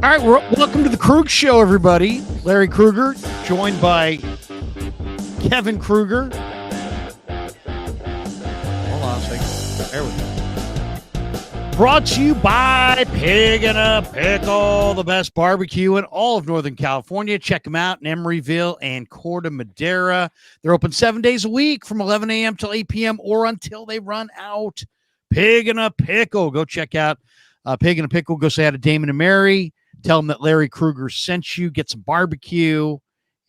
All right, welcome to the Krug Show, everybody. Larry Kruger, joined by Kevin Kruger. Hold on a second. There we go. Brought to you by Pig and a Pickle, the best barbecue in all of Northern California. Check them out in Emeryville and Corte Madera. They're open 7 days a week from 11 a.m. till 8 p.m. or until they run out. Pig and a Pickle. Go check out Pig and a Pickle. Go say hi to Damon and Mary. Tell them that Larry Kruger sent you. Get some barbecue,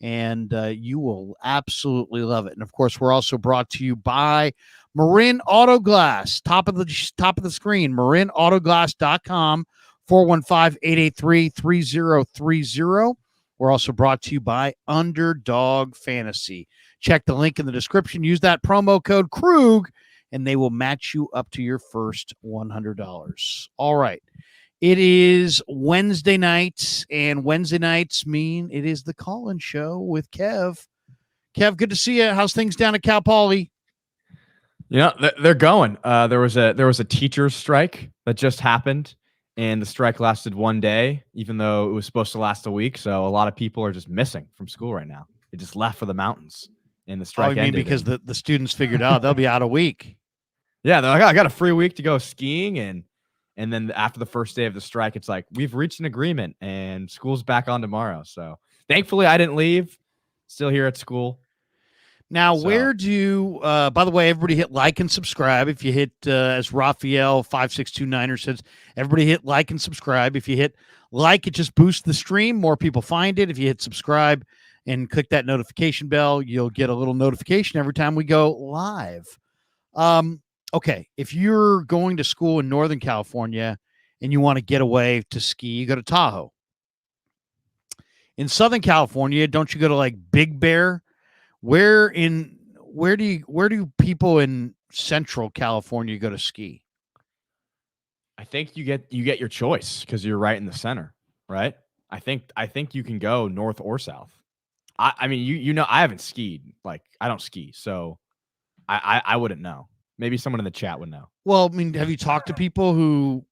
and you will absolutely love it. And of course, we're also brought to you by Marin Auto Glass. Top of the screen, marinautoglass.com, 415-883-3030. We're also brought to you by Underdog Fantasy. Check the link in the description. Use that promo code Krug, and they will match you up to your first $100. All right. It is Wednesday nights, and Wednesday nights mean it is the call-in show with Kev. Kev, good to see you. How's things down at Cal Poly? Yeah, they're going. There was a teachers' strike that just happened, and the strike lasted 1 day, even though it was supposed to last a week. So a lot of people are just missing from school right now. They just left for the mountains, and the strike ended. Because the students figured out they'll be out a week. Yeah, they're like, I got a free week to go skiing, and then after the first day of the strike, it's like, we've reached an agreement and school's back on tomorrow. So thankfully I didn't leave. Still here at school. Now, where do, by the way, everybody hit like and subscribe. If you hit, as Raphael 5629er says, everybody hit like and subscribe. If you hit like, it just boosts the stream. More people find it. If you hit subscribe and click that notification bell, you'll get a little notification every time we go live. Okay, if you're going to school in Northern California and you want to get away to ski, you go to Tahoe. In Southern California, don't you go to like Big Bear? Where do people in Central California go to ski? I think you get your choice because you're right in the center, right? I think you can go north or south. I mean, you know, I haven't skied. Like, I don't ski, so I wouldn't know. Maybe someone in the chat would know. Well, I mean, have you talked to people who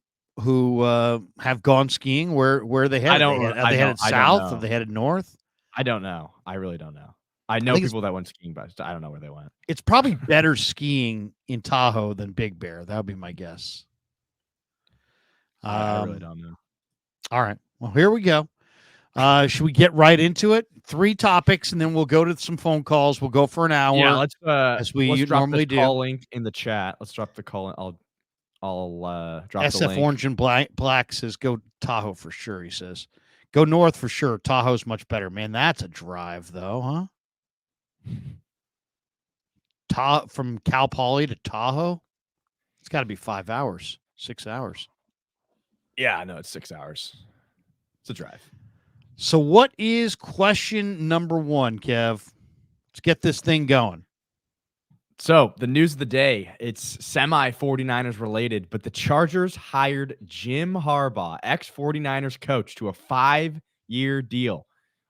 have gone skiing? Where they headed? Are they headed south? Are they headed north? I don't know. I really don't know. I know people that went skiing, but I don't know where they went. It's probably better skiing in Tahoe than Big Bear. That would be my guess. I really don't know. All right. Well, here we go. Should we get right into it? 3 topics, and then we'll go to some phone calls. We'll go for an hour. Yeah, let's normally do. Call link in the chat. Let's drop the call. I'll drop SF the link. Orange and Black says go Tahoe for sure. He says go north for sure. Tahoe's much better, man. That's a drive though, huh? From Cal Poly to Tahoe, it's got to be 5 hours, 6 hours. Yeah, no, it's 6 hours. It's a drive. So what is question number 1, Kev? Let's get this thing going. So the news of the day, it's semi 49ers related, but the Chargers hired Jim Harbaugh, ex-49ers coach, to a 5-year deal.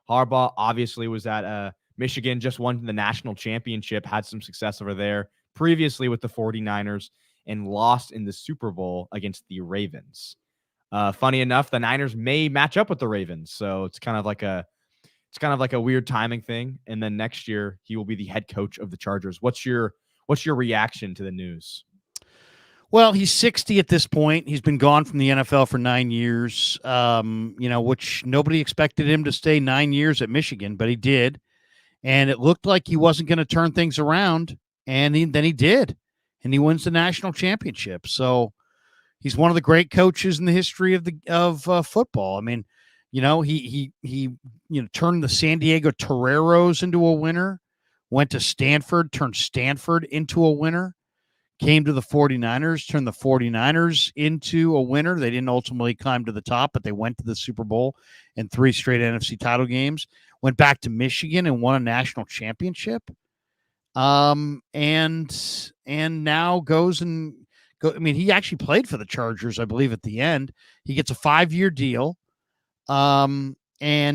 Harbaugh obviously was at Michigan, just won the national championship, had some success over there previously with the 49ers, and lost in the Super Bowl against the Ravens. Funny enough, the Niners may match up with the Ravens, so it's kind of like a weird timing thing. And then next year he will be the head coach of the Chargers. What's your reaction to the news? Well, he's 60 at this point. He's been gone from the NFL for 9 years. Which nobody expected him to stay 9 years at Michigan, but he did. And it looked like he wasn't going to turn things around, and then he did, and he wins the national championship. So he's one of the great coaches in the history of football. I mean, he turned the San Diego Toreros into a winner, went to Stanford, turned Stanford into a winner, came to the 49ers, turned the 49ers into a winner. They didn't ultimately climb to the top, but they went to the Super Bowl and 3 straight NFC title games, went back to Michigan and won a national championship. And now goes and I mean, he actually played for the Chargers, I believe, at the end. He gets a 5-year deal. And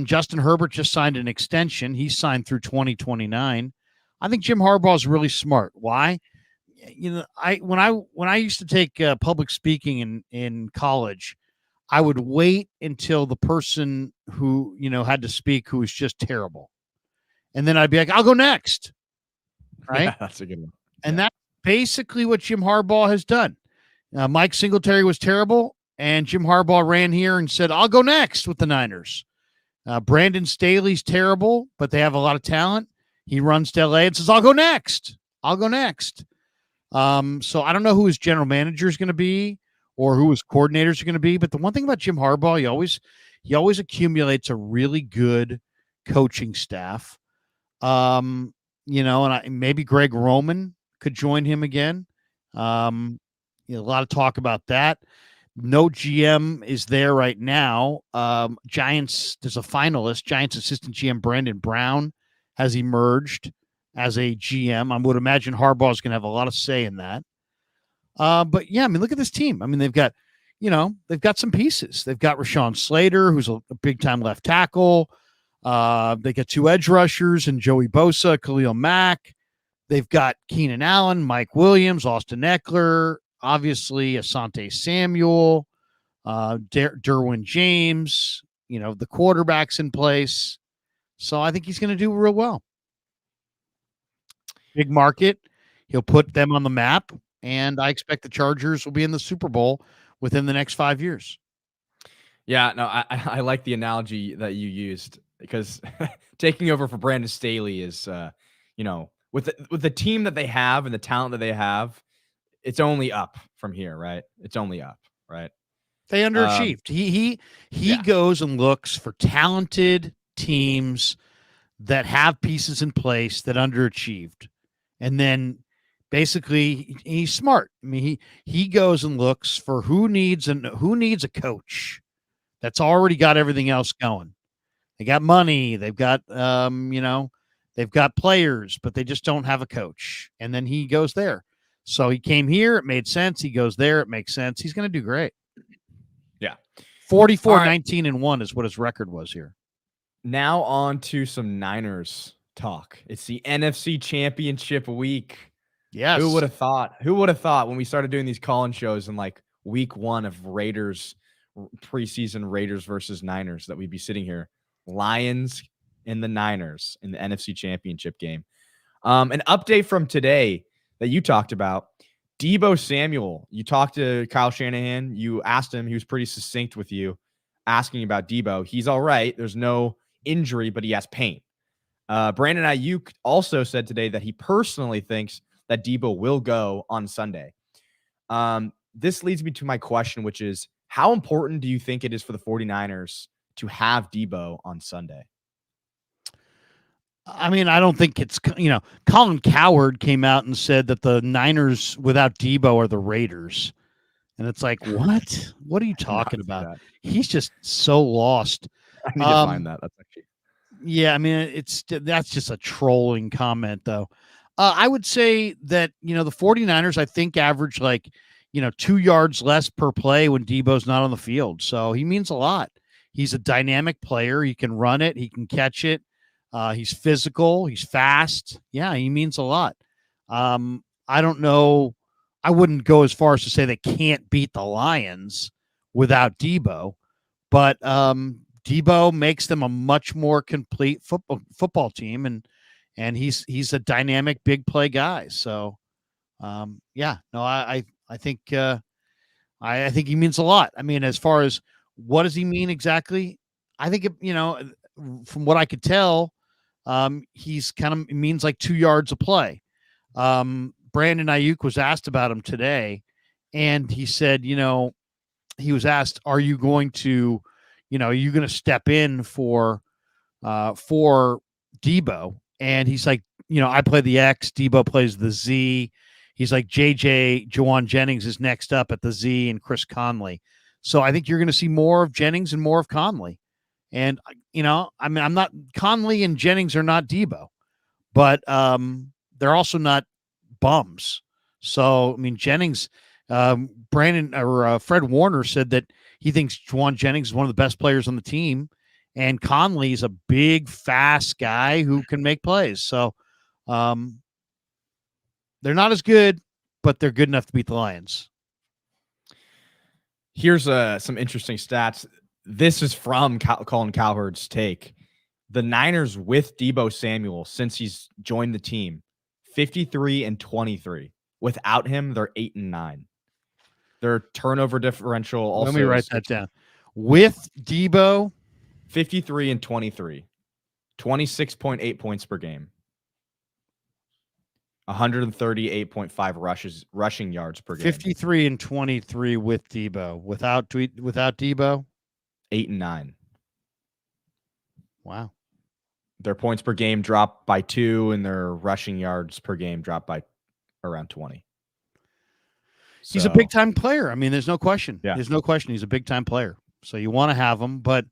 Justin Herbert just signed an extension. He's signed through 2029. I think Jim Harbaugh is really smart. Why? When I used to take public speaking in college, I would wait until the person who, had to speak, who was just terrible. And then I'd be like, I'll go next. Right. Yeah, that's a good one. And that's basically what Jim Harbaugh has done. Mike Singletary was terrible, and Jim Harbaugh ran here and said, I'll go next with the Niners. Brandon Staley's terrible, but they have a lot of talent. He runs to LA and says, I'll go next. I'll go next. So I don't know who his general manager is going to be or who his coordinators are going to be. But the one thing about Jim Harbaugh, he always accumulates a really good coaching staff. And maybe Greg Roman could join him again. A lot of talk about that. No GM is there right now. Giants, there's a finalist. Giants assistant GM Brandon Brown has emerged as a GM. I would imagine Harbaugh is going to have a lot of say in that. But yeah, I mean, look at this team. I mean, they've got some pieces. They've got Rashawn Slater, who's a big time left tackle. They got 2 edge rushers and Joey Bosa, Khalil Mack. They've got Keenan Allen, Mike Williams, Austin Eckler, obviously Asante Samuel, Derwin James, the quarterback's in place. So I think he's going to do real well. Big market. He'll put them on the map, and I expect the Chargers will be in the Super Bowl within the next 5 years. Yeah, no, I like the analogy that you used, because taking over for Brandon Staley is, with the team that they have and the talent that they have, it's only up from here, right? It's only up, right? They underachieved. He goes and looks for talented teams that have pieces in place that underachieved. And then basically he's smart. I mean, he goes and looks for who needs a coach that's already got everything else going. They got money, they've got they've got players, but they just don't have a coach. And then he goes there. So he came here, it made sense. He goes there, it makes sense. He's going to do great. Yeah. 44-19-1 is what his record was here. Now on to some Niners talk. It's the NFC Championship week. Yes. Who would have thought? Who would have thought when we started doing these call-in shows in like week 1 of Raiders preseason, Raiders versus Niners, that we'd be sitting here, Lions and the Niners in the NFC Championship game. An update from today that you talked about, Debo Samuel. You talked to Kyle Shanahan. You asked him. He was pretty succinct with you, asking about Debo. He's all right. There's no injury, but he has pain. Brandon Ayuk also said today that he personally thinks that Debo will go on Sunday. This leads me to my question, which is, how important do you think it is for the 49ers to have Debo on Sunday? I mean, I don't think it's, Colin Cowherd came out and said that the Niners without Debo are the Raiders. And it's like, what? What are you talking about? He's just so lost. I need to find that. That's actually. Yeah, I mean, that's just a trolling comment, though. I would say that, the 49ers, I think, average 2 yards less per play when Debo's not on the field. So he means a lot. He's a dynamic player. He can run it. He can catch it. He's physical. He's fast. Yeah, he means a lot. I don't know. I wouldn't go as far as to say they can't beat the Lions without Debo, but Debo makes them a much more complete football team, and he's a dynamic big play guy. So, I think I think he means a lot. I mean, as far as what does he mean exactly? I think from what I could tell, he's kind of means like 2 yards a play. Brandon Ayuk was asked about him today, and he said, he was asked, are you going to step in for Debo? And he's like, I play the X, Debo plays the Z. He's like, Jawan Jennings is next up at the Z, and Chris Conley. So I think you're going to see more of Jennings and more of Conley. And, I mean, I'm not, Conley and Jennings are not Debo, but they're also not bums. So, I mean, Jennings, Fred Warner said that he thinks Juwan Jennings is one of the best players on the team, and Conley is a big, fast guy who can make plays. So, they're not as good, but they're good enough to beat the Lions. Here's some interesting stats. This is from Colin Cowherd's take. The Niners with Debo Samuel, since he's joined the team, 53-23. Without him, they're 8-9. Their turnover differential also. Let me write that down. With Debo, 53-23, 26.8 points per game, 138.5 rushing yards per game. 53-23 with Debo. Without Debo, 8-9. Wow. Their points per game dropped by 2, and their rushing yards per game dropped by around 20. He's a big-time player. I mean, there's no question. Yeah. There's no question. He's a big-time player. So you want to have him, but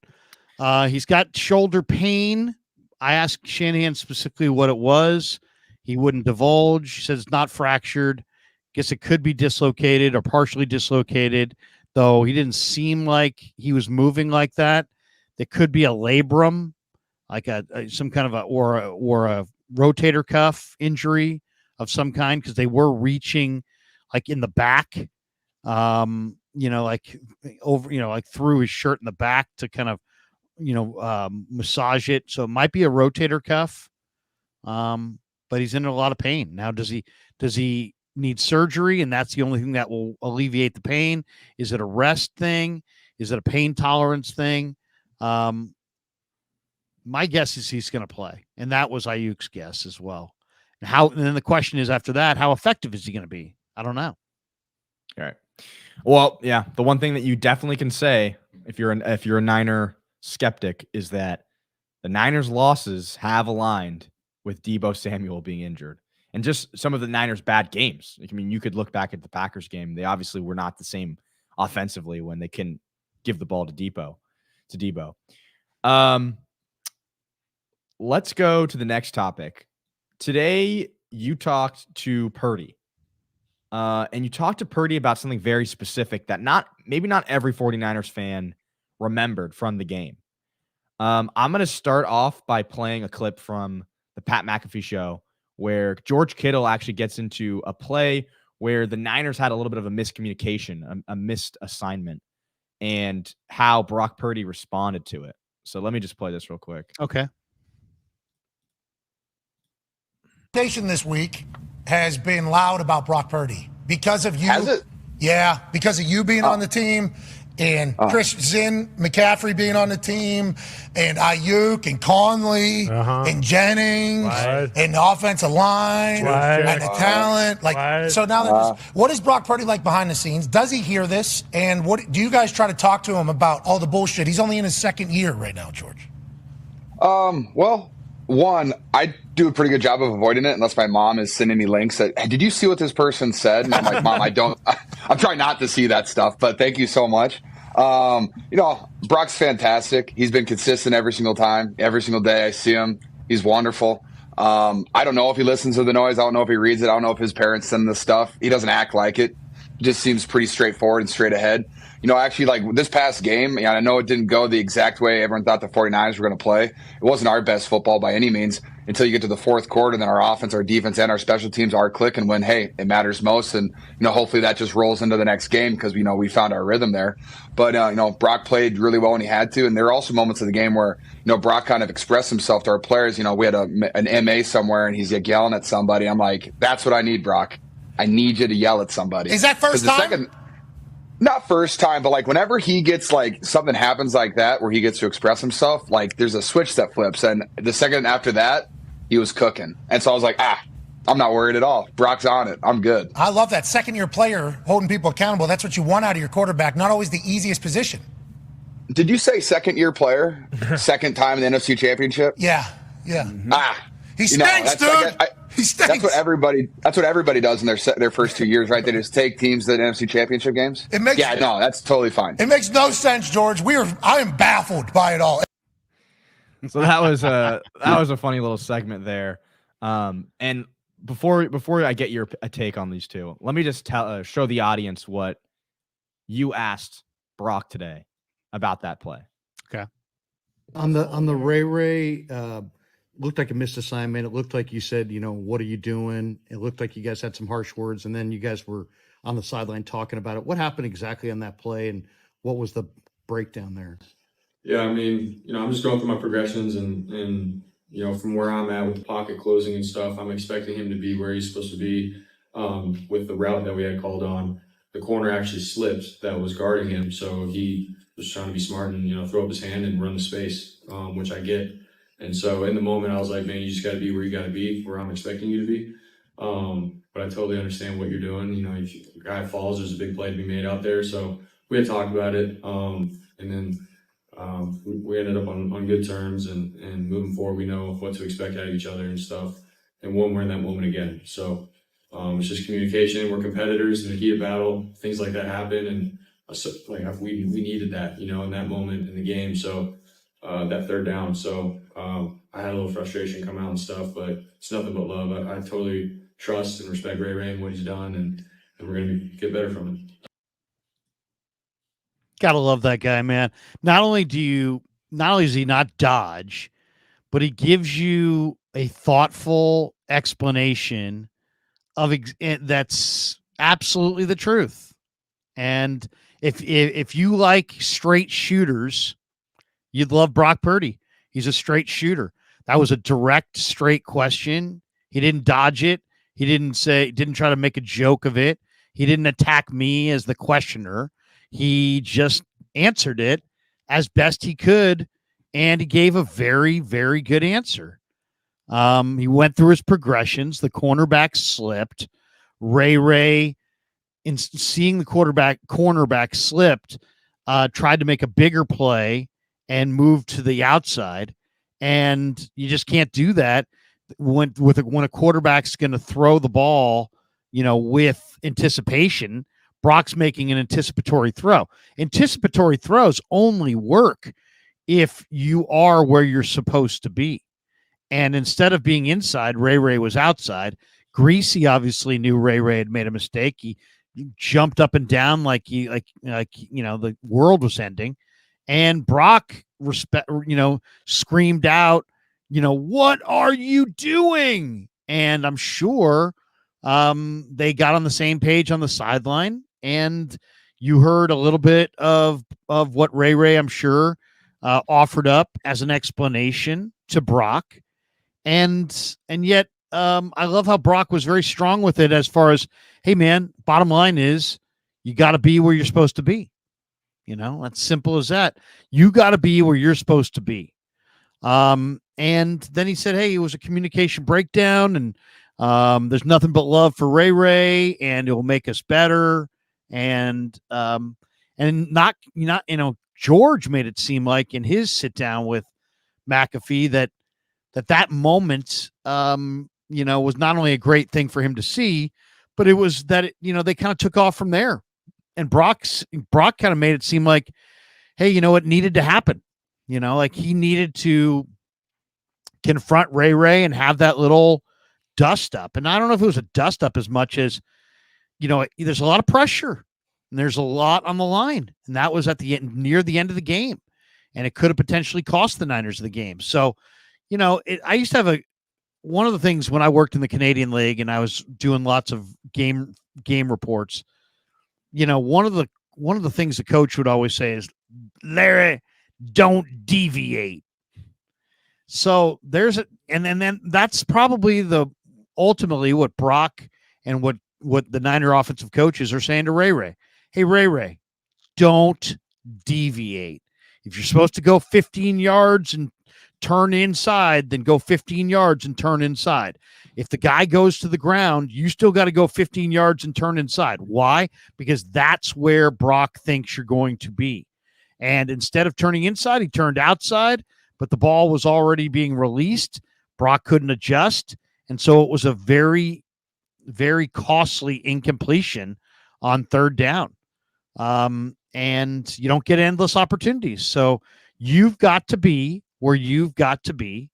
he's got shoulder pain. I asked Shanahan specifically what it was. He wouldn't divulge. He says it's not fractured. Guess it could be dislocated or partially dislocated, though he didn't seem like he was moving like that. There could be a labrum, like some kind of a rotator cuff injury of some kind, because they were reaching like in the back, like over, like through his shirt in the back to kind of, massage it. So it might be a rotator cuff, but he's in a lot of pain. Now, does he need surgery? And that's the only thing that will alleviate the pain. Is it a rest thing? Is it a pain tolerance thing? My guess is he's going to play. And that was Ayuk's guess as well. And then the question is after that, how effective is he going to be? I don't know. All right. Well, yeah. The one thing that you definitely can say if you're a Niner skeptic is that the Niners' losses have aligned with Debo Samuel being injured, and just some of the Niners' bad games. I mean, you could look back at the Packers game; they obviously were not the same offensively when they couldn't give the ball to Debo. Let's go to the next topic. Today, you talked to Purdy. And you talked to Purdy about something very specific that maybe not every 49ers fan remembered from the game. I'm going to start off by playing a clip from the Pat McAfee show where George Kittle actually gets into a play where the Niners had a little bit of a miscommunication, a missed assignment, and how Brock Purdy responded to it. So let me just play this real quick. Okay. This week has been loud about Brock Purdy because of you. Has it? Yeah, because of you being on the team and Christian McCaffrey being on the team and Ayuk and Conley and Jennings and the offensive line and the talent. So now, what is Brock Purdy like behind the scenes? Does he hear this? And what do you guys try to talk to him about all the bullshit? He's only in his second year right now, George. Well, one, I do a pretty good job of avoiding it unless my mom is sending me links that, hey, did you see what this person said? And I'm like, Mom, I'm trying not to see that stuff, but thank you so much. Brock's fantastic. He's been consistent every single time, every single day I see him. He's wonderful. I don't know if he listens to the noise. I don't know if he reads it. I don't know if his parents send the stuff. He doesn't act like it. It just seems pretty straightforward and straight ahead. Actually, like this past game, I know it didn't go the exact way everyone thought the 49ers were going to play. It wasn't our best football by any means until you get to the fourth quarter. Then our offense, our defense, and our special teams are clicking when, hey, it matters most. And, hopefully that just rolls into the next game because, we found our rhythm there. But, Brock played really well when he had to. And there are also moments of the game where, Brock kind of expressed himself to our players. We had an MA somewhere and he's like yelling at somebody. I'm like, that's what I need, Brock. I need you to yell at somebody. Is that first time? Not first time, but like whenever he gets like something happens like that where he gets to express himself, like there's a switch that flips. And the second after that, he was cooking. And so I was like, I'm not worried at all. Brock's on it. I'm good. I love that second-year player holding people accountable. That's what you want out of your quarterback. Not always the easiest position. Did you say second-year player? Second time in the NFC Championship? Yeah. Mm-hmm. He stinks, dude. He stinks. That's what everybody does in their first 2 years, right? They just take teams to the NFC Championship games. That's totally fine. It makes no sense, George. I am baffled by it all. So that was a funny little segment there. And before I get a take on these two, let me just show the audience what you asked Brock today about that play. Okay. On the Ray looked like a missed assignment. It looked like you said, what are you doing? It looked like you guys had some harsh words, and then you guys were on the sideline talking about it. What happened exactly on that play, and what was the breakdown there? Yeah, I mean, I'm just going through my progressions and from where I'm at with the pocket closing and stuff, I'm expecting him to be where he's supposed to be. With the route that we had called on, the corner actually slipped that was guarding him, so he was trying to be smart and throw up his hand and run the space, which I get. And so in the moment, I was like, man, you just got to be where you got to be, where I'm expecting you to be. But I totally understand what you're doing. If a guy falls, there's a big play to be made out there. So we had talked about it, and then we ended up on good terms, and moving forward, we know what to expect out of each other and stuff. And when we're in that moment again, so it's just communication. We're competitors in the heat of battle. Things like that happen, and we needed that, in that moment in the game. So that third down. So I had a little frustration come out and stuff, but it's nothing but love. I totally trust and respect Ray and what he's done, and we're gonna get better from him. Gotta love that guy, man. Not only does he not dodge, but he gives you a thoughtful explanation of that's absolutely the truth. And if you like straight shooters, you'd love Brock Purdy. He's a straight shooter. That was a direct, straight question. He didn't dodge it. He didn't try to make a joke of it. He didn't attack me as the questioner. He just answered it as best he could, and he gave a very, very good answer. He went through his progressions. The cornerback slipped. Ray, in seeing the cornerback slipped, tried to make a bigger play and move to the outside. And you just can't do that when a quarterback's going to throw the ball, with anticipation. Brock's making an anticipatory throw. Anticipatory throws only work if you are where you're supposed to be. And instead of being inside, Ray was outside. Greasy obviously knew Ray had made a mistake. He jumped up and down like the world was ending. And Brock screamed out, what are you doing? And I'm sure they got on the same page on the sideline, and you heard a little bit of what Ray, I'm sure, offered up as an explanation to Brock. And yet I love how Brock was very strong with it as far as, hey, man, bottom line is you got to be where you're supposed to be. That's simple as that. You got to be where you're supposed to be. And then he said, hey, it was a communication breakdown, and there's nothing but love for Ray, and it will make us better. And George made it seem like in his sit down with McAfee that moment, was not only a great thing for him to see, but it was that, they kind of took off from there. And Brock kind of made it seem like, hey, it needed to happen. Like he needed to confront Ray and have that little dust up. And I don't know if it was a dust up as much as, there's a lot of pressure and there's a lot on the line. And that was at the end, near the end of the game. And it could have potentially cost the Niners the game. So, I used to have one of the things when I worked in the Canadian League and I was doing lots of game reports, one of the things the coach would always say is, Larry, don't deviate. So and then that's probably ultimately what Brock and what the Niner offensive coaches are saying to Ray. Hey, Ray, don't deviate. If you're supposed to go 15 yards and turn inside, then go 15 yards and turn inside. If the guy goes to the ground, you still got to go 15 yards and turn inside. Why? Because that's where Brock thinks you're going to be. And instead of turning inside, he turned outside, but the ball was already being released. Brock couldn't adjust. And so it was a very, very costly incompletion on third down. And you don't get endless opportunities. So you've got to be where you've got to be.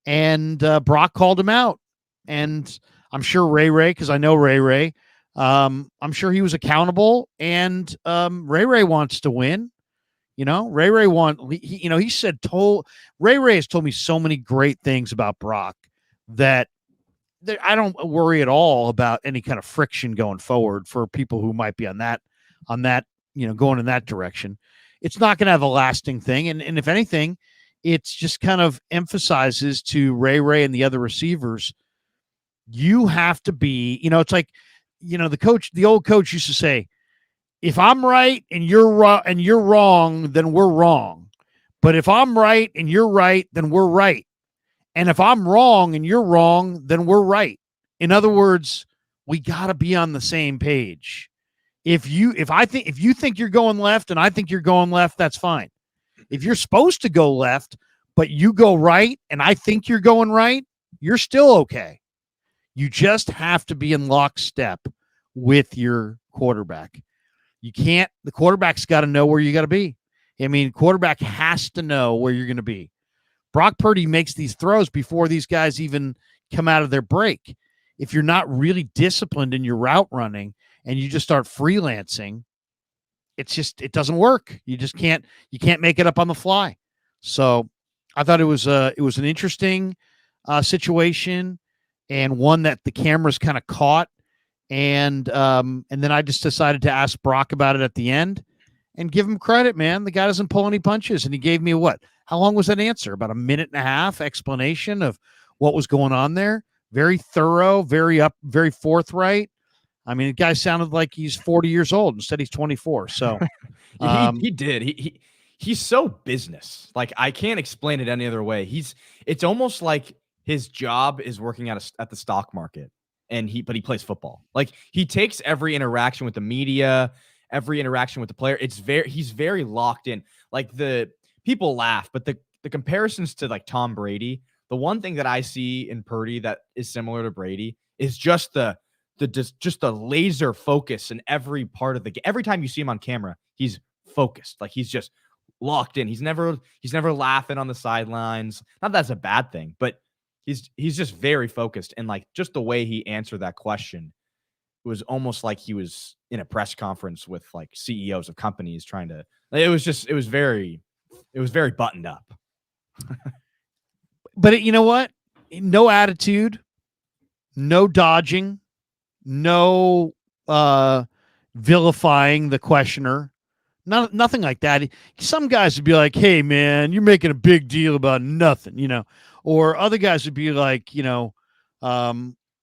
And Brock called him out. And I'm sure Ray, because I know Ray, I'm sure he was accountable. And Ray wants to win. Ray he said, Ray has told me so many great things about Brock that I don't worry at all about any kind of friction going forward for people who might be on that, going in that direction. It's not going to have a lasting thing. And if anything, it's just kind of emphasizes to Ray and the other receivers, you have to be, it's like, the old coach used to say, if I'm right and you're wrong, then we're wrong. But if I'm right and you're right, then we're right. And if I'm wrong and you're wrong, then we're right. In other words, we got to be on the same page. If you think you're going left and I think you're going left, that's fine. If you're supposed to go left, but you go right and I think you're going right, you're still okay. You just have to be in lockstep with your quarterback. The quarterback's got to know where you got to be. I mean, quarterback has to know where you're going to be. Brock Purdy makes these throws before these guys even come out of their break. If you're not really disciplined in your route running and you just start freelancing, it doesn't work. You can't make it up on the fly. So I thought it was an interesting situation, and one that the cameras kind of caught. And then I just decided to ask Brock about it at the end and give him credit, man. The guy doesn't pull any punches. And he gave me how long was that answer? About a minute and a half explanation of what was going on there. Very thorough, very forthright. I mean, the guy sounded like he's 40 years old. Instead, he's 24. So he did. He's so business. Like, I can't explain it any other way. It's almost like his job is working at the stock market, but he plays football. Like, he takes every interaction with the media, every interaction with the player. He's very locked in. Like, the people laugh, but the comparisons to like Tom Brady, the one thing that I see in Purdy that is similar to Brady is just the laser focus in every part of the game. Every time you see him on camera, he's focused. Like, he's just locked in. He's never laughing on the sidelines. Not that that's a bad thing, but he's just very focused. And like, just the way he answered that question, it was almost like he was in a press conference with like CEOs of companies it was very buttoned up. But you know what? No attitude, no dodging, no vilifying the questioner. Nothing like that. Some guys would be like, "Hey, man, you're making a big deal about nothing," or other guys would be like,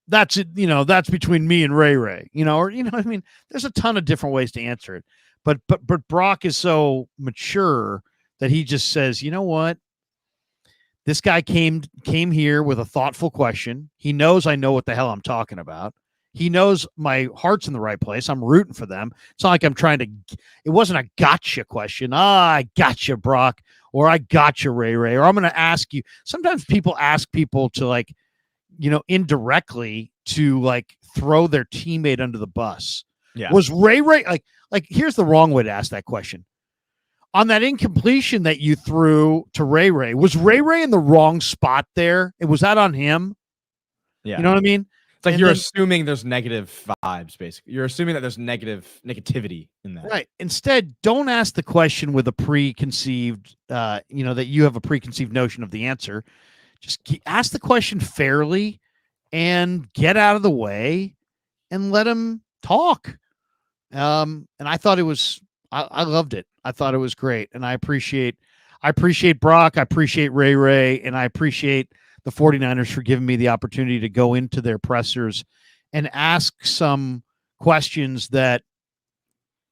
"That's it," "That's between me and Ray," or I mean, there's a ton of different ways to answer it. But Brock is so mature that he just says, "You know what? This guy came here with a thoughtful question. He knows I know what the hell I'm talking about. He knows my heart's in the right place. I'm rooting for them. It's not like I'm trying to – it wasn't a gotcha question. I gotcha, Brock, or I gotcha, Ray, or I'm going to ask you. Sometimes people ask people to like, indirectly to like throw their teammate under the bus. Yeah. Was Ray like here's the wrong way to ask that question. On that incompletion that you threw to Ray, was Ray in the wrong spot there? Was that on him? Yeah. You know what I mean? It's like you're assuming there's negative vibes, basically. You're assuming that there's negativity in that. Right. Instead, don't ask the question with a preconceived, that you have a preconceived notion of the answer. Just ask the question fairly and get out of the way and let him talk. And I thought it was, I loved it. I thought it was great. And I appreciate Brock. I appreciate Ray, and I appreciate the 49ers for giving me the opportunity to go into their pressers and ask some questions that,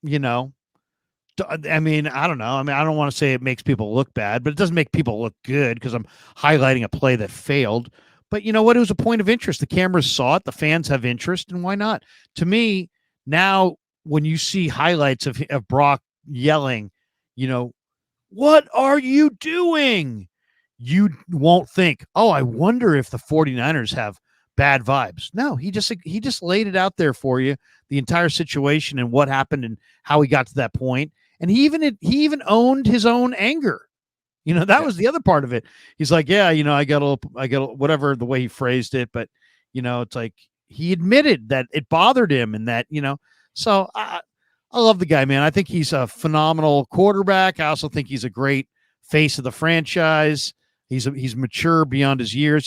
I mean, I don't know. I mean, I don't want to say it makes people look bad, but it doesn't make people look good because I'm highlighting a play that failed. But you know what? It was a point of interest. The cameras saw it. The fans have interest, and why not? To me, now when you see highlights of Brock yelling, what are you doing? You won't think, oh, I wonder if the 49ers have bad vibes. No, he just laid it out there for you, the entire situation and what happened and how he got to that point. And he even owned his own anger. That was the other part of it. He's like, yeah, I got a whatever the way he phrased it, but it's like he admitted that it bothered him and that, so I love the guy, man. I think he's a phenomenal quarterback. I also think he's a great face of the franchise. He's mature beyond his years.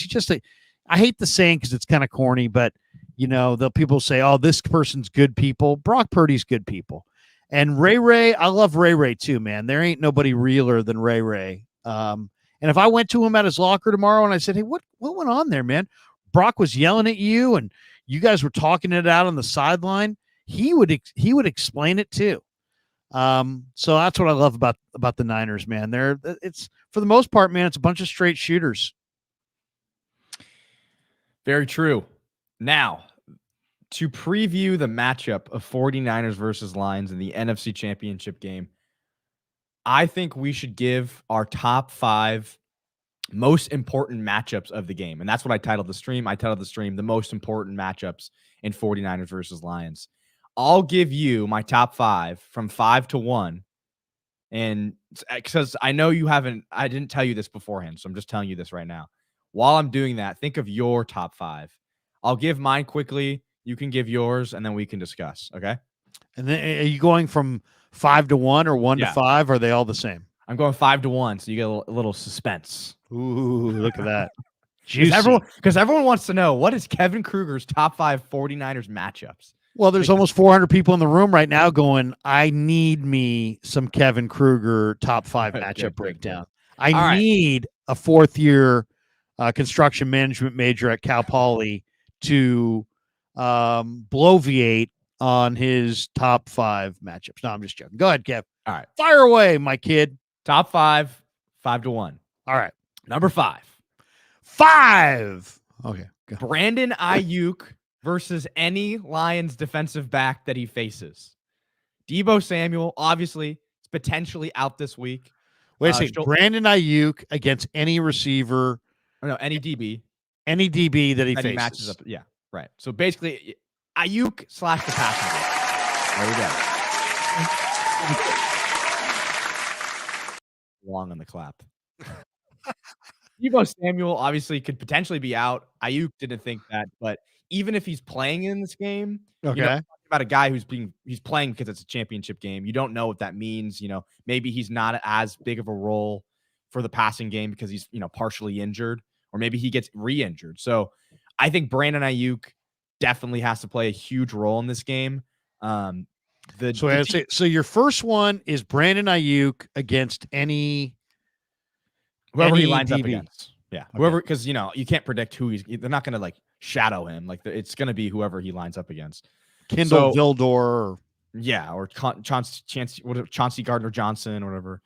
I hate the saying because it's kind of corny, but the people say, "Oh, this person's good people." Brock Purdy's good people, and Ray. I love Ray too, man. There ain't nobody realer than Ray. And if I went to him at his locker tomorrow and I said, "Hey, what went on there, man?" Brock was yelling at you, and you guys were talking it out on the sideline. He would explain it too. So that's what I love about the Niners, man. It's for the most part, man, it's a bunch of straight shooters. Very true. Now, to preview the matchup of 49ers versus Lions in the NFC Championship game, I think we should give our top 5 most important matchups of the game. And that's what I titled the stream. I titled the stream the most important matchups in 49ers versus Lions. I'll give you my top 5 from 5 to 1. And because I know I didn't tell you this beforehand, so I'm just telling you this right now. While I'm doing that, think of your top 5. I'll give mine quickly. You can give yours, and then we can discuss. Okay. And then are you going from 5 to 1 or 1 to 5? Or are they all the same? I'm going 5 to 1, so you get a little suspense. Ooh, look at that. Because everyone wants to know, what is Kevin Kruger's top 5 49ers matchups? Well, there's almost 400 people in the room right now going, I need me some Kevin Kruger top 5 matchup breakdown. I need a 4th-year construction management major at Cal Poly to bloviate on his top 5 matchups. No, I'm just joking. Go ahead, Kev. All right. Fire away, my kid. Top 5, 5 to 1. All right. Number 5. 5. Okay. Go. Brandon Ayuk versus any Lions defensive back that he faces. Debo Samuel, obviously, is potentially out this week. Wait a second. Brandon Ayuk against any receiver. No, any DB. Any DB that he faces. Matches up. Yeah, right. So basically, Ayuk / the passing game. There we go. Long on the clap. Debo Samuel obviously could potentially be out. Ayuk didn't think that, but even if he's playing in this game, about a guy he's playing because it's a championship game. You don't know what that means. Maybe he's not as big of a role for the passing game because he's partially injured, or maybe he gets re-injured. So I think Brandon Ayuk definitely has to play a huge role in this game. So your first one is Brandon Ayuk against whoever he lines up against. Yeah. Okay. Whoever, because you can't predict who they're not going to shadow him. It's going to be whoever he lines up against. Kendall Vildor. Yeah. Or Chauncey Gardner-Johnson or whatever.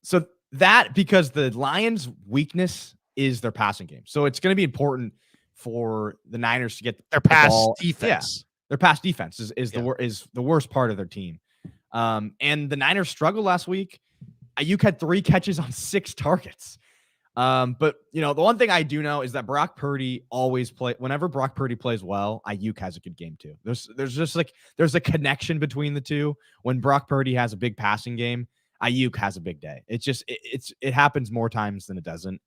So that, because the Lions' weakness is their passing game. So it's going to be important for the Niners to get their pass defense. Yeah. Their pass defense is the worst part of their team. And the Niners struggled last week. Ayuk had 3 catches on 6 targets. But the one thing I do know is that Brock Purdy whenever Brock Purdy plays well, Ayuk has a good game too. There's a connection between the two. When Brock Purdy has a big passing game, Ayuk has a big day. It happens more times than it doesn't.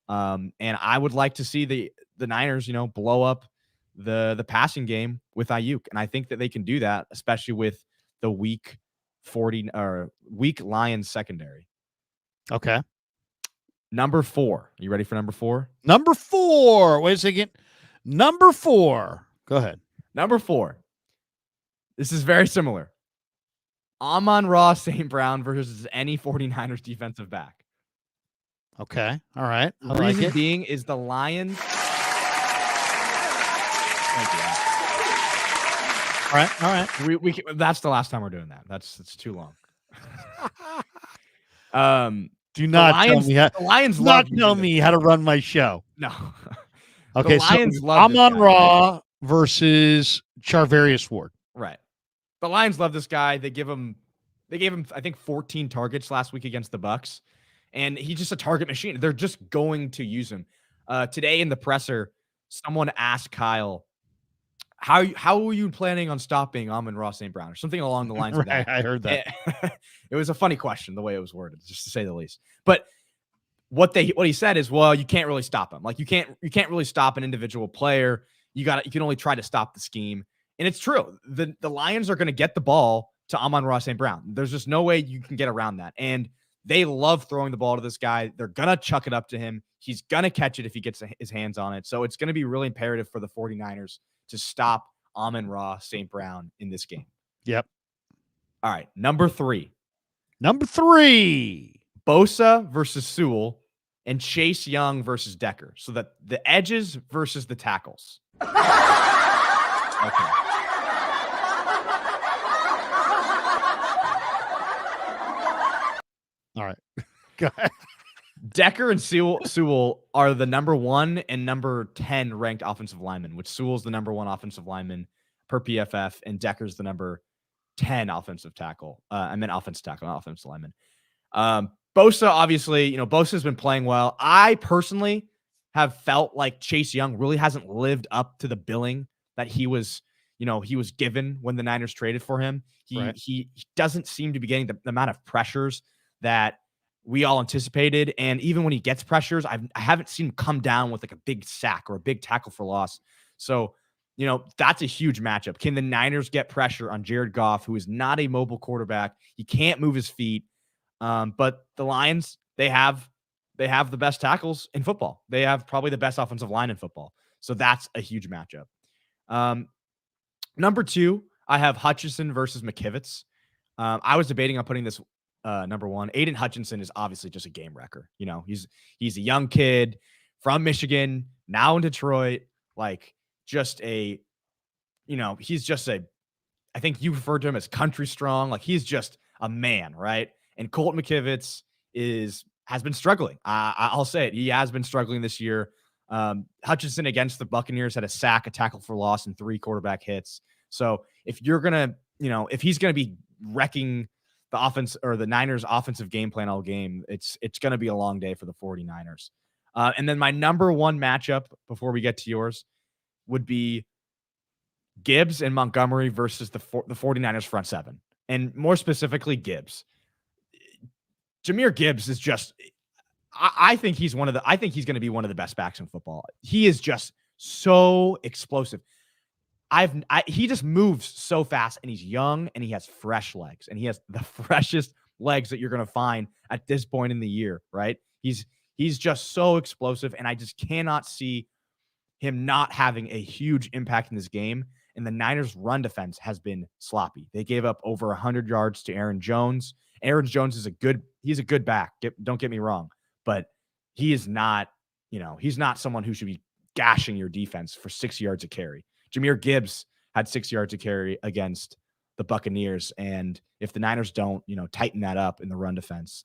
And I would like to see the Niners, blow up the passing game with Ayuk. And I think that they can do that, especially with the weak Lions secondary. Okay. Number 4. You ready for number 4? Number 4. Wait a second. Number 4. Go ahead. Number 4. This is very similar. Amon-Ra St. Brown versus any 49ers defensive back. Okay. All right. The reason being is the Lions. All right. We that's the last time we're doing that. It's too long. Do not tell me how. The Lions not tell me how to run my show. No. Okay, so Amon-Ra versus Charvarius Ward. Right. The Lions love this guy. They gave him I think 14 targets last week against the Bucs, and he's just a target machine. They're just going to use him. Today in the presser, someone asked Kyle, how are you planning on stopping Amon-Ra St. Brown, or something along the lines of that? I heard that. It was a funny question, the way it was worded, just to say the least. But what he said is, well, you can't really stop him. You can't really stop an individual player. You can only try to stop the scheme. And it's true. The Lions are going to get the ball to Amon-Ra St. Brown. There's just no way you can get around that. And They love throwing the ball to this guy. They're going to chuck it up to him. He's going to catch it if he gets his hands on it. So it's going to be really imperative for the 49ers to stop Amon-Ra St. Brown in this game. Yep. All right. Number 3. Bosa versus Sewell and Chase Young versus Decker. So that the edges versus the tackles. Okay. All right. Go ahead. Decker and Sewell are the number 1 and number 10 ranked offensive linemen, which Sewell's the number 1 offensive lineman per PFF, and Decker's the number 10 offensive tackle. I meant offensive tackle, not offensive lineman. Bosa, obviously, Bosa's been playing well. I personally have felt like Chase Young really hasn't lived up to the billing that he was given when the Niners traded for him. He doesn't seem to be getting the amount of pressures that we all anticipated. And even when he gets pressures, I haven't seen him come down with like a big sack or a big tackle for loss. So, that's a huge matchup. Can the Niners get pressure on Jared Goff, who is not a mobile quarterback? He can't move his feet. But the Lions, they have the best tackles in football. They have probably the best offensive line in football. So that's a huge matchup. Number 2, I have Hutchinson versus McKivitz. I was debating on putting this number 1. Aiden Hutchinson is obviously just a game wrecker. He's a young kid from Michigan, now in Detroit, he's just I think you referred to him as country strong. Like, he's just a man, right? And Colt McKivitz has been struggling. I'll say it. He has been struggling this year. Hutchinson against the Buccaneers had a sack, a tackle for loss, and 3 quarterback hits. So if you're going to, if he's going to be wrecking the offense or the Niners offensive game plan all game, it's going to be a long day for the 49ers. And then my number 1 matchup before we get to yours would be Gibbs and Montgomery versus the 49ers front 7. And more specifically, Gibbs. Jahmyr Gibbs is just, I think he's going to be one of the best backs in football. He is just so explosive. He just moves so fast, and he's young, and he has fresh legs, and he has the freshest legs that you're going to find at this point in the year, right? He's just so explosive, and I just cannot see him not having a huge impact in this game. And the Niners' run defense has been sloppy. They gave up over 100 yards to Aaron Jones. Aaron Jones is he's a good back. Don't get me wrong, but he is not, he's not someone who should be gashing your defense for 6 yards a carry. Jahmyr Gibbs had 6 yards a carry against the Buccaneers. And if the Niners don't, tighten that up in the run defense,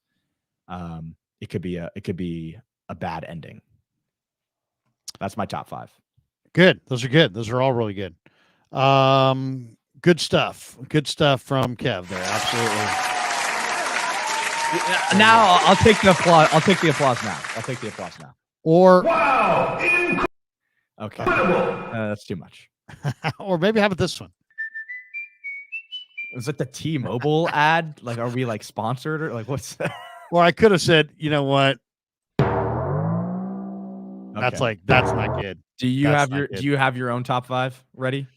it could be a bad ending. That's my top 5. Good. Those are good. Those are all really good. Good stuff. Good stuff from Kev there. Absolutely. Now I'll take the applause. I'll take the applause now. Or wow. Okay. That's too much. Or maybe how about this one? Is it the T-Mobile ad? Like, are we sponsored or what's that? Well, I could have said, you know what? Okay. That's not good. Do you have your own top 5 ready?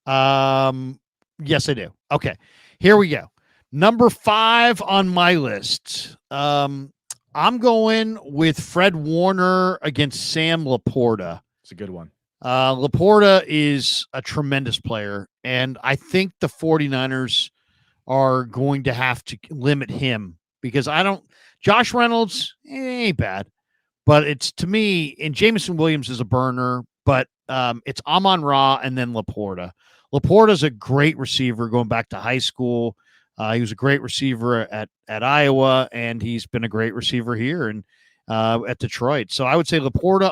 Yes, I do. Okay, here we go. Number 5 on my list. I'm going with Fred Warner against Sam Laporta. It's a good one. Laporta is a tremendous player, and I think the 49ers are going to have to limit him because Josh Reynolds ain't bad, but it's, to me, and Jameson Williams is a burner, but it's Amon-Ra and then Laporta. Laporta's a great receiver going back to high school. He was a great receiver at Iowa, and he's been a great receiver here and at Detroit. So I would say Laporta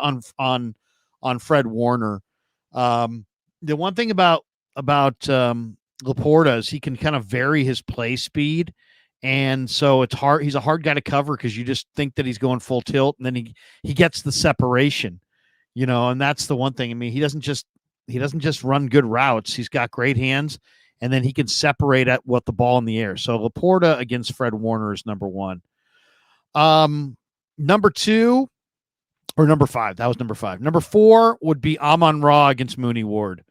on Fred Warner. The one thing about Laporta is he can kind of vary his play speed, and so it's hard. He's a hard guy to cover because you just think that he's going full tilt, and then he gets the separation, and that's the one thing. I mean, he doesn't just run good routes. He's got great hands, and then he can separate at what the ball in the air. So Laporta against Fred Warner is number 1. Number 2 or number 5. That was number 5. Number 4 would be Amon-Ra against Mooney Ward.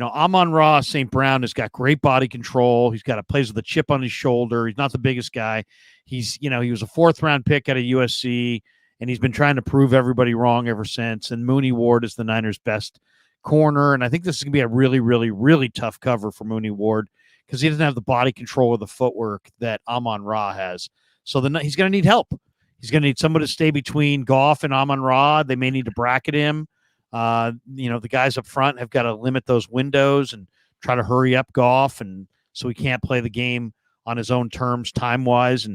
Amon-Ra St. Brown has got great body control. He's plays with a chip on his shoulder. He's not the biggest guy. He was a 4th-round pick out of USC, and he's been trying to prove everybody wrong ever since. And Mooney Ward is the Niners' best corner, and I think this is going to be a really, really, really tough cover for Mooney Ward because he doesn't have the body control or the footwork that Amon-Ra has. So he's going to need help. He's going to need someone to stay between Goff and Amon-Ra. They may need to bracket him. The guys up front have got to limit those windows and try to hurry up Goff, and so he can't play the game on his own terms time-wise,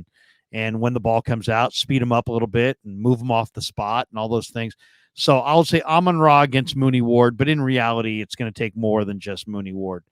and when the ball comes out, speed him up a little bit and move him off the spot and all those things. So I'll say Amon-Ra against Mooney Ward, but in reality, it's going to take more than just Mooney Ward.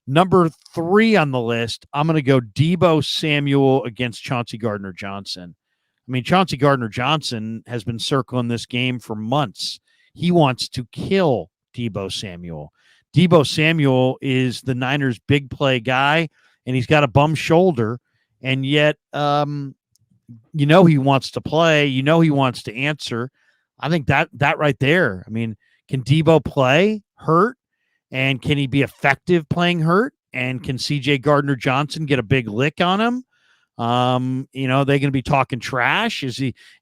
Number 3 on the list, I'm going to go Debo Samuel against Chauncey Gardner-Johnson. I mean, Chauncey Gardner-Johnson has been circling this game for months. He wants to kill Debo Samuel. Debo Samuel is the Niners' big play guy, and he's got a bum shoulder, and yet, he wants to play. He wants to answer. I think that right there, I mean, can Debo play hurt, and can he be effective playing hurt, and can C.J. Gardner-Johnson get a big lick on him? They're going to be talking trash. Is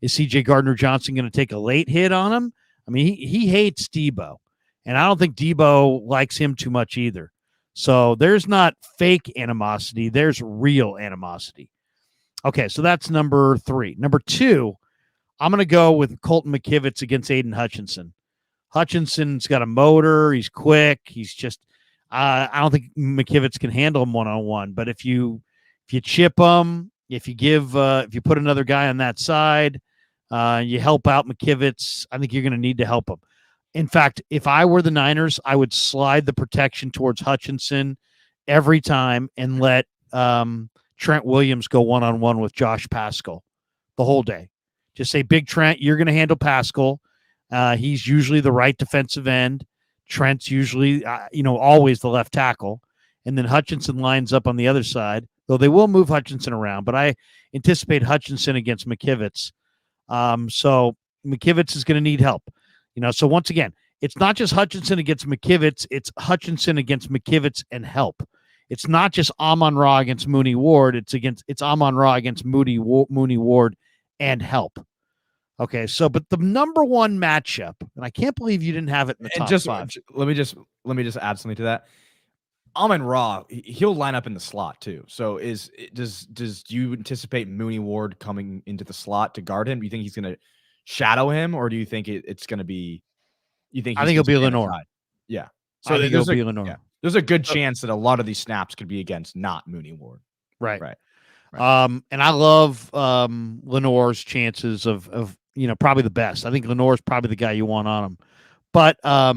C.J. Gardner-Johnson going to take a late hit on him? I mean, he hates Debo, and I don't think Debo likes him too much either. So there's not fake animosity. There's real animosity. Okay, so that's number 3. Number 2, I'm going to go with Colton McKivitz against Aiden Hutchinson. Hutchinson's got a motor. He's quick. He's just I don't think McKivitz can handle him one-on-one. But if you chip him, if you put another guy on that side, you help out McKivitz, I think you're going to need to help him. In fact, if I were the Niners, I would slide the protection towards Hutchinson every time and let Trent Williams go one-on-one with Josh Pascal the whole day. Just say, Big Trent, you're going to handle Pascal. He's usually the right defensive end. Trent's usually, always the left tackle. And then Hutchinson lines up on the other side, though they will move Hutchinson around. But I anticipate Hutchinson against McKivitz. So McKivitz is going to need help. So once again, it's not just Hutchinson against McKivitz. It's Hutchinson against McKivitz and help. It's not just Amon-Ra against Mooney Ward. It's Amon-Ra against Mooney Ward and help. Okay, but the number 1 matchup, and I can't believe you didn't have it in the top 5. Let me just add something to that. Amon-Ra, he'll line up in the slot too. So does you anticipate Mooney Ward coming into the slot to guard him? Do you think he's going to shadow him, or do you think it's going to be? I think it'll be Lenore. Yeah. So I think it'll be Lenore. Yeah. There's a good chance that a lot of these snaps could be against not Mooney Ward. Right. And I love Lenore's chances of probably the best. I think Lenore's probably the guy you want on him. But I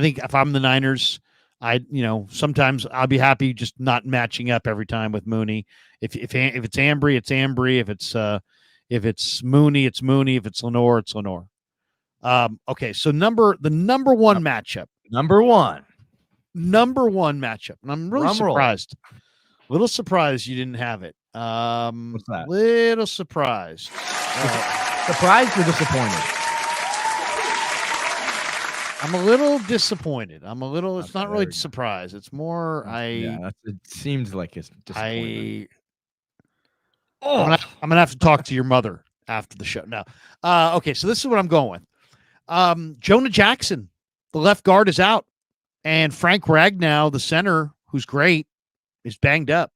think if I'm the Niners, sometimes I'll be happy just not matching up every time with Mooney. If it's Ambry, it's Ambry. If it's Mooney, it's Mooney. If it's Lenore, it's Lenore. Okay, so the number 1 matchup. Number one matchup. And I'm really surprised. A little surprised you didn't have it. What's that? Little surprised. Surprised or disappointed? I'm a little disappointed. It's not really surprised. It's more it seems like it's disappointing. I'm gonna have to talk to your mother after the show. No. Okay, so this is what I'm going with. Jonah Jackson, the left guard, is out. And Frank Ragnow, the center, who's great, is banged up.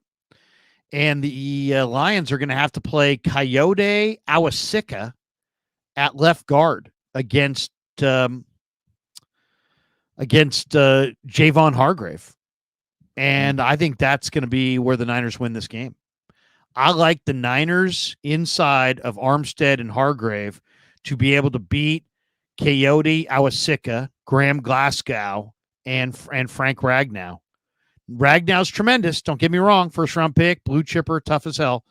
And the Lions are going to have to play Coyote Awasika at left guard against Javon Hargrave. And I think that's going to be where the Niners win this game. I like the Niners inside of Armstead and Hargrave to be able to beat Coyote Awasika, Graham Glasgow, and Frank Ragnow. Ragnow's tremendous. Don't get me wrong. First round pick, blue chipper, tough as hell.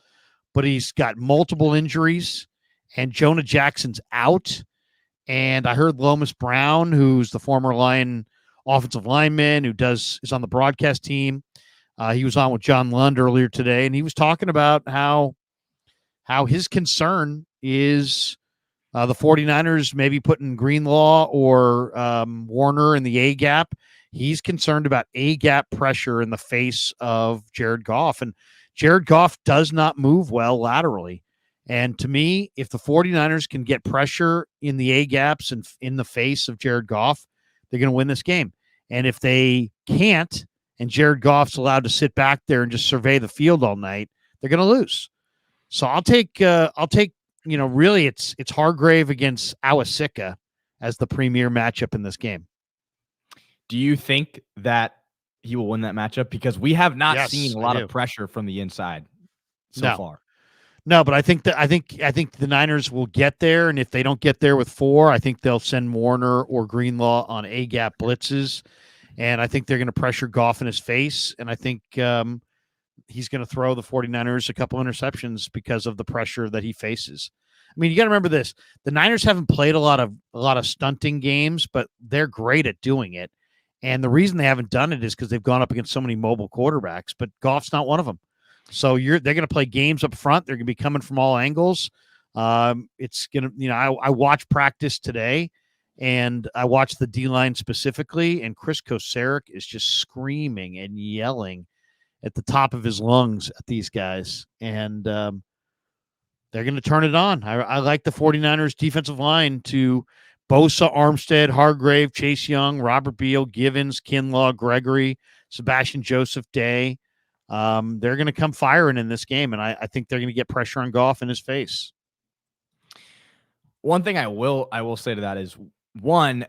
But he's got multiple injuries, and Jonah Jackson's out. And I heard Lomas Brown, who's the former Lion offensive lineman who is on the broadcast team. He was on with John Lund earlier today, and he was talking about how his concern is the 49ers maybe putting Greenlaw or Warner in the A gap He's concerned about A-gap pressure in the face of Jared Goff. And Jared Goff does not move well laterally. And to me, if the 49ers can get pressure in the A-gaps and in the face of Jared Goff, they're going to win this game. And if they can't, and Jared Goff's allowed to sit back there and just survey the field all night, they're going to lose. So I'll take, really it's Hargrave against Awasika as the premier matchup in this game. Do you think that he will win that matchup? Because we have not seen a lot of pressure from the inside so far. No, but I think the Niners will get there, and if they don't get there with 4, I think they'll send Warner or Greenlaw on A-gap blitzes, and I think they're going to pressure Goff in his face, and I think he's going to throw the 49ers a couple interceptions because of the pressure that he faces. I mean, you got to remember this: the Niners haven't played a lot of stunting games, but they're great at doing it, and the reason they haven't done it is because they've gone up against so many mobile quarterbacks. But Goff's not one of them. So they're going to play games up front. They're going to be coming from all angles. It's going to, I watched practice today, and I watched the D-line specifically, and Chris Kocurek is just screaming and yelling at the top of his lungs at these guys. And they're going to turn it on. I like the 49ers defensive line to Bosa, Armstead, Hargrave, Chase Young, Robert Beal, Givens, Kinlaw, Gregory, Sebastian Joseph Day. They're going to come firing in this game, and I think they're going to get pressure on Goff in his face. One thing I will say to that is, one,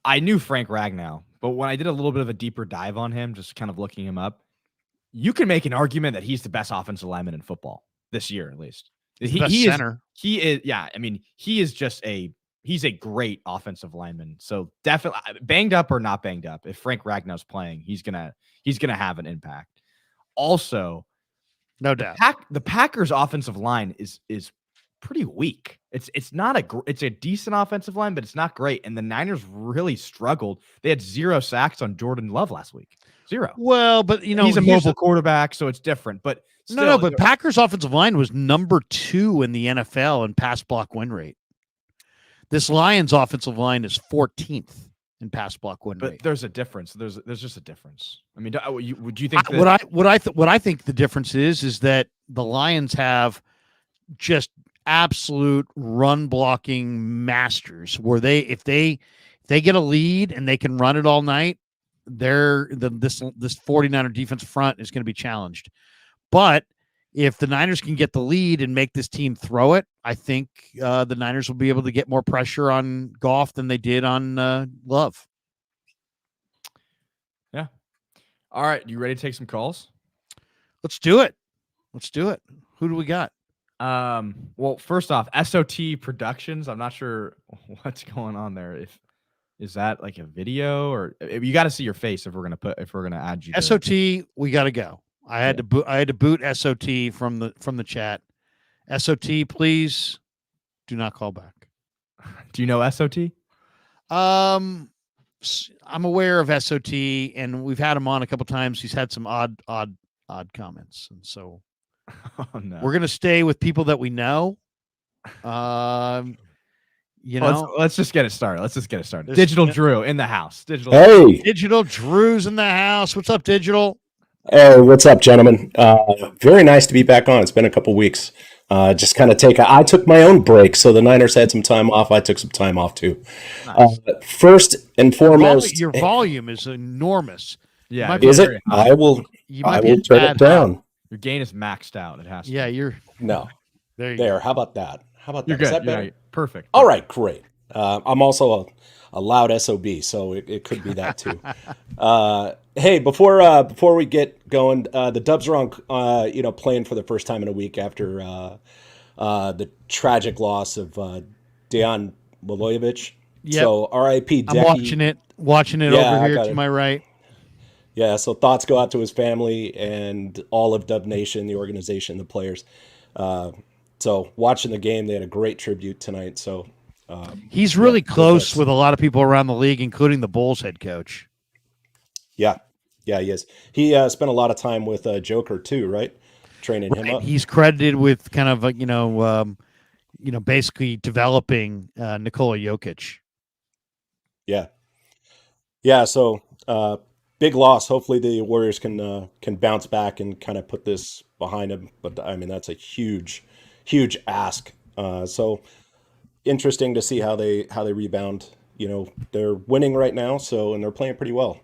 I knew Frank Ragnow, but when I did a little bit of a deeper dive on him, just kind of looking him up, you can make an argument that he's the best offensive lineman in football this year, at least. He center. He is. Yeah, I mean, he's a great offensive lineman. So definitely, banged up or not banged up, if Frank Ragnow's playing, he's gonna have an impact. Also, no doubt, the Packers' offensive line is pretty weak. It's a decent offensive line, but it's not great. And the Niners really struggled. They had 0 sacks on Jordan Love last week. 0. Well, but he's a mobile quarterback, so it's different. But still, but Packers' offensive line was number 2 in the NFL in pass block win rate. This Lions' offensive line is 14th in pass block win rate. But there's a difference. There's just a difference. I mean, would you think that what I think the difference is that the Lions have just absolute run blocking masters, where if they get a lead and they can run it all night, this 49er defensive front is going to be challenged. But if the Niners can get the lead and make this team throw it, I think the Niners will be able to get more pressure on Goff than they did on Love. Yeah. All right. You ready to take some calls? Let's do it. Who do we got? Well, first off, SOT Productions. I'm not sure what's going on there. Is that like a video, or you got to see your face if we're gonna add you? SOT, we got to go. I had to boot SOT from the chat. SOT, please do not call back. Do you know SOT? I'm aware of SOT, and we've had him on a couple times. He's had some odd comments, and so we're gonna stay with people that we know. Let's just get it started. Digital Drew in the house. Digital Drew's in the house. What's up, Digital? Hey, what's up, gentlemen? Very nice to be back on. It's been a couple weeks. Just kind of I took my own break, so the Niners had some time off. I took some time off too. Nice. First and foremost, your volume is enormous. Yeah, is it? I will turn it down. Your gain is maxed out. It has to. Yeah, be. No. There you go. How about that? You're good. Is that better? Yeah, perfect. All right, great. I'm also a loud SOB, so it could be that too. Hey, before we get going, the Dubs are on, playing for the first time in a week after the tragic loss of Dejan Milojevic. Yep. So R.I.P. Decky. I'm watching it over here to my right. Yeah, so thoughts go out to his family and all of Dub Nation, the organization, the players. So watching the game, they had a great tribute tonight. So he's really close with a lot of people around the league, including the Bulls head coach. Yeah, he is. He spent a lot of time with Joker too, right? Training him up. He's credited with kind of basically developing Nikola Jokic. Yeah. So Big loss. Hopefully the Warriors can bounce back and kind of put this behind them. But I mean, that's a huge ask. So interesting to see how they rebound. They're winning right now, and they're playing pretty well.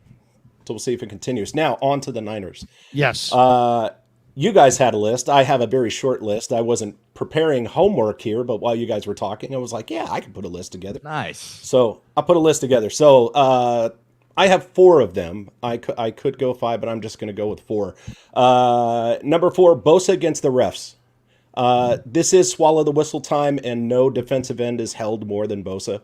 So we'll see if it continues. Now on to the Niners. Yes. You guys had a list. I have a very short list. I wasn't preparing homework here, but while you guys were talking, I was like, yeah, I can put a list together. Nice. So I put a list together. So I have 4 of them. I could go 5, but I'm just going to go with 4. Number 4, Bosa against the refs. This is swallow the whistle time, and no defensive end is held more than Bosa.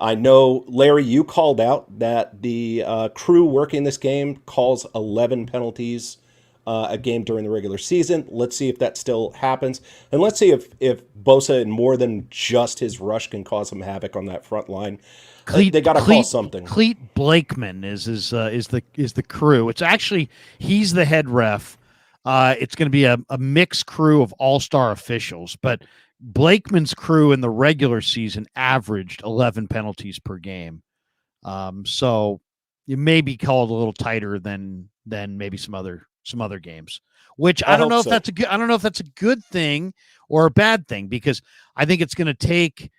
I know, Larry, you called out that the crew working this game calls 11 penalties a game during the regular season. Let's see if that still happens. And let's see if Bosa and more than just his rush can cause some havoc on that front line. They got to call something. Cleet Blakeman is the crew. It's actually, he's the head ref. It's going to be a mixed crew of all-star officials, but Blakeman's crew in the regular season averaged 11 penalties per game. So it may be called a little tighter than maybe some other games, which I don't know if that's a good thing or a bad thing, because I think it's going to take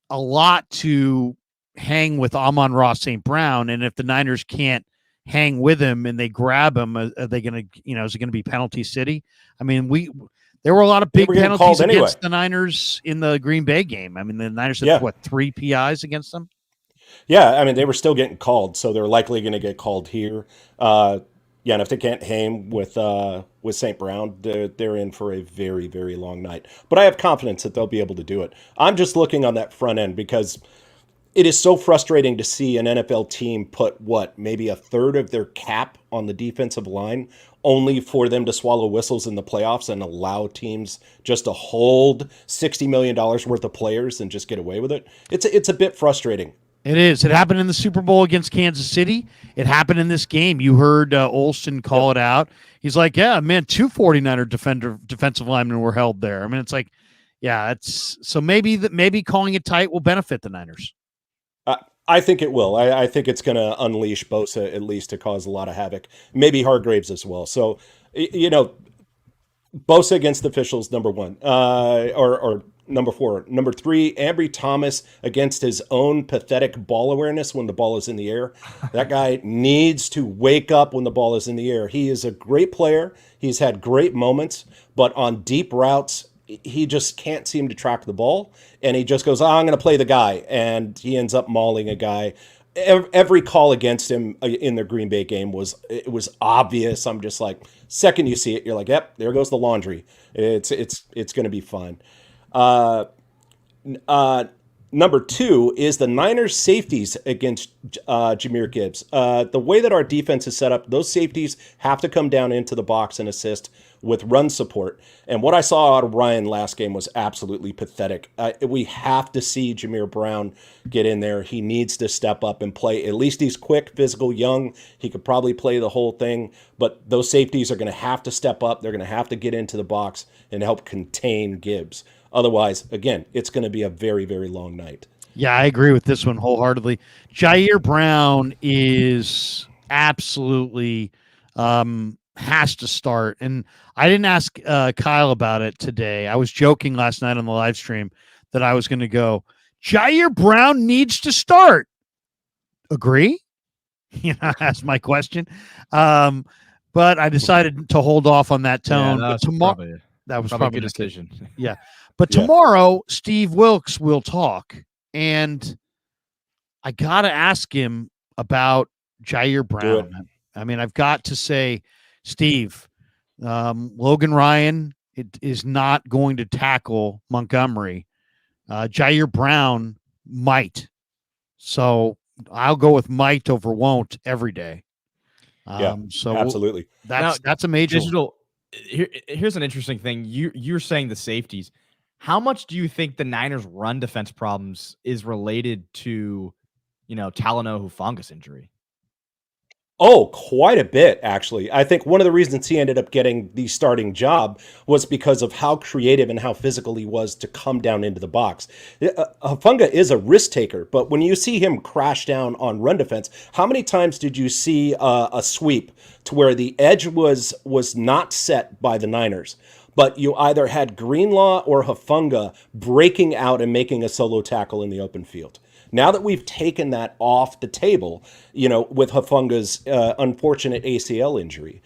a lot to hang with Amon-Ra St. Brown. And if the Niners can't hang with him and they grab him, are they going to, is it going to be penalty city? I mean, there were a lot of big penalties against the Niners in the Green Bay game. I mean, the Niners had 3 PIs against them. Yeah. I mean, they were still getting called, so they're likely going to get called here. And if they can't hang with St. Brown, they're in for a very, very long night. But I have confidence that they'll be able to do it. I'm just looking on that front end because it is so frustrating to see an NFL team put maybe a third of their cap on the defensive line, only for them to swallow whistles in the playoffs and allow teams just to hold $60 million worth of players and just get away with it. It's a bit frustrating. It is. It happened in the Super Bowl against Kansas City. It happened in this game. You heard Olsen call it out. He's like, yeah, man, 2 49er defensive linemen were held there. I mean, it's like, yeah, so maybe calling it tight will benefit the Niners. I think it will. I think it's going to unleash Bosa at least to cause a lot of havoc. Maybe Hargraves as well. So, Bosa against the officials, number 1, or number 4. Number 3, Ambry Thomas against his own pathetic ball awareness when the ball is in the air. That guy needs to wake up when the ball is in the air. He is a great player. He's had great moments, but on deep routes, he just can't seem to track the ball, and he just goes, I'm going to play the guy, and he ends up mauling a guy. Every call against him in the Green Bay game was obvious. I'm just like, second you see it, you're like, yep, there goes the laundry. It's going to be fun. Number 2 is the Niners safeties against Jahmyr Gibbs. The way that our defense is set up, those safeties have to come down into the box and assist with run support. And what I saw out of Ryan last game was absolutely pathetic. We have to see Jahmyr Brown get in there. He needs to step up and play. At least he's quick, physical, young. He could probably play the whole thing. But those safeties are going to have to step up. They're going to have to get into the box and help contain Gibbs. Otherwise, again, it's going to be a very, very long night. Yeah, I agree with this one wholeheartedly. Jair Brown is absolutely has to start. And I didn't ask Kyle about it today. I was joking last night on the live stream that I was going to go, Jair Brown needs to start. Agree? That's my question. But I decided to hold off on that tone. Yeah, that was probably a good decision. Yeah. But tomorrow, Steve Wilkes will talk, and I got to ask him about Jair Brown. I mean, I've got to say, Steve, Logan Ryan is not going to tackle Montgomery. Jair Brown might. So I'll go with might over won't every day. So absolutely. That's a major digital. Here's an interesting thing. You're saying the safeties. How much do you think the Niners' run defense problems is related to, Talanoa Hufanga's injury? Oh, quite a bit, actually. I think one of the reasons he ended up getting the starting job was because of how creative and how physical he was to come down into the box. Hufanga is a risk taker, but when you see him crash down on run defense, how many times did you see a sweep to where the edge was not set by the Niners, but you either had Greenlaw or Hufanga breaking out and making a solo tackle in the open field? Now that we've taken that off the table, with Hufanga's unfortunate ACL injury,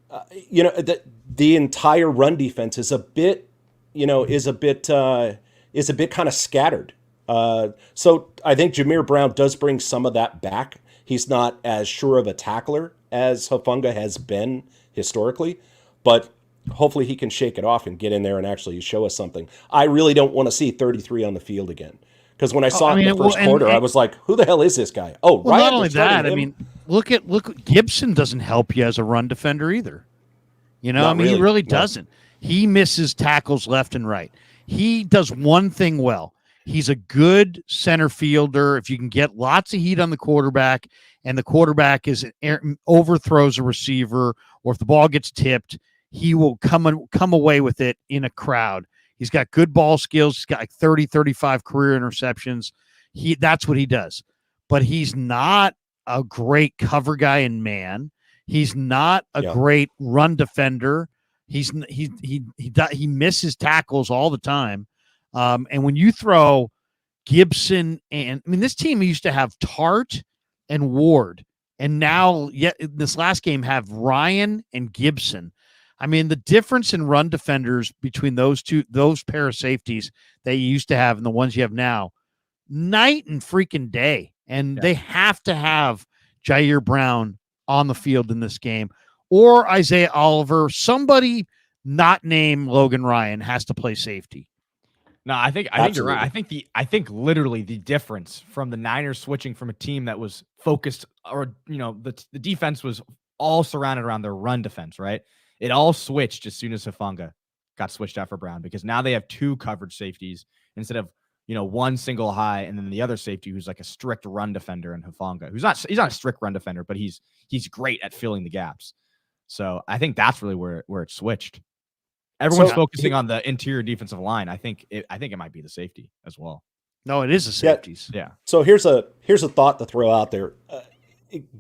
the entire run defense is a bit kind of scattered. So I think Jameer Brown does bring some of that back. He's not as sure of a tackler as Hufanga has been historically, but hopefully he can shake it off and get in there and actually show us something. I really don't want to see 33 on the field again. Because when I saw it in the first quarter, I was like, "Who the hell is this guy?" Oh, well, Ryan, not only that. I mean, look at Gibson doesn't help you as a run defender either. Not really. He really doesn't. He misses tackles left and right. He does one thing well. He's a good center fielder. If you can get lots of heat on the quarterback, and the quarterback overthrows a receiver, or if the ball gets tipped, he will come away with it in a crowd. He's got good ball skills. He's got like 30, 35 career interceptions. That's what he does. But he's not a great cover guy in man. He's not a great run defender. He misses tackles all the time. And when you throw Gibson this team used to have Tart and Ward, and now this last game have Ryan and Gibson. The difference in run defenders between those pair of safeties that you used to have and the ones you have now, night and freaking day. And they have to have Jair Brown on the field in this game, or Isaiah Oliver. Somebody not named Logan Ryan has to play safety. No, I think you're right. I think literally the difference from the Niners switching from a team that was focused, or the defense was all surrounded around their run defense, right? It all switched as soon as Hufanga got switched out for Brown, because now they have two coverage safeties instead of, one single high and then the other safety who's like a strict run defender, and Hufanga, he's not a strict run defender, but he's great at filling the gaps. So I think that's really where it switched. Everyone's focusing on the interior defensive line. I think it might be the safety as well. No, it is the safeties. Yeah. So here's a thought to throw out there.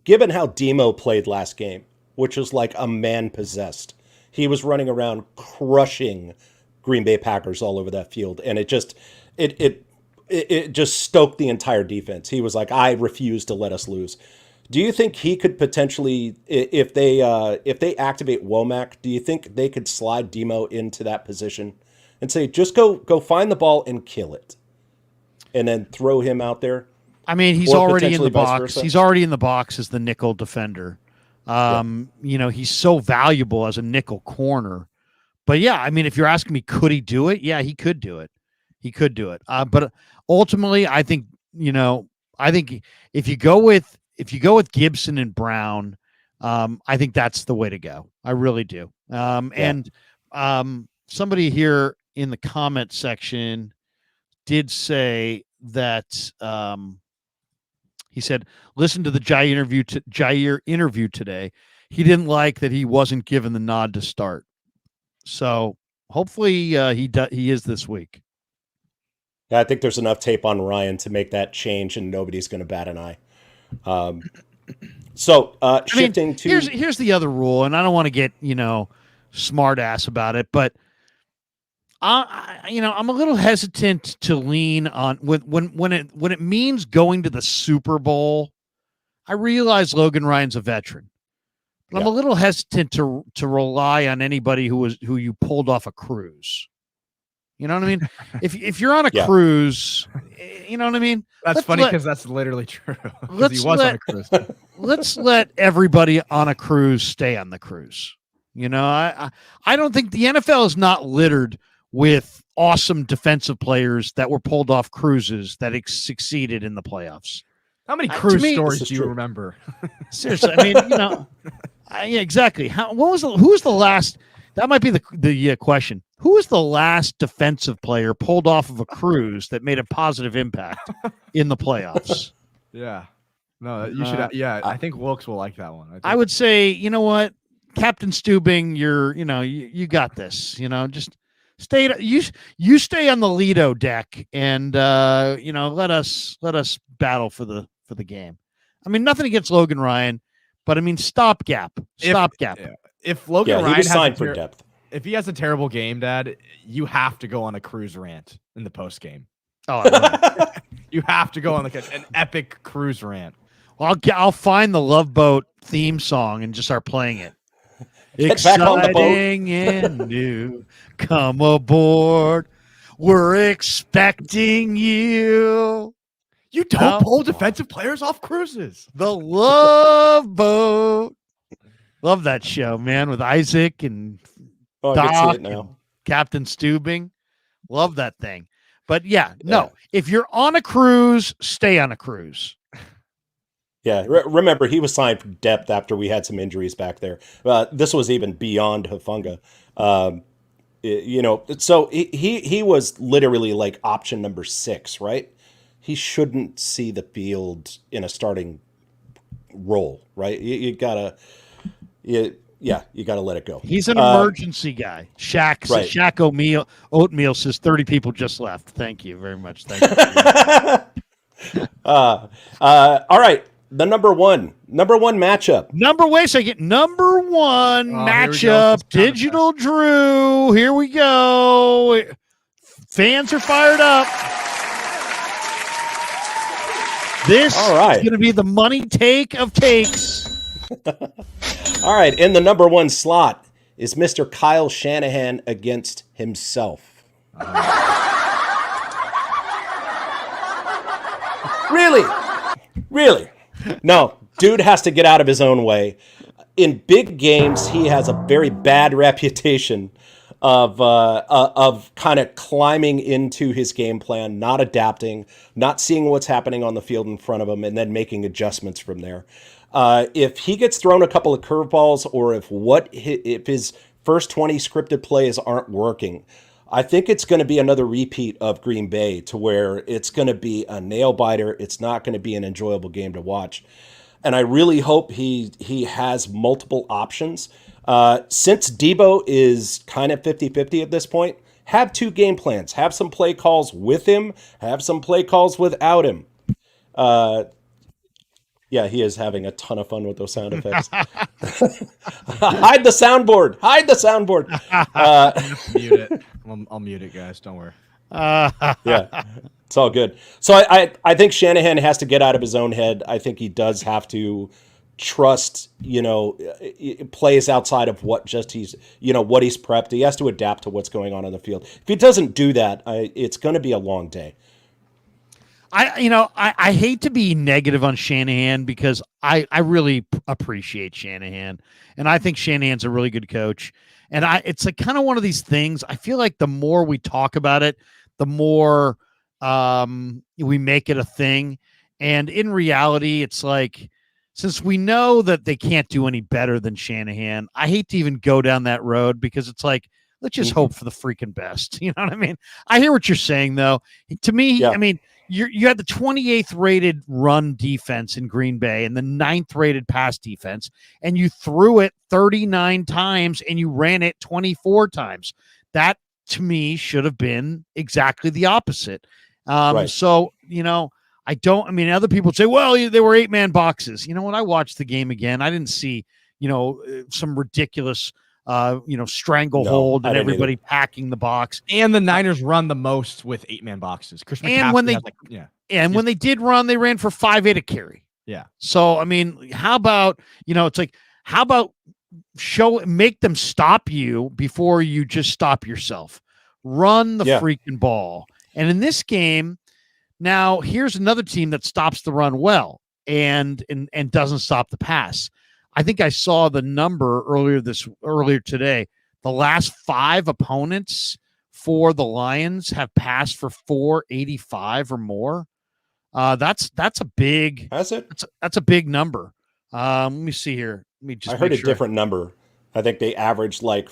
Given how Demo played last game, which was like a man possessed, he was running around crushing Green Bay Packers all over that field, and it just stoked the entire defense. He was like, "I refuse to let us lose." Do you think he could potentially, if they activate Womack, do you think they could slide Demo into that position and say, "Just go find the ball and kill it," and then throw him out there? He's already in the box. He's already in the box as the nickel defender. He's so valuable as a nickel corner. But if you're asking me, could he do it? Yeah, he could do it. But ultimately, I think if you go with Gibson and Brown, I think that's the way to go. I really do. And somebody here in the comment section did say that he said, listen to the Jair interview today. He didn't like that he wasn't given the nod to start. So hopefully he is this week. Yeah, I think there's enough tape on Ryan to make that change, and nobody's going to bat an eye. Shifting to here's the other rule, and I don't want to get smart ass about it, but I'm a little hesitant to lean on when it means going to the Super Bowl. I realize Logan Ryan's a veteran, but I'm a little hesitant to rely on anybody who you pulled off a cruise. You know what I mean? If you're on a cruise, you know what I mean? That's funny because that's literally true. He was on a cruise. Let's let everybody on a cruise stay on the cruise. I don't think the NFL is not littered with awesome defensive players that were pulled off cruises that succeeded in the playoffs. How many cruise stories do you remember? Seriously, yeah, exactly. Who's the last? That might be the question. Who was the last defensive player pulled off of a cruise that made a positive impact in the playoffs? Yeah. No, you should. Yeah, I think Wilkes will like that one. I would say, you know what, Captain Stubing, you got this. Just stay. You stay on the Lido deck, and let us battle for the game. I mean, nothing against Logan Ryan, but I mean, stopgap. If Logan Ryan he was signed for depth. If he has a terrible game, Dad, you have to go on a cruise rant in the post game. Oh, I you have to go on like an epic cruise rant. Well, I'll find the Love Boat theme song and just start playing it. Get back on the boat. Exciting and new. Come aboard. We're expecting you. You don't pull defensive players off cruises. The Love Boat. Love that show, man, with Isaac and Doc and Captain Stubing. Love that thing. But if you're on a cruise, stay on a cruise. Yeah, remember, he was signed for depth after we had some injuries back there. This was even beyond Hufanga. So he was literally like option number 6, right? He shouldn't see the field in a starting role, right? You gotta let it go. He's an emergency guy. Shaq Oatmeal says 30 people just left. Thank you very much. Thank you. All right. The number one matchup. Number one matchup. Digital Drew. Here we go. Fans are fired up. This is going to be the money take of takes. All right. In the number one slot is Mr. Kyle Shanahan against himself. Really? No, dude has to get out of his own way. In big games, he has a very bad reputation of kind of climbing into his game plan, not adapting, not seeing what's happening on the field in front of him, and then making adjustments from there. If he gets thrown a couple of curveballs, or if his first 20 scripted plays aren't working, I think it's going to be another repeat of Green Bay, to where it's going to be a nail biter. It's not going to be an enjoyable game to watch. And I really hope he has multiple options. Since Debo is kind of 50-50 at this point, have 2 game plans. Have some play calls with him. Have some play calls without him. Yeah, he is having a ton of fun with those sound effects. Hide the soundboard. Mute it. I'll mute it, guys. Don't worry. Yeah, it's all good. So I think Shanahan has to get out of his own head. I think he does have to trust, plays outside of what he's prepped. He has to adapt to what's going on the field. If he doesn't do that, it's going to be a long day. I hate to be negative on Shanahan, because I really appreciate Shanahan, and I think Shanahan's a really good coach. And it's like kind of one of these things. I feel like the more we talk about it, the more we make it a thing. And in reality, it's like, since we know that they can't do any better than Shanahan, I hate to even go down that road, because it's like, let's just hope for the freaking best. You know what I mean? I hear what you're saying, though. To me, I mean, you had the 28th rated run defense in Green Bay and the 9th rated pass defense, and you threw it 39 times and you ran it 24 times. That, to me, should have been exactly the opposite. So, other people say, well, they were 8-man boxes. You know what? I watched the game again. I didn't see, some ridiculous stranglehold and everybody packing the box. And the Niners run the most with 8-man boxes. Chris McCaffrey when they did run, they ran for 5.8 a carry. Yeah. So, I mean, how about, make them stop you before you just stop yourself. Run the freaking ball. And in this game, now here's another team that stops the run well and doesn't stop the pass. I think I saw the number earlier today. The last 5 opponents for the Lions have passed for 485 or more. That's a big. Has it? That's a big number. Let me see here. I heard a different number. I think they averaged like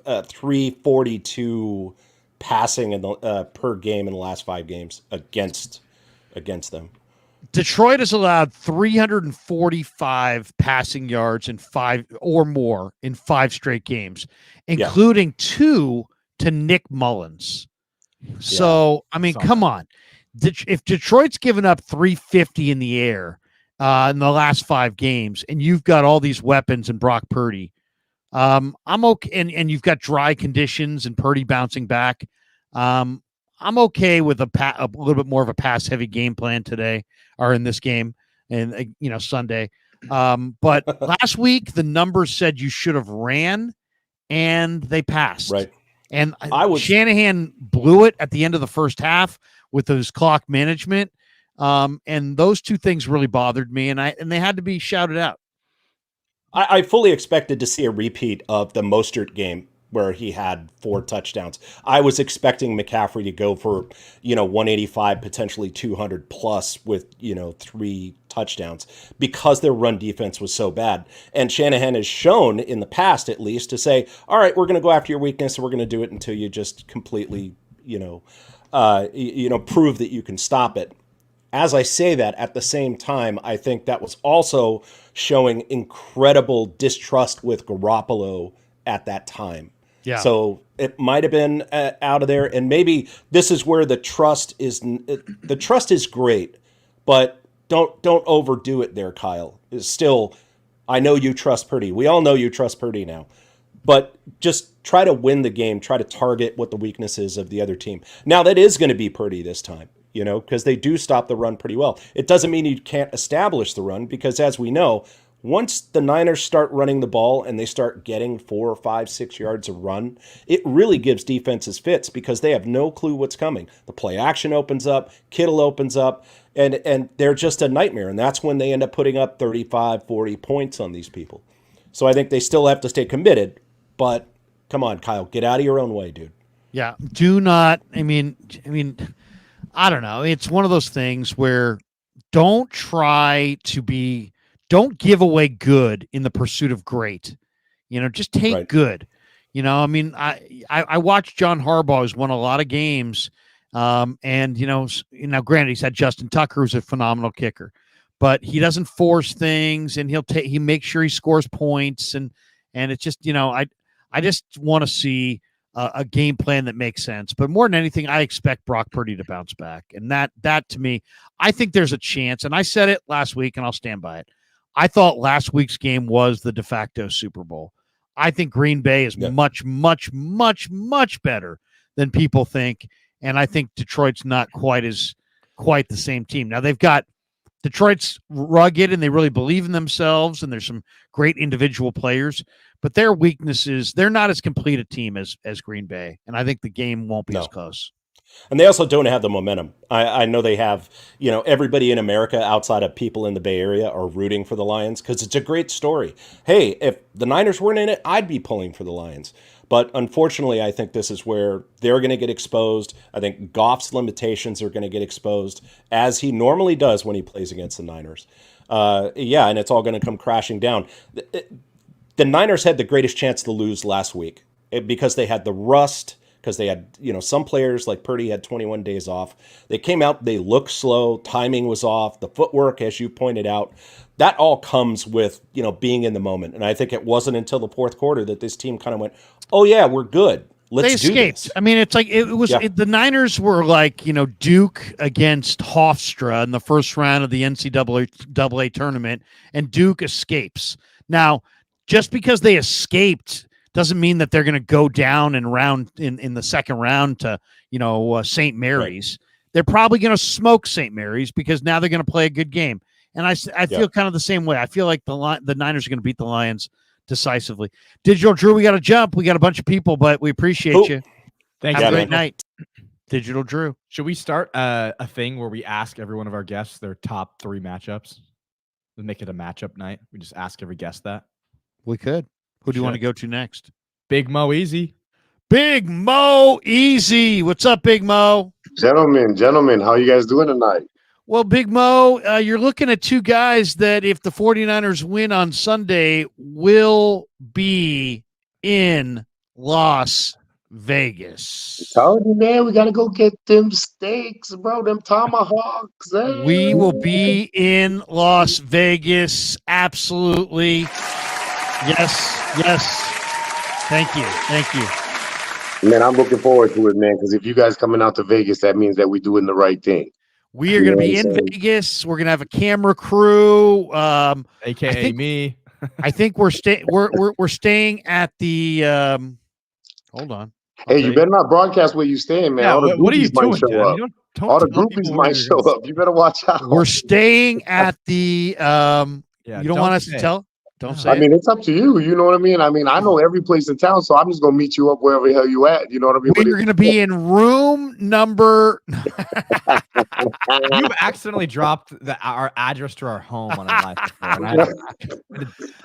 342 passing in the per game in the last 5 games against them. Detroit has allowed 345 passing yards in 5 or more in 5 straight games, including 2 to Nick Mullins. So, I mean, come on. If Detroit's given up 350 in the air in the last 5 games, and you've got all these weapons and Brock Purdy, I'm okay. And you've got dry conditions and Purdy bouncing back. I'm okay with a little bit more of a pass-heavy game plan today, or in this game, and Sunday. But last week the numbers said you should have ran, and they passed. Right. And Shanahan blew it at the end of the first half with those clock management. And those 2 things really bothered me, and they had to be shouted out. I fully expected to see a repeat of the Mostert game where he had 4 touchdowns. I was expecting McCaffrey to go for, 185, potentially 200 plus with, 3 touchdowns because their run defense was so bad. And Shanahan has shown in the past, at least, to say, all right, we're going to go after your weakness and we're going to do it until you just completely, prove that you can stop it. As I say that, at the same time, I think that was also showing incredible distrust with Garoppolo at that time. Yeah. So it might have been out of there, and maybe this is where the trust is. The trust is great, but don't overdo it there, Kyle. It's still, I know you trust Purdy. We all know you trust Purdy now, but just try to win the game. Try to target what the weakness is of the other team. Now that is going to be Purdy this time. Because they do stop the run pretty well. It doesn't mean you can't establish the run, because as we know, once the Niners start running the ball and they start getting 4 or 5, 6 yards of run, it really gives defenses fits because they have no clue what's coming. The play action opens up, Kittle opens up, and they're just a nightmare. And that's when they end up putting up 35, 40 points on these people. So I think they still have to stay committed, but come on, Kyle, get out of your own way, dude. Yeah, do not, I mean, I don't know. It's one of those things where don't give away good in the pursuit of great. Just take good. I mean, I watched John Harbaugh, who's won a lot of games. And granted, he's had Justin Tucker, who's a phenomenal kicker, but he doesn't force things, and he makes sure he scores points. And it's just, I just want to see a game plan that makes sense. But more than anything, I expect Brock Purdy to bounce back. And that to me, I think there's a chance. And I said it last week, and I'll stand by it. I thought last week's game was the de facto Super Bowl. I think Green Bay is much, much, much, much better than people think. And I think Detroit's not quite the same team. Now Detroit's rugged, and they really believe in themselves, and there's some great individual players, but their weaknesses, they're not as complete a team as Green Bay. And I think the game won't be as close. And they also don't have the momentum. I know they have, everybody in America outside of people in the Bay Area are rooting for the Lions because it's a great story. Hey, if the Niners weren't in it, I'd be pulling for the Lions. But unfortunately, I think this is where they're going to get exposed. I think Goff's limitations are going to get exposed, as he normally does when he plays against the Niners. And it's all going to come crashing down. The Niners had the greatest chance to lose last week because they had the rust, because they had, some players like Purdy had 21 days off. They came out, they looked slow, timing was off, the footwork, as you pointed out. That all comes with, being in the moment. And I think it wasn't until the fourth quarter that this team kind of went, oh, yeah, we're good. Let's do this. I mean, it's like the Niners were like, Duke against Hofstra in the first round of the NCAA tournament, and Duke escapes. Now, just because they escaped doesn't mean that they're going to go down in the second round to, St. Mary's. Right. They're probably going to smoke St. Mary's because now they're going to play a good game. And I feel kind of the same way. I feel like the Niners are going to beat the Lions decisively. Digital Drew, we got to jump. We got a bunch of people, but we appreciate you. Thank you. Have a great night. Digital Drew. Should we start a thing where we ask every one of our guests their top 3 matchups? We'll make it a matchup night. We just ask every guest that. We could. Who do you want to go to next? Big Mo Easy. Big Mo Easy. What's up, Big Mo? Gentlemen, how you guys doing tonight? Well, Big Mo, you're looking at 2 guys that if the 49ers win on Sunday will be in Las Vegas. Telling you, man, we gotta go get them steaks, bro. Them tomahawks. We will be in Las Vegas. Absolutely. Yes. Thank you. Man, I'm looking forward to it, man. Because if you guys coming out to Vegas, that means that we're doing the right thing. We are going to be in Vegas. We're going to have a camera crew, aka me. I think we're staying at the. Hold on. Hey, you better not broadcast where you staying, man. Yeah, all the what are you groupies might doing, show Kev? up. Don't All the tell groupies people might where show you're up. You better watch out. We're staying at the. Yeah, you don't want us to tell? Don't say. I mean, it's up to you. You know what I mean? I mean, I know every place in town, so I'm just gonna meet you up wherever the hell you at. You know what I mean? We're going to be in room number. You've accidentally dropped our address to our home on our live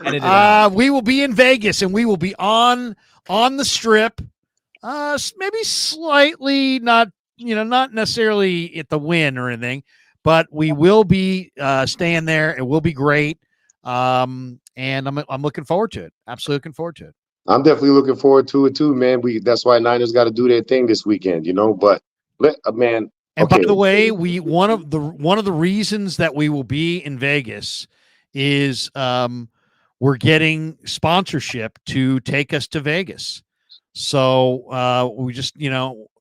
before, we will be in Vegas, and we will be on the strip. Maybe slightly not necessarily at the Wynn or anything, but we will be staying there. It will be great. And I'm looking forward to it. Absolutely looking forward to it. I'm definitely looking forward to it too, man. That's why Niners got to do their thing this weekend, But man. And by the way, one of the reasons that we will be in Vegas is we're getting sponsorship to take us to Vegas. So we just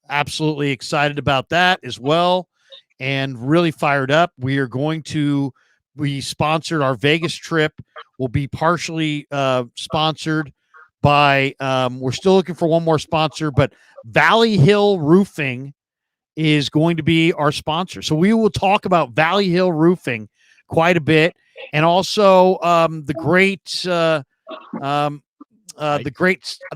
absolutely excited about that as well, and really fired up. We sponsored our Vegas trip. Will be partially sponsored by. We're still looking for one more sponsor, but Valley Hill Roofing is going to be our sponsor. So we will talk about Valley Hill Roofing quite a bit, and also the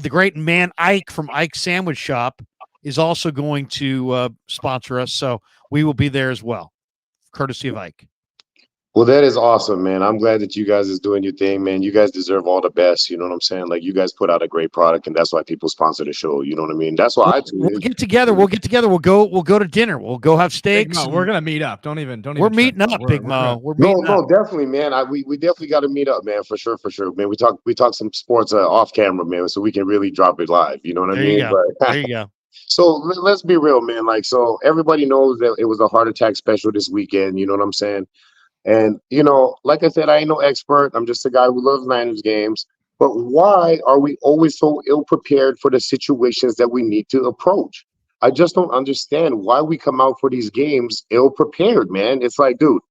great man Ike from Ike's Sandwich Shop is also going to sponsor us. So we will be there as well, courtesy of Ike. Well, that is awesome, man. I'm glad that you guys is doing your thing, man. You guys deserve all the best. You know what I'm saying? Like, you guys put out a great product, and that's why people sponsor the show. You know what I mean? That's why we'll get together. We'll go to dinner. We'll go have steaks. Big Mo, we're gonna meet up. Don't even. We're meeting up, Big Mo. We're meeting up. No, definitely, man. We definitely got to meet up, man. For sure, man. We talk some sports off camera, man, so we can really drop it live. You know what I mean? There you go. So let's be real, man. Like, so everybody knows that it was a heart attack special this weekend. You know what I'm saying? And, like I said, I ain't no expert. I'm just a guy who loves Niners games. But why are we always so ill-prepared for the situations that we need to approach? I just don't understand why we come out for these games ill-prepared, man. It's like, dude,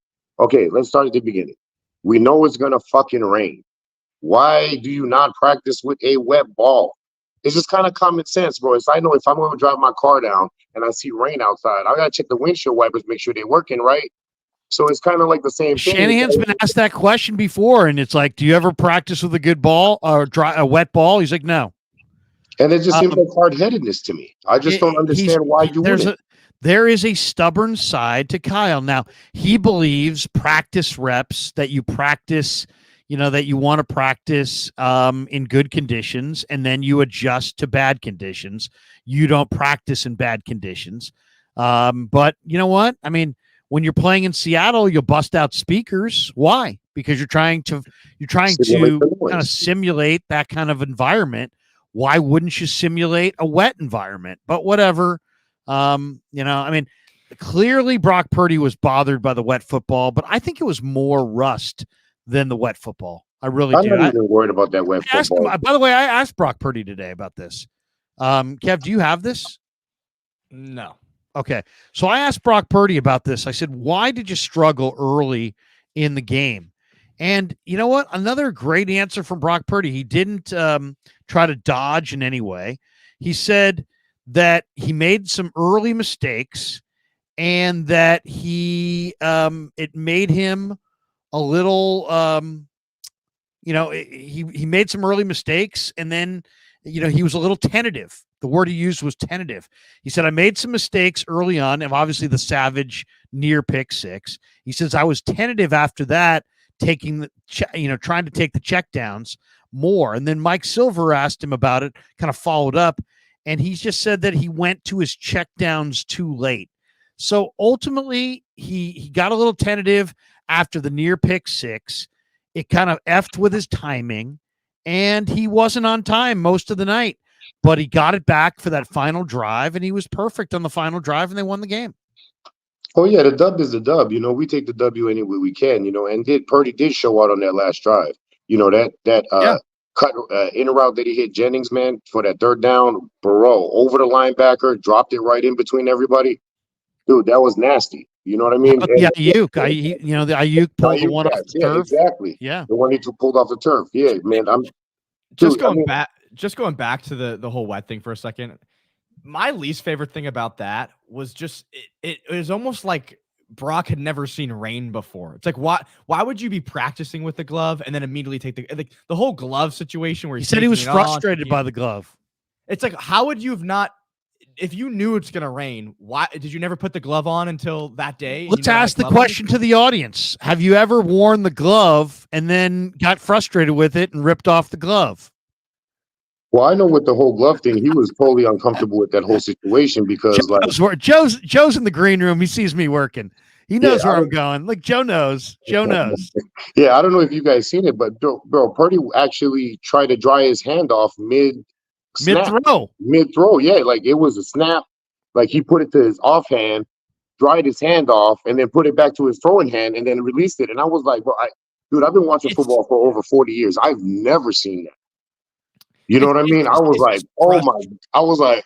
okay, let's start at the beginning. We know it's going to fucking rain. Why do you not practice with a wet ball? It's just kind of common sense, bro. I know if I'm going to drive my car down and I see rain outside, I got to check the windshield wipers, make sure they're working, right? So it's kind of like the same thing. Shanahan's been asked that question before, and it's like, do you ever practice with a good ball or a wet ball? He's like, no. And it just seems like hard-headedness to me. I just don't understand why you wouldn't. There is a stubborn side to Kyle. Now, he believes practice reps that you practice, that you want to practice in good conditions, and then you adjust to bad conditions. You don't practice in bad conditions. But you know what? I mean, when you're playing in Seattle, you'll bust out speakers. Why? Because you're trying to kind of simulate that kind of environment. Why wouldn't you simulate a wet environment? But whatever. I mean, clearly Brock Purdy was bothered by the wet football, but I think it was more rust than the wet football. I really do. I'm not even worried about that wet football. By the way, I asked Brock Purdy today about this. Kev, do you have this? No. Okay. So I asked Brock Purdy about this. I said, why did you struggle early in the game? And you know what? Another great answer from Brock Purdy. He didn't try to dodge in any way. He said that he made some early mistakes and that it made him a little, he made some early mistakes, and then, he was a little tentative. The word he used was tentative. He said, I made some mistakes early on, and obviously the Savage near pick six. He says, I was tentative after that, trying to take the checkdowns more. And then Mike Silver asked him about it, kind of followed up, and he just said that he went to his checkdowns too late. So ultimately, he got a little tentative after the near pick six. It kind of effed with his timing, and he wasn't on time most of the night. but he got it back for that final drive, and he was perfect on the final drive, and they won the game. Oh yeah, the dub is the dub. We take the W any way we can. And Purdy did show out on that last drive. That cut in and route that he hit Jennings, man, for that third down, Burrow over the linebacker, dropped it right in between everybody. Dude, that was nasty. You know what I mean? Yeah, Ayuk. The Ayuk pulled the one off the turf. Exactly. Yeah, the one he pulled off the turf. Yeah, man. Going back to the whole wet thing for a second. My least favorite thing about that was just it was almost like Brock had never seen rain before. It's like, why would you be practicing with the glove and then immediately take the whole glove situation where he said he was frustrated by the glove. It's like, how would you have not, if you knew it's going to rain, why did you never put the glove on until that day? Let's ask the question to the audience. Have you ever worn the glove and then got frustrated with it and ripped off the glove? Well, I know with the whole glove thing, he was totally uncomfortable with that whole situation because Joe's in the green room. He sees me working. He knows where I'm going. Like Joe knows. Joe knows. Yeah, I don't know if you guys seen it, but bro, Purdy actually tried to dry his hand off mid-throw. Mid-throw, yeah. Like it was a snap. Like he put it to his offhand, dried his hand off, and then put it back to his throwing hand and then released it. And I was like, bro, I've been watching football for over 40 years. I've never seen that. You know what I mean? I was like,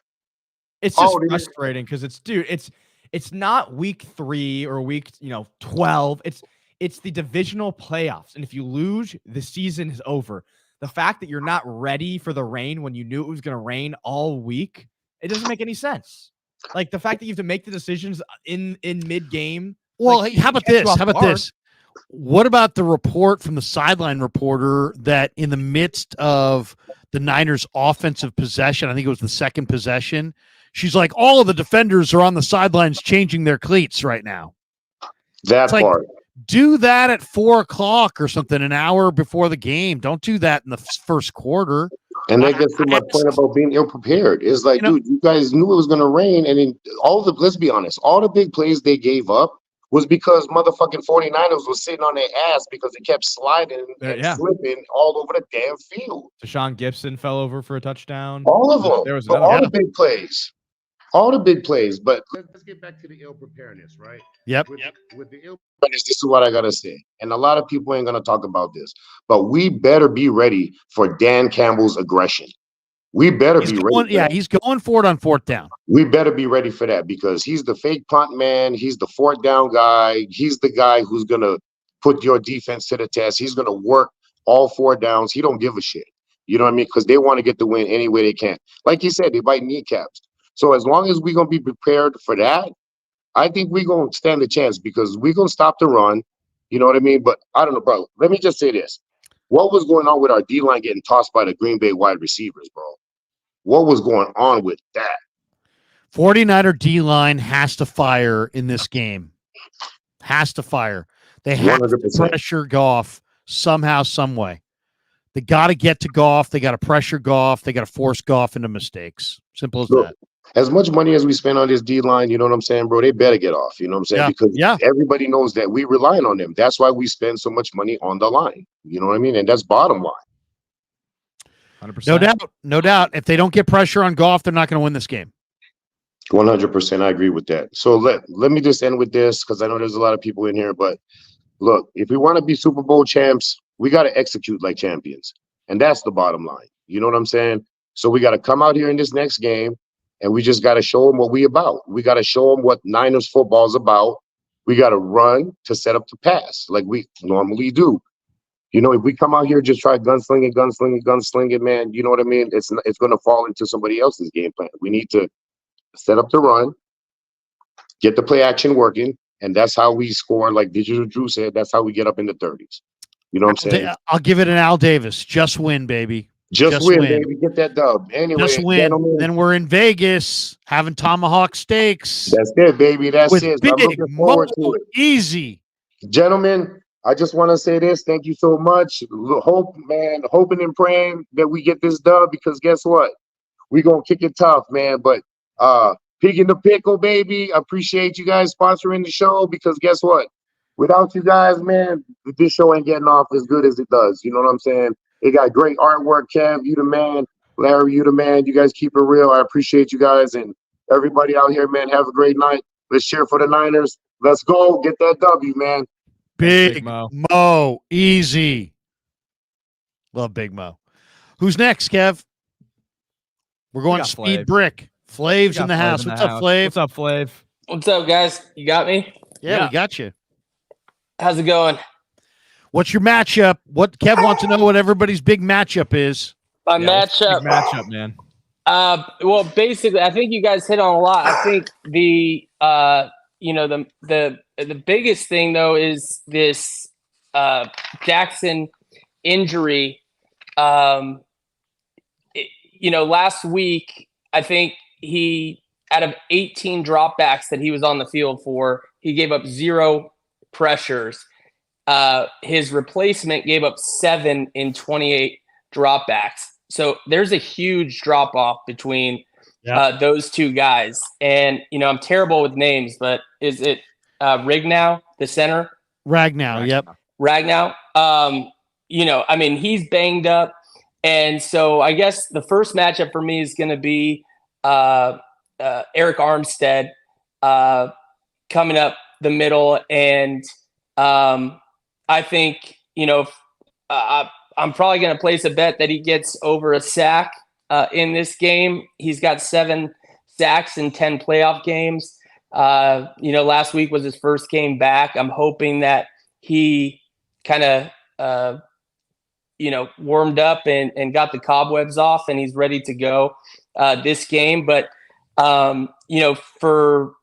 it's just frustrating because it's not week 3 or week 12. It's the divisional playoffs, and if you lose, the season is over. The fact that you're not ready for the rain when you knew it was going to rain all week, it doesn't make any sense. Like the fact that you have to make the decisions in mid game. Well, like, how about this? What about the report from the sideline reporter that in the midst of the Niners' offensive possession, I think it was the second possession, she's like, all of the defenders are on the sidelines changing their cleats right now. That it's part. Like, do that at 4:00 or something, an hour before the game. Don't do that in the first quarter. And that gets to my point about being ill prepared. It's like, dude, you guys knew it was going to rain. And then let's be honest, all the big plays they gave up was because motherfucking 49ers was sitting on their ass because they kept sliding and slipping all over the damn field. Deshaun Gibson fell over for a touchdown. All of them. There was the big plays. All the big plays. But let's get back to the ill preparedness, right? Yep. With the ill preparedness, this is what I got to say. And a lot of people ain't going to talk about this. But we better be ready for Dan Campbell's aggression. We better be ready. Yeah, he's going for it on 4th down. We better be ready for that because he's the fake punt man. He's the 4th down guy. He's the guy who's going to put your defense to the test. He's going to work all 4 downs. He don't give a shit. You know what I mean? Because they want to get the win any way they can. Like you said, they bite kneecaps. So as long as we're going to be prepared for that, I think we're going to stand a chance because we're going to stop the run. You know what I mean? But I don't know, bro. Let me just say this. What was going on with our D-line getting tossed by the Green Bay wide receivers, bro? What was going on with that? 49er D-line has to fire in this game. Has to fire. They have 100%. To pressure Goff somehow, some way. They got to get to Goff. They got to pressure Goff. They got to force Goff into mistakes. Simple as that. As much money as we spend on this D-line, you know what I'm saying, bro? They better get off. You know what I'm saying? Because everybody knows that we relying on them. That's why we spend so much money on the line. You know what I mean? And that's bottom line. 100%. No doubt. If they don't get pressure on Goff, they're not going to win this game. 100%. I agree with that. So let me just end with this because I know there's a lot of people in here. But look, if we want to be Super Bowl champs, we got to execute like champions. And that's the bottom line. You know what I'm saying? So we got to come out here in this next game and we just got to show them what we about. We got to show them what Niners football is about. We got to run to set up the pass like we normally do. You know, if we come out here just try gunslinging, man, you know what I mean? It's going to fall into somebody else's game plan. We need to set up the run, get the play action working, and that's how we score. Like Digital Drew said, that's how we get up in the 30s. You know what I'm saying? I'll give it an Al Davis. Just win, baby. Just win, baby. Get that dub. Anyway, just win. Gentlemen. Then we're in Vegas having tomahawk steaks. That's it, baby. That's it. Big, I'm looking forward to it. Easy. Gentlemen, I just want to say this. Thank you so much. Hoping and praying that we get this dub because guess what? We're going to kick it tough, man. But Pig in the Pickle, baby. I appreciate you guys sponsoring the show because guess what? Without you guys, man, this show ain't getting off as good as it does. You know what I'm saying? It got great artwork, Kev. You the man. Larry, you the man. You guys keep it real. I appreciate you guys. And everybody out here, man, have a great night. Let's cheer for the Niners. Let's go. Get that W, man. Big Mo. Easy. Love Big Mo. Who's next, Kev? We're going speed Flav. brick. Flav's in the house. What's up, Flav? What's up, Flav? What's up, guys? You got me? Yeah, we got you. How's it going? What's your matchup? What Kev wants to know what everybody's big matchup is. My matchup. Big matchup, man. Well, basically, I think you guys hit on a lot. I think the biggest thing though is this Jackson injury. Last week, I think he, out of 18 dropbacks that he was on the field for, he gave up 0 pressures. His replacement gave up 7 in 28 dropbacks. So there's a huge drop off between those two guys. And, I'm terrible with names, but is it Rignow, the center? Ragnow, yep. Ragnow. He's banged up. And so I guess the first matchup for me is going to be Eric Armstead coming up the middle. And I think, I'm probably going to place a bet that he gets over a sack in this game. He's got 7 sacks in 10 playoff games. Last week was his first game back. I'm hoping that he kind of, warmed up and got the cobwebs off and he's ready to go this game. But, for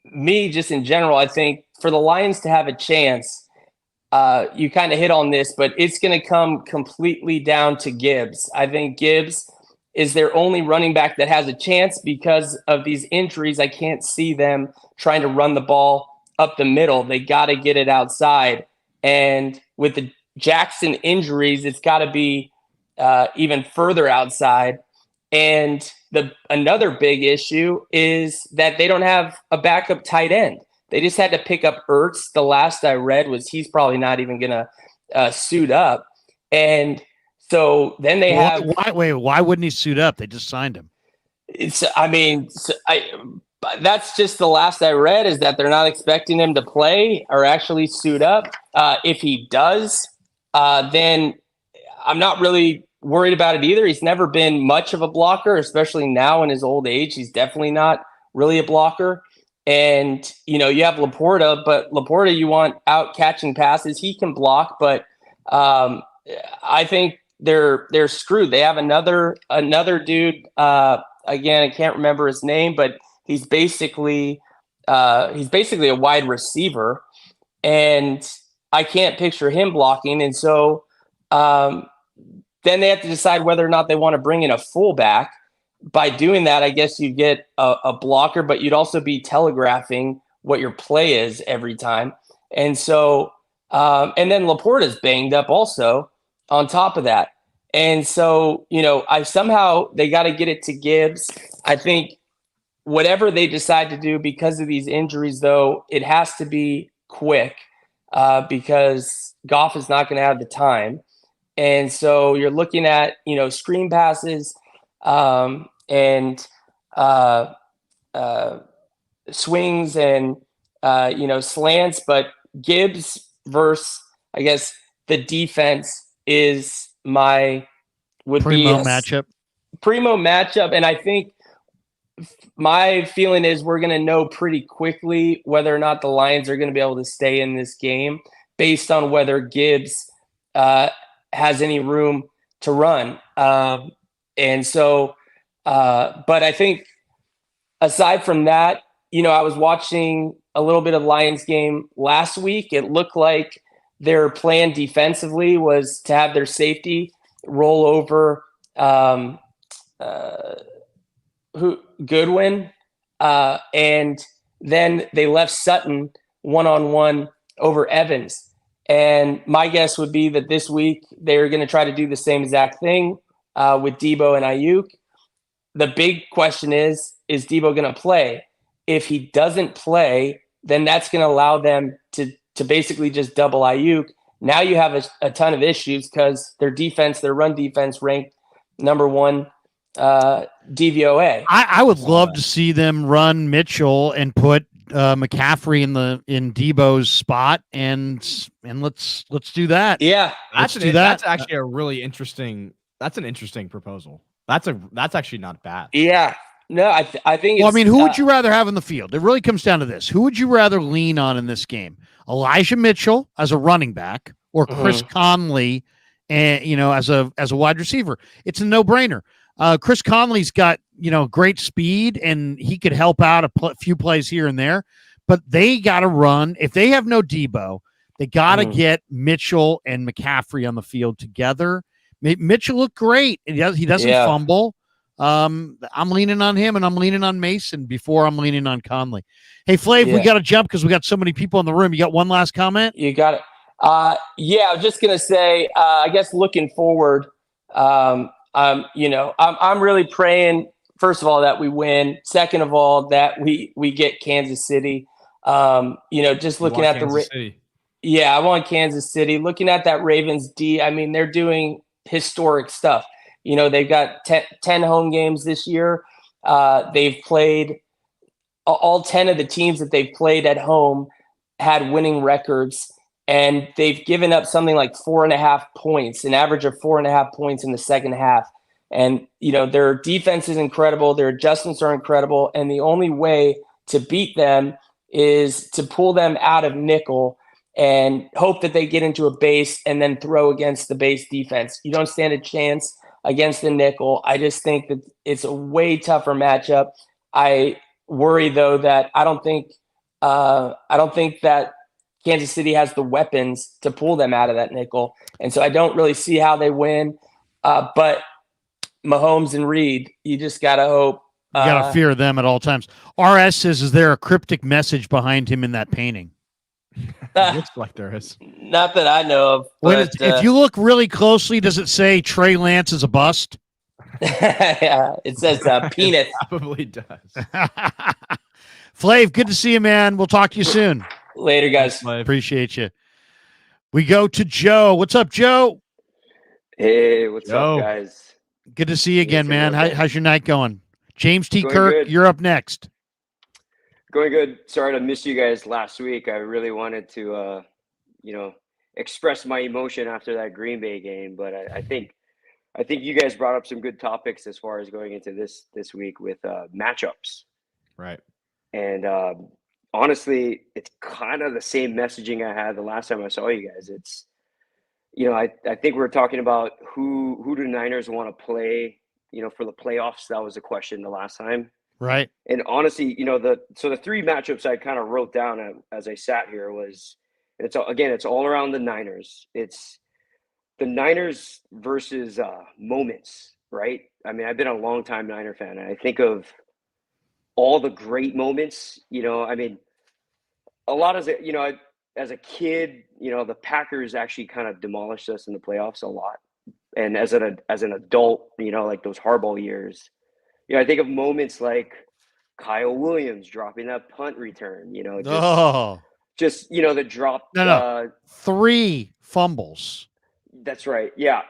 me, just in general, I think for the Lions to have a chance, you kind of hit on this, but it's going to come completely down to Gibbs. I think Gibbs is their only running back that has a chance because of these injuries. I can't see them trying to run the ball up the middle. They got to get it outside. And with the Jackson injuries, it's got to be even further outside. And another big issue is that they don't have a backup tight end. They just had to pick up Ertz. The last I read was he's probably not even going to suit up. And so then they have. Why wouldn't he suit up? They just signed him. That's just the last I read, is that they're not expecting him to play or actually suit up. If he does, then I'm not really worried about it either. He's never been much of a blocker, especially now in his old age. He's definitely not really a blocker. And, you have Laporta, but Laporta, you want out catching passes. He can block, but I think they're screwed. They have another dude. Again, I can't remember his name, but he's basically a wide receiver, and I can't picture him blocking. And so then they have to decide whether or not they want to bring in a fullback. By doing that, I guess you get a blocker, but you'd also be telegraphing what your play is every time. And so, and then Laporta's banged up also on top of that. And so, they got to get it to Gibbs. I think whatever they decide to do because of these injuries, though, it has to be quick because Goff is not going to have the time. And so you're looking at, screen passes, and swings and slants, but Gibbs versus, I guess, the defense is primo matchup. Primo matchup, and I think my feeling is we're going to know pretty quickly whether or not the Lions are going to be able to stay in this game based on whether Gibbs has any room to run. And so, but I think aside from that, I was watching a little bit of Lions game last week. It looked like their plan defensively was to have their safety roll over Goodwin, and then they left Sutton one-on-one over Evans. And my guess would be that this week they're going to try to do the same exact thing with Debo and Ayuk. The big question is Debo going to play? If he doesn't play, then that's going to allow them to basically just double Ayuk. Now you have a ton of issues because their run defense ranked number 1 DVOA. I would love to see them run Mitchell and put McCaffrey in Debo's spot, and let's do that. Yeah, that's actually a really interesting. That's an interesting proposal. That's actually not bad. Yeah. No, I think. Well, I mean, who would you rather have in the field? It really comes down to this: who would you rather lean on in this game? Elijah Mitchell as a running back, or Chris Conley, and as a wide receiver? It's a no-brainer. Chris Conley's got great speed, and he could help out a few plays here and there. But they got to run. If they have no Debo, they got to get Mitchell and McCaffrey on the field together. Mitchell looked great. He doesn't fumble. I'm leaning on him, and I'm leaning on Mason before I'm leaning on Conley. Hey, Flav, we got to jump because we got so many people in the room. You got one last comment? You got it. I was just gonna say, I guess looking forward, I'm really praying, first of all, that we win. Second of all, that we get Kansas City. Just looking at I want Kansas City. Looking at that Ravens D, I mean, they're doing historic stuff. They've got 10 home games this year. They've played all 10 of the teams that they've played at home had winning records, and they've given up something like 4.5 points, an average of 4.5 points in the second half. And, their defense is incredible. Their adjustments are incredible. And the only way to beat them is to pull them out of nickel and hope that they get into a base and then throw against the base defense. You don't stand a chance against the nickel. I just think that it's a way tougher matchup. I worry, though, that I don't think that Kansas City has the weapons to pull them out of that nickel. And so I don't really see how they win. But Mahomes and Reed, you just got to hope. You got to fear them at all times. RS says, is there a cryptic message behind him in that painting? Looks like there is. Not that I know of. But, if you look really closely, does it say Trey Lance is a bust? Yeah, it says penis. It probably does. Flav, good to see you, man. We'll talk to you soon. Later, guys. Thanks, Appreciate you. We go to Joe. What's up, Joe? Hey, what's up, guys? Good to see you again, man. How's your night going? James T. Going Kirk, good. You're up next. Going good. Sorry to miss you guys last week. I really wanted to, express my emotion after that Green Bay game, but I think you guys brought up some good topics as far as going into this week with matchups. Right. And honestly, it's kind of the same messaging I had the last time I saw you guys. It's, I think we're talking about who do Niners want to play, for the playoffs. That was the question the last time. Right. And honestly, the three matchups I kind of wrote down as I sat here was, it's all around the Niners. It's the Niners versus moments, right? I mean, I've been a long time Niner fan, and I think of all the great moments. I mean, a lot as a kid, the Packers actually kind of demolished us in the playoffs a lot, and as an adult, like those Harbaugh years. I think of moments like Kyle Williams dropping that punt return, just the drop. No. 3 fumbles. That's right. Yeah.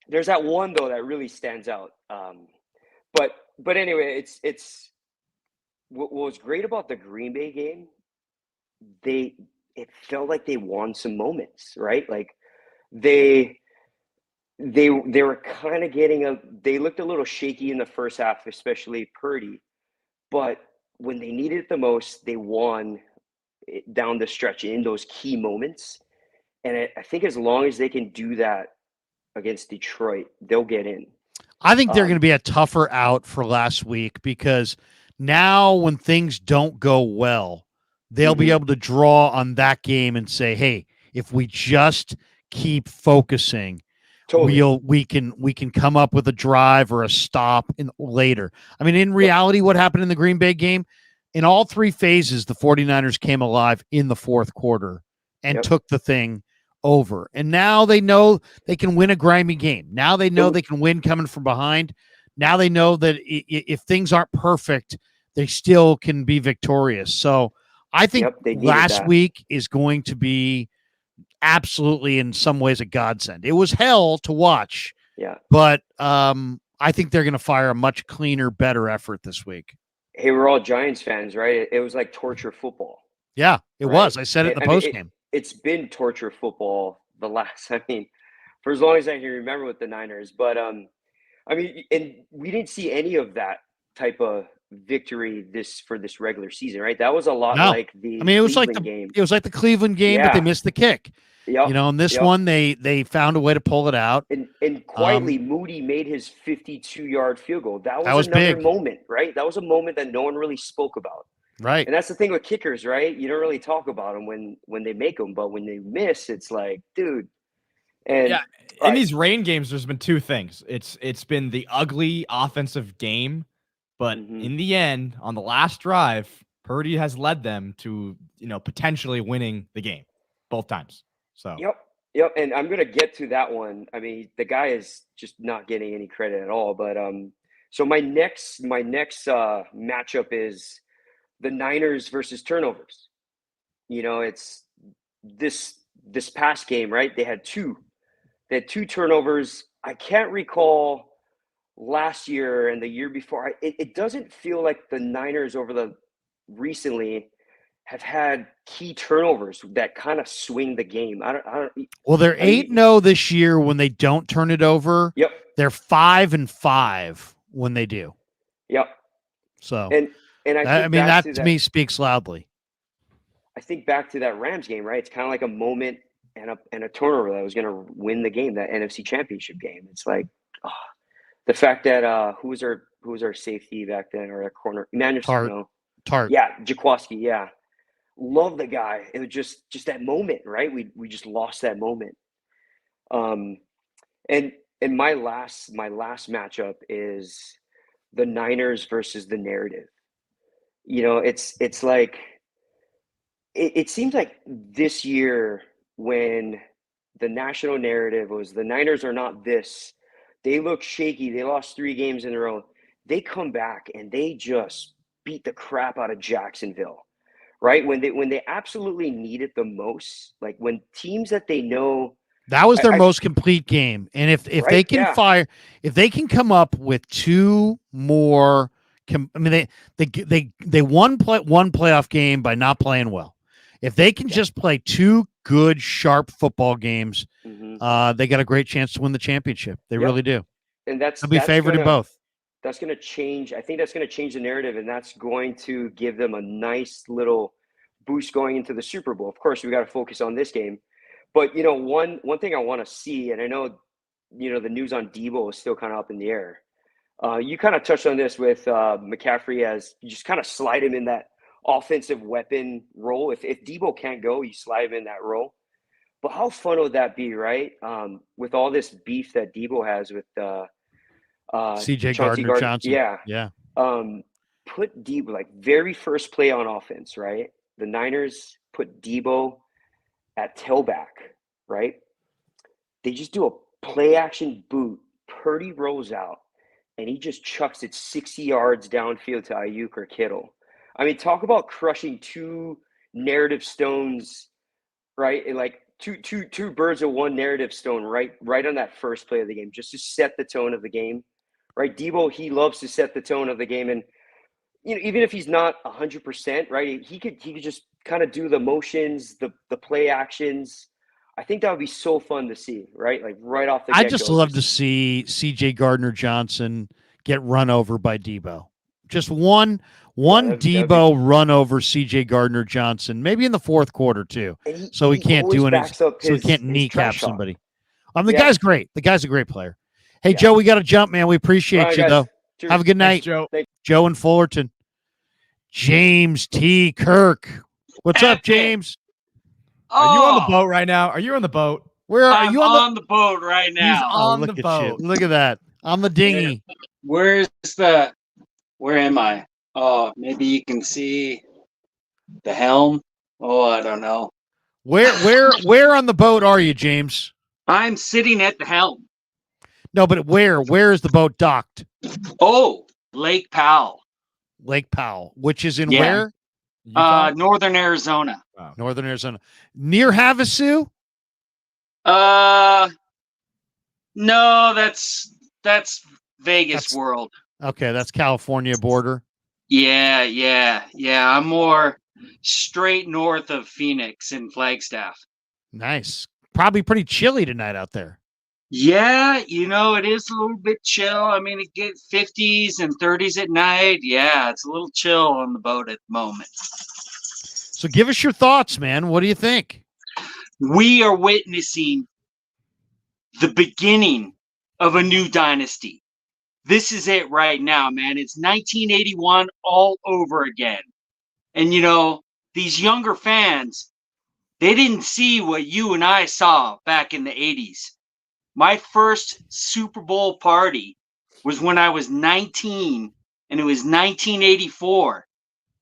There's that one though that really stands out. But anyway, it's what was great about the Green Bay game. It felt like they won some moments, right? Like they were kind of they looked a little shaky in the first half, especially Purdy. But when they needed it the most, they won down the stretch in those key moments. And I think as long as they can do that against Detroit, they'll get in. I think they're going to be a tougher out for last week because now when things don't go well, they'll be able to draw on that game and say, hey, if we just keep focusing, we can come up with a drive or a stop later. I mean, in reality, what happened in the Green Bay game, in all 3 phases, the 49ers came alive in the fourth quarter and took the thing over. And now they know they can win a grimy game. Now they know they can win coming from behind. Now they know that if things aren't perfect, they still can be victorious. So I think last week is going to be absolutely in some ways a godsend. It was hell to watch. Yeah. But I I think they're going to fire a much cleaner, better effort this week. Hey, we're all Giants fans, right? It was like torture football. Yeah, it right? was. I said it in the post game. It's been torture football the last, for as long as I can remember with the Niners. But and we didn't see any of that type of victory for this regular season, right? That was a lot like the it was Cleveland like game. It was like the Cleveland game, but they missed the kick. Yep. You know, in this one, they found a way to pull it out. And quietly, Moody made his 52-yard field goal. That was another big moment, right? That was a moment that no one really spoke about. Right. And that's the thing with kickers, right? You don't really talk about them when they make them, but when they miss, it's like, dude. And in these rain games, there's been two things. It's been the ugly offensive game, but in the end, on the last drive, Purdy has led them to, potentially winning the game both times. So Yep. And I'm gonna get to that one. I mean, the guy is just not getting any credit at all. But so my next matchup is the Niners versus turnovers. It's this past game, right? They had two turnovers. I can't recall last year and the year before. It doesn't feel like the Niners recently have had key turnovers that kind of swing the game. Well, they're 8-0 this year when they don't turn it over. Yep. They're 5-5 when they do. Yep. So and I think that to me speaks loudly. I think back to that Rams game, right? It's kind of like a moment and a turnover that was going to win the game, that NFC Championship game. It's like the fact that who was our safety back then, or a corner, Emmanuel Tart. Yeah, Jaquaski. Yeah, love the guy. It was just that moment, right? We just lost that moment. And my last matchup is the Niners versus the narrative. It's like it seems like this year, when the national narrative was the Niners are not this, they look shaky. They lost 3 games in a row. They come back and they just beat the crap out of Jacksonville, right? When they absolutely need it the most, like when teams that they know. That was their most complete game. And if they can if they can come up with 2 more, they won one playoff game by not playing well. If they can just play 2 good, sharp football games, they got a great chance to win the championship. They really do. And they'll be favored in both. That's going to change. I think that's going to change the narrative, and that's going to give them a nice little boost going into the Super Bowl. Of course, we got to focus on this game. But, one thing I want to see, and I know, the news on Debo is still kind of up in the air. You kind of touched on this with McCaffrey, as you just kind of slide him in that offensive weapon role. If Debo can't go, you slide him in that role. But how fun would that be, right? With all this beef that Debo has with C.J. Gardner-Johnson. Yeah. Put Debo, like, very first play on offense, right? The Niners put Debo at tailback, right? They just do a play action boot. Purdy rolls out, and he just chucks it 60 yards downfield to Ayuk or Kittle. I mean, talk about crushing 2 narrative stones, right? And like two birds with one narrative stone, right on that first play of the game, just to set the tone of the game, right? Debo, he loves to set the tone of the game, and even if he's not 100%, right, he could just kind of do the motions, the play actions. I think that would be so fun to see, right? Like right off the get-go. I just love to see C.J. Gardner-Johnson get run over by Debo. Just one Debo run over C.J. Gardner-Johnson, maybe in the fourth quarter too. So he can't do anything. So he can't kneecap somebody. The guy's great. The guy's a great player. Hey, Joe, we got to jump, man. We appreciate you, though. Cheers. Have a good night. Thanks, Joe in Fullerton. James T. Kirk. What's up, James? Are you on the boat right now? Are you on the boat? Where are you on the boat right now? He's on the boat. Look at that. On the dinghy. Where am I? Oh, maybe you can see the helm. Oh, I don't know. Where on the boat are you, James? I'm sitting at the helm. No, but where is the boat docked? Oh, Lake Powell. Lake Powell, which is in where? Northern Arizona. Wow. Northern Arizona. Near Havasu? No, that's Vegas world. Okay, that's California border. Yeah. I'm more straight north of Phoenix and Flagstaff. Nice. Probably pretty chilly tonight out there. Yeah, it is a little bit chill. I mean, it gets 50s and 30s at night. Yeah, it's a little chill on the boat at the moment. So give us your thoughts, man. What do you think? We are witnessing the beginning of a new dynasty. This is it right now, man. It's 1981 all over again. And, these younger fans, they didn't see what you and I saw back in the 80s. My first Super Bowl party was when I was 19, and it was 1984.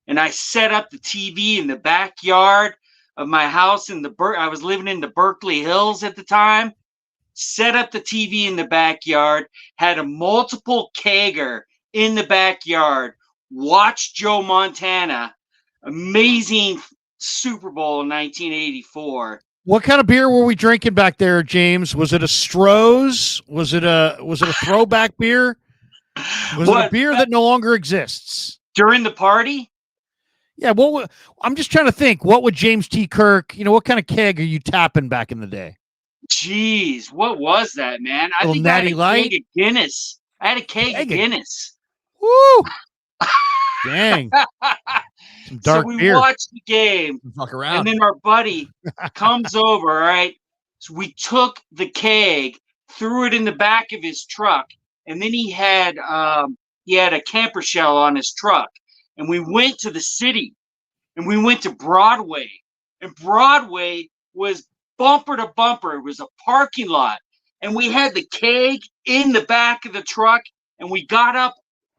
And I set up the TV in the backyard of my house I was living in the Berkeley Hills at the time. Set up the TV in the backyard, had a multiple kegger in the backyard, watched Joe Montana, amazing Super Bowl in 1984. What kind of beer were we drinking back there, James? Was it a Stroh's? Was it a throwback beer? Was it a beer that no longer exists? During the party? Yeah, well, I'm just trying to think. What would James T. Kirk, what kind of keg are you tapping back in the day? Jeez, what was that, man? I think Natty I had a Light? keg of Guinness. I had a keg of Guinness. Woo! Dang. Some dark so we beer. watched the game, fuck around. and then our buddy comes over, all right? So we took the keg, threw it in the back of his truck, and then he had a camper shell on his truck. And we went to the city, and we went to Broadway. And Broadway was bumper to bumper. It was a parking lot. And we had the keg in the back of the truck, and we got up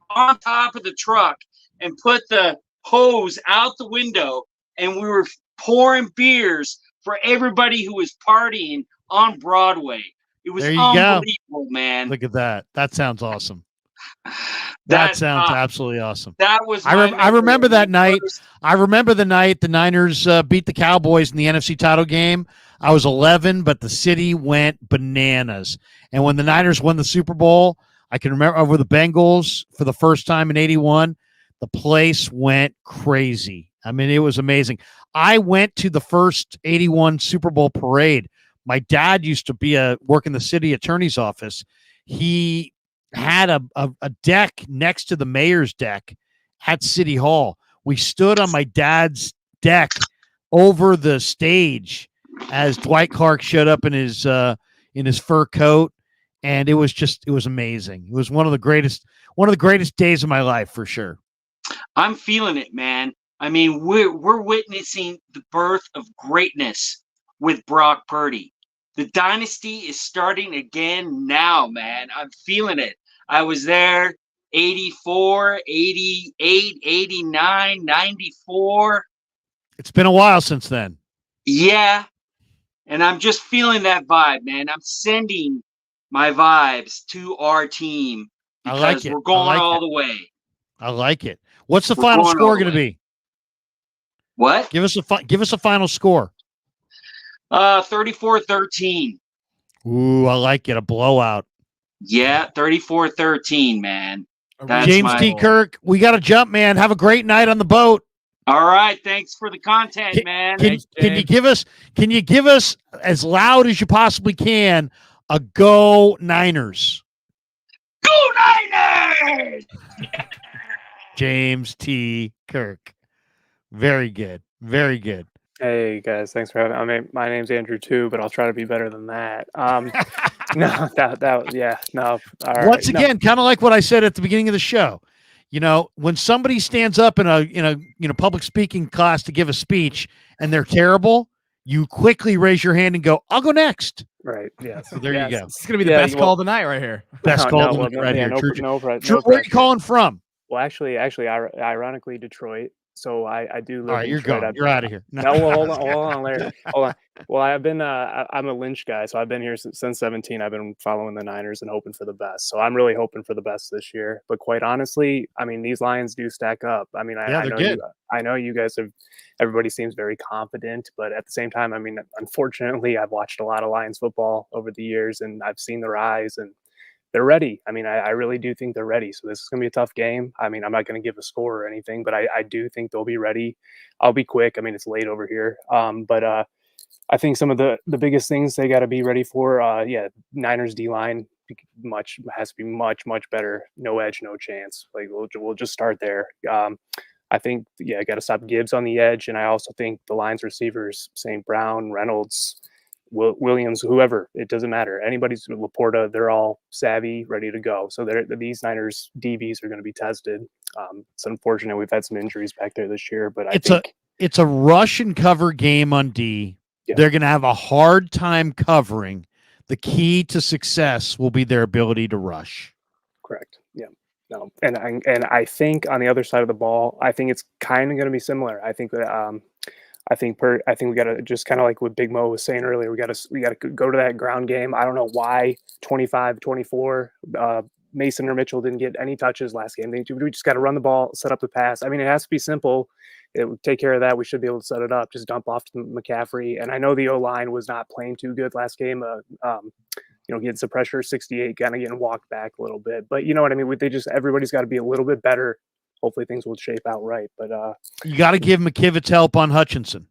on top of the truck and put the hose out the window, and we were pouring beers for everybody who was partying on Broadway. It was unbelievable, man. Look at that. That sounds awesome. That sounds absolutely awesome. That was I remember that night. I remember the night the Niners beat the Cowboys in the NFC title game. I was 11, but the city went bananas. And when the Niners won the Super Bowl, I can remember over the Bengals for the first time in 81, the place went crazy. I mean, it was amazing. I went to the first 81 Super Bowl parade. My dad used to work in the city attorney's office. He had a deck next to the mayor's deck at City Hall. We stood on my dad's deck over the stage as Dwight Clark showed up in his fur coat, and it was amazing. It was one of the greatest days of my life for sure. I'm feeling it, man. I mean, we're witnessing the birth of greatness with Brock Purdy. The dynasty is starting again now, man. I'm feeling it. I was there 84, 88, 89, 94. It's been a while since then. Yeah. And I'm just feeling that vibe, man. I'm sending my vibes to our team because we're going all the way. I like it. What's the final score going to be? What? Give us a final score. 34-13. Ooh, I like it. A blowout. Yeah, 34-13, man. That's James T. Kirk, we got to jump, man. Have a great night on the boat. All right, thanks for the content, man. Can you give us as loud as you possibly can a Go Niners? Go Niners! James T. Kirk. Very good. Very good. Hey guys, thanks for having me. I mean, my name's Andrew too, but I'll try to be better than that. No, no. All right. Once again, kind of like what I said at the beginning of the show. When somebody stands up in a public speaking class to give a speech and they're terrible, you quickly raise your hand and go, "I'll go next." Right. Yeah. So there you go. It's gonna be the best call of the night right here. Best call of the night right here. Where are you calling from? Well, actually, ironically, Detroit. So I do live All right, in you're Detroit. gone. You're out of here. No, well, hold on, Larry. Hold on. Well, I'm a Lynch guy, so I've been here since 17. I've been following the Niners and hoping for the best. So I'm really hoping for the best this year. But quite honestly, I mean, these Lions do stack up. I mean, I know you guys have. Everybody seems very confident, but at the same time, I mean, unfortunately, I've watched a lot of Lions football over the years, and I've seen the rise. And they're ready. I mean, I really do think they're ready. So this is going to be a tough game. I mean, I'm not going to give a score or anything, but I do think they'll be ready. I'll be quick. I mean, it's late over here. But I think some of the biggest things they got to be ready for, Niners D line has to be much better. No edge, no chance. Like we'll just start there. I think got to stop Gibbs on the edge, and I also think the Lions receivers, St. Brown, Reynolds, Williams, whoever, it doesn't matter. Anybody's Laporta, they're all savvy, ready to go. So these Niners DBs are going to be tested. It's unfortunate we've had some injuries back there this year, but it's a rush and cover game on D. Yeah. They're going to have a hard time covering. The key to success will be their ability to rush. Correct. Yeah. No. And I think on the other side of the ball, I think it's kind of going to be similar. I think that I think we got to just kind of like what Big Mo was saying earlier. We got to go to that ground game. I don't know why 25-24. Mason or Mitchell didn't get any touches last game. We just got to run the ball, set up the pass. I mean, it has to be simple. It would take care of that. We should be able to set it up. Just dump off to McCaffrey. And I know the O-line was not playing too good last game. Getting some pressure, 68, kind of getting walked back a little bit. But you know what I mean? Everybody's got to be a little bit better. Hopefully things will shape out right. But you got to give McKivitz help on Hutchinson.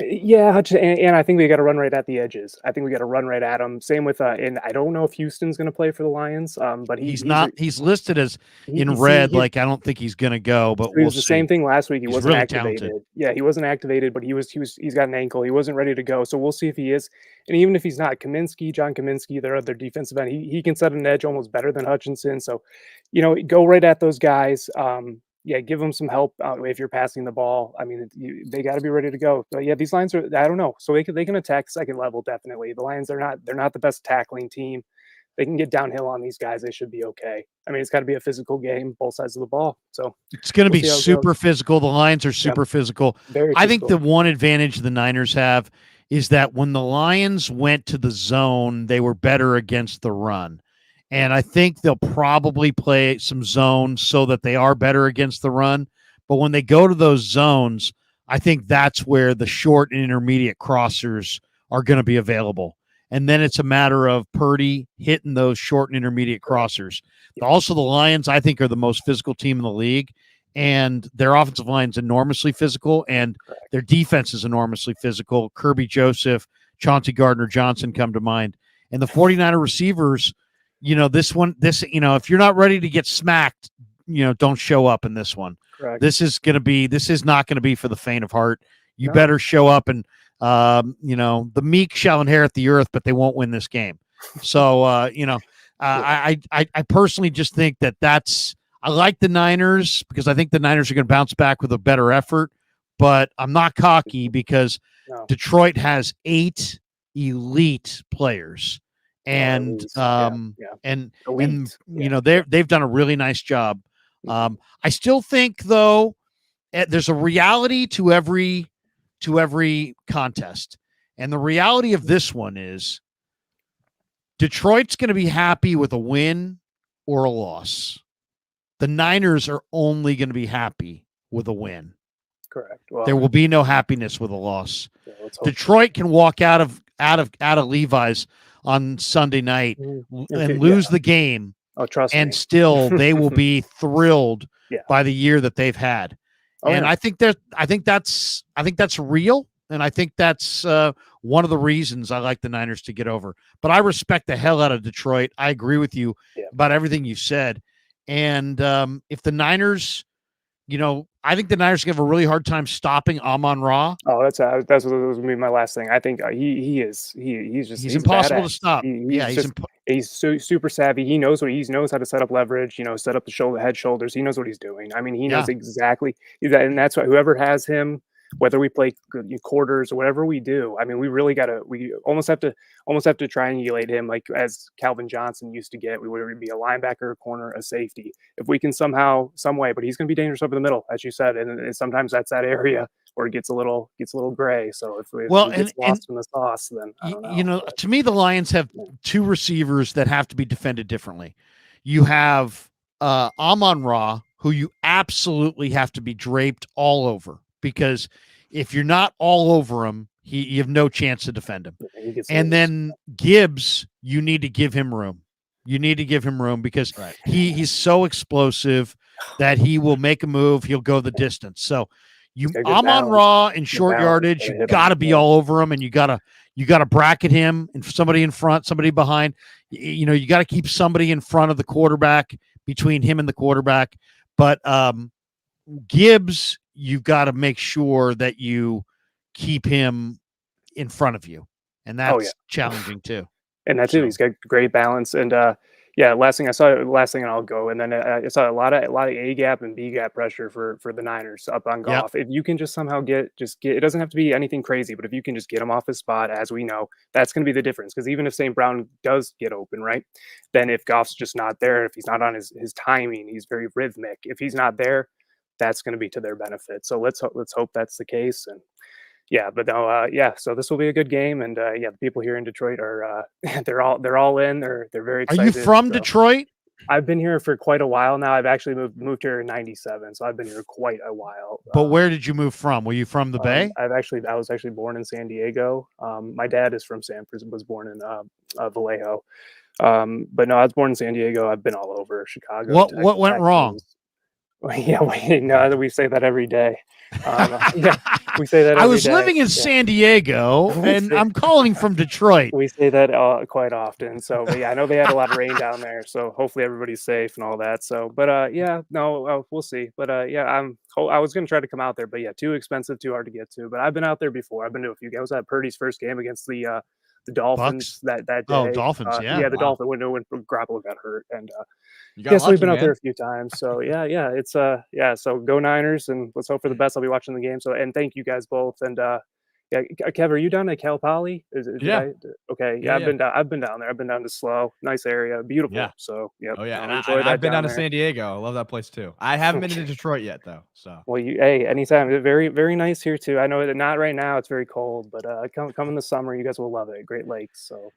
Yeah, and I think we got to run right at the edges. I think we got to run right at him. Same with and I don't know if Houston's going to play for the Lions. But he's not. He's listed as in red. Like I don't think he's going to go. But it was the same thing last week. He wasn't really activated. Talented. Yeah, he wasn't activated, but he's got an ankle. He wasn't ready to go. So we'll see if he is. And even if he's not, John Kaminsky, their other defensive end, he can set an edge almost better than Hutchinson. So, go right at those guys. Give them some help if you're passing the ball. I mean, they got to be ready to go. But yeah, these Lions I don't know. So they can attack second level definitely. The Lions they're not the best tackling team. They can get downhill on these guys. They should be okay. I mean, it's got to be a physical game, both sides of the ball. So it's going to be super physical. The Lions are super physical. Very I think the one advantage the Niners have is that when the Lions went to the zone, they were better against the run. And I think they'll probably play some zones so that they are better against the run. But when they go to those zones, I think that's where the short and intermediate crossers are going to be available. And then it's a matter of Purdy hitting those short and intermediate crossers. Also, the Lions, I think, are the most physical team in the league. And their offensive line is enormously physical, and their defense is enormously physical. Kirby Joseph, Chauncey Gardner-Johnson come to mind. And the 49er receivers – if you're not ready to get smacked, don't show up in this one. Correct. This is not going to be for the faint of heart. You better show up and, the meek shall inherit the earth, but they won't win this game. So, I personally just think I like the Niners because I think the Niners are going to bounce back with a better effort, but I'm not cocky because Detroit has 8 elite players. And they've done a really nice job. I still think though there's a reality to every contest, and the reality of this one is Detroit's going to be happy with a win or a loss. The Niners are only going to be happy with a win. Correct. Well, there will be no happiness with a loss. Detroit can walk out of Levi's on Sunday night and lose the game. Oh, trust and me. Still they will be thrilled by the year that they've had. I think that's real. And I think that's one of the reasons I like the Niners to get over. But I respect the hell out of Detroit. I agree with you about everything you said. And if the Niners, I think the Niners have a really hard time stopping Amon-Ra. Oh, that's what was going to be my last thing. I think he's impossible to stop. He's super savvy. He knows how to set up leverage. Set up the head shoulders. He knows what he's doing. I mean, he knows exactly. And that's what whoever has him, whether we play quarters or whatever we do. I mean, we almost have to triangulate him like as Calvin Johnson used to get. We would be a linebacker, a corner, a safety. If we can somehow, some way, but he's going to be dangerous over the middle, as you said, and sometimes that's that area where it gets a little gray. So if he gets lost in the sauce, then I don't know. To me, the Lions have 2 receivers that have to be defended differently. You have Amon-Ra, who you absolutely have to be draped all over. Because if you're not all over him, you have no chance to defend him. And then Gibbs, you need to give him room. You need to give him room because Right. he's so explosive that he will make a move. He'll go the distance. So I'm on Raw in short yardage. You got to be all over him, and you got to bracket him and somebody in front, somebody behind. You know, you got to keep somebody in front of the quarterback, between him and the quarterback. But Gibbs, you've got to make sure that you keep him in front of you, and that's challenging too. And that's it. He's got great balance. And last thing, and I'll go. And then I saw a lot of A gap and B gap pressure for the Niners up on Goff. If you can just somehow get, it doesn't have to be anything crazy, but if you can just get him off his spot, as we know, that's going to be the difference. Because even if St. Brown does get open, right, then if Goff's just not there, if he's not on his timing, he's very rhythmic. If he's not there, that's going to be to their benefit. So let's hope that's the case. And so this will be a good game, and the people here in Detroit are they're all in. They're very excited. Are you from Detroit? I've been here for quite a while now. I've actually moved here in '97, so I've been here quite a while. But where did you move from? Were you from the Bay? I was actually born in San Diego. My dad is from Sanford, was born in Vallejo. But no, I was born in San Diego. I've been all over Chicago. What went wrong? Yeah, we say that every day. We say that. I was living in San Diego, and I'm calling from Detroit. We say that quite often. So, but I know they had a lot of rain down there. So hopefully everybody's safe and all that. So, but we'll see. But I was going to try to come out there, but too expensive, too hard to get to. But I've been out there before. I've been to a few games. I was at Purdy's first game against the Dolphins that day. Oh, Dolphins, the Dolphins when Garoppolo got hurt, and so we've been out there a few times. So it's so go Niners, and let's hope for the best. I'll be watching the game. So, and thank you guys both. And Kev, are you down at Cal Poly? I've been down there. I've been down to SLO. Nice area, beautiful. Yeah. So Oh yeah, and I've been down to San Diego. I love that place too. I haven't been to Detroit yet though. So anytime. Very very nice here too. I know that not right now. It's very cold, but come in the summer, you guys will love it. Great lakes, so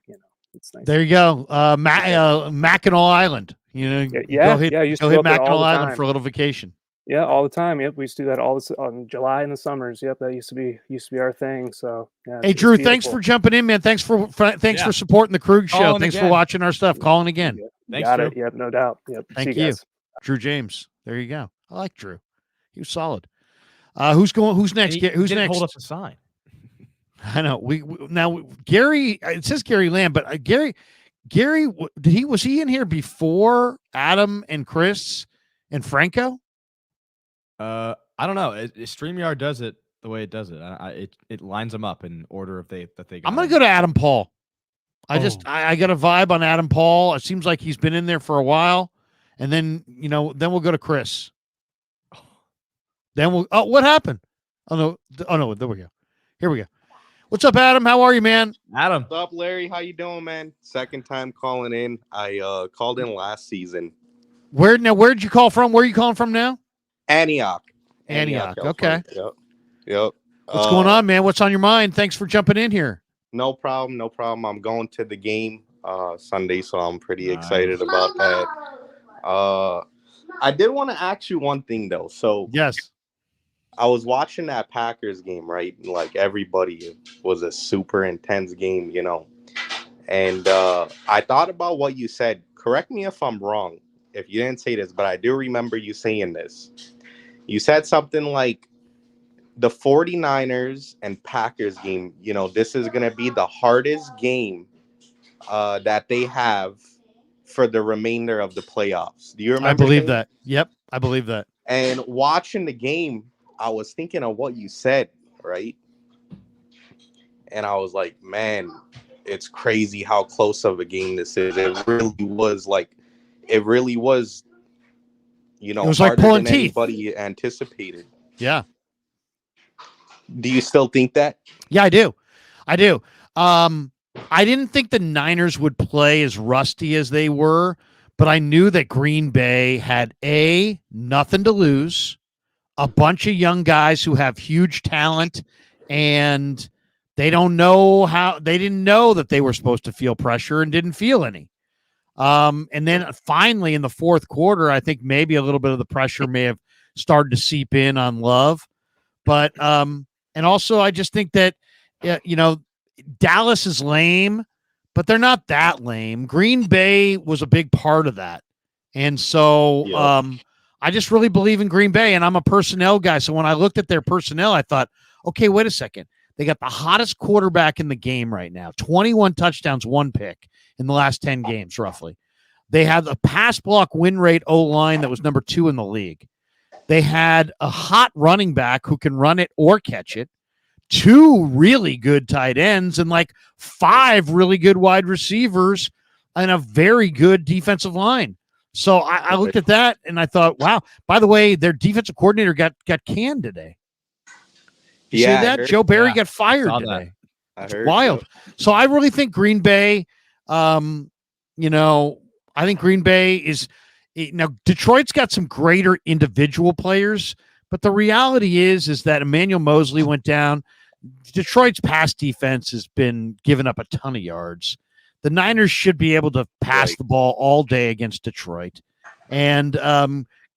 it's nice. There you go, Mackinac Island. Go hit Mackinac Island for a little vacation. Yeah, all the time. Yep, we used to do that all this on July in the summers. Yep, that used to be our thing. So hey, Drew, thanks for jumping in, man. Thanks for supporting the Krug Show. Thanks for watching our stuff. Calling again. Thanks, Drew. Yep, no doubt. Yep. Thank you, Drew James. There you go. I like Drew. He was solid. Who's next? Who's next? Hold up the sign. I know. We now Gary. It says Gary Lamb, but Gary, was he in here before Adam and Chris and Franco? I don't know. StreamYard does it the way it does it. It lines them up in order that they got. I'm gonna go to Adam Paul. I got a vibe on Adam Paul. It seems like he's been in there for a while, and then we'll go to Chris. Then what happened? Oh no, there we go. Here we go. What's up, Adam? How are you, man? Adam. What's up, Larry? How you doing, man? Second time calling in. I called in last season. Where'd you call from? Where are you calling from now? Antioch. Okay. Yep. What's going on, man? What's on your mind? Thanks for jumping in here. No problem. I'm going to the game Sunday, so I'm pretty excited about that. I did want to ask you one thing, though. So yes, I was watching that Packers game, right? Like everybody, it was a super intense game, And I thought about what you said. Correct me if I'm wrong, if you didn't say this, but I do remember you saying this. You said something like the 49ers and Packers game, this is going to be the hardest game that they have for the remainder of the playoffs. Do you remember? I believe that. Yep, I believe that. And watching the game, I was thinking of what you said, right? And I was like, man, it's crazy how close of a game this is. It really was, it was like pulling teeth. Anybody anticipated. Yeah. Do you still think that? Yeah, I do. I didn't think the Niners would play as rusty as they were, but I knew that Green Bay had nothing to lose, a bunch of young guys who have huge talent, and they didn't know that they were supposed to feel pressure and didn't feel any. And then finally in the fourth quarter, I think maybe a little bit of the pressure may have started to seep in on Love. But, and also I just think that, Dallas is lame, but they're not that lame. Green Bay was a big part of that. And so I just really believe in Green Bay, and I'm a personnel guy. So when I looked at their personnel, I thought, okay, wait a second. They got the hottest quarterback in the game right now, 21 touchdowns, 1 pick in the last 10 games, roughly. They had a pass block win rate O-line that was number 2 in the league. They had a hot running back who can run it or catch it, 2 really good tight ends, and like 5 really good wide receivers, and a very good defensive line. So I looked at that and I thought, wow. By the way, their defensive coordinator got canned today. You see that? Joe Barry got fired today. It's wild. So I really think Green Bay, I think Green Bay is now Detroit's got some greater individual players, but the reality is that Emmanuel Mosley went down. Detroit's pass defense has been giving up a ton of yards. The Niners should be able to pass the ball all day against Detroit. And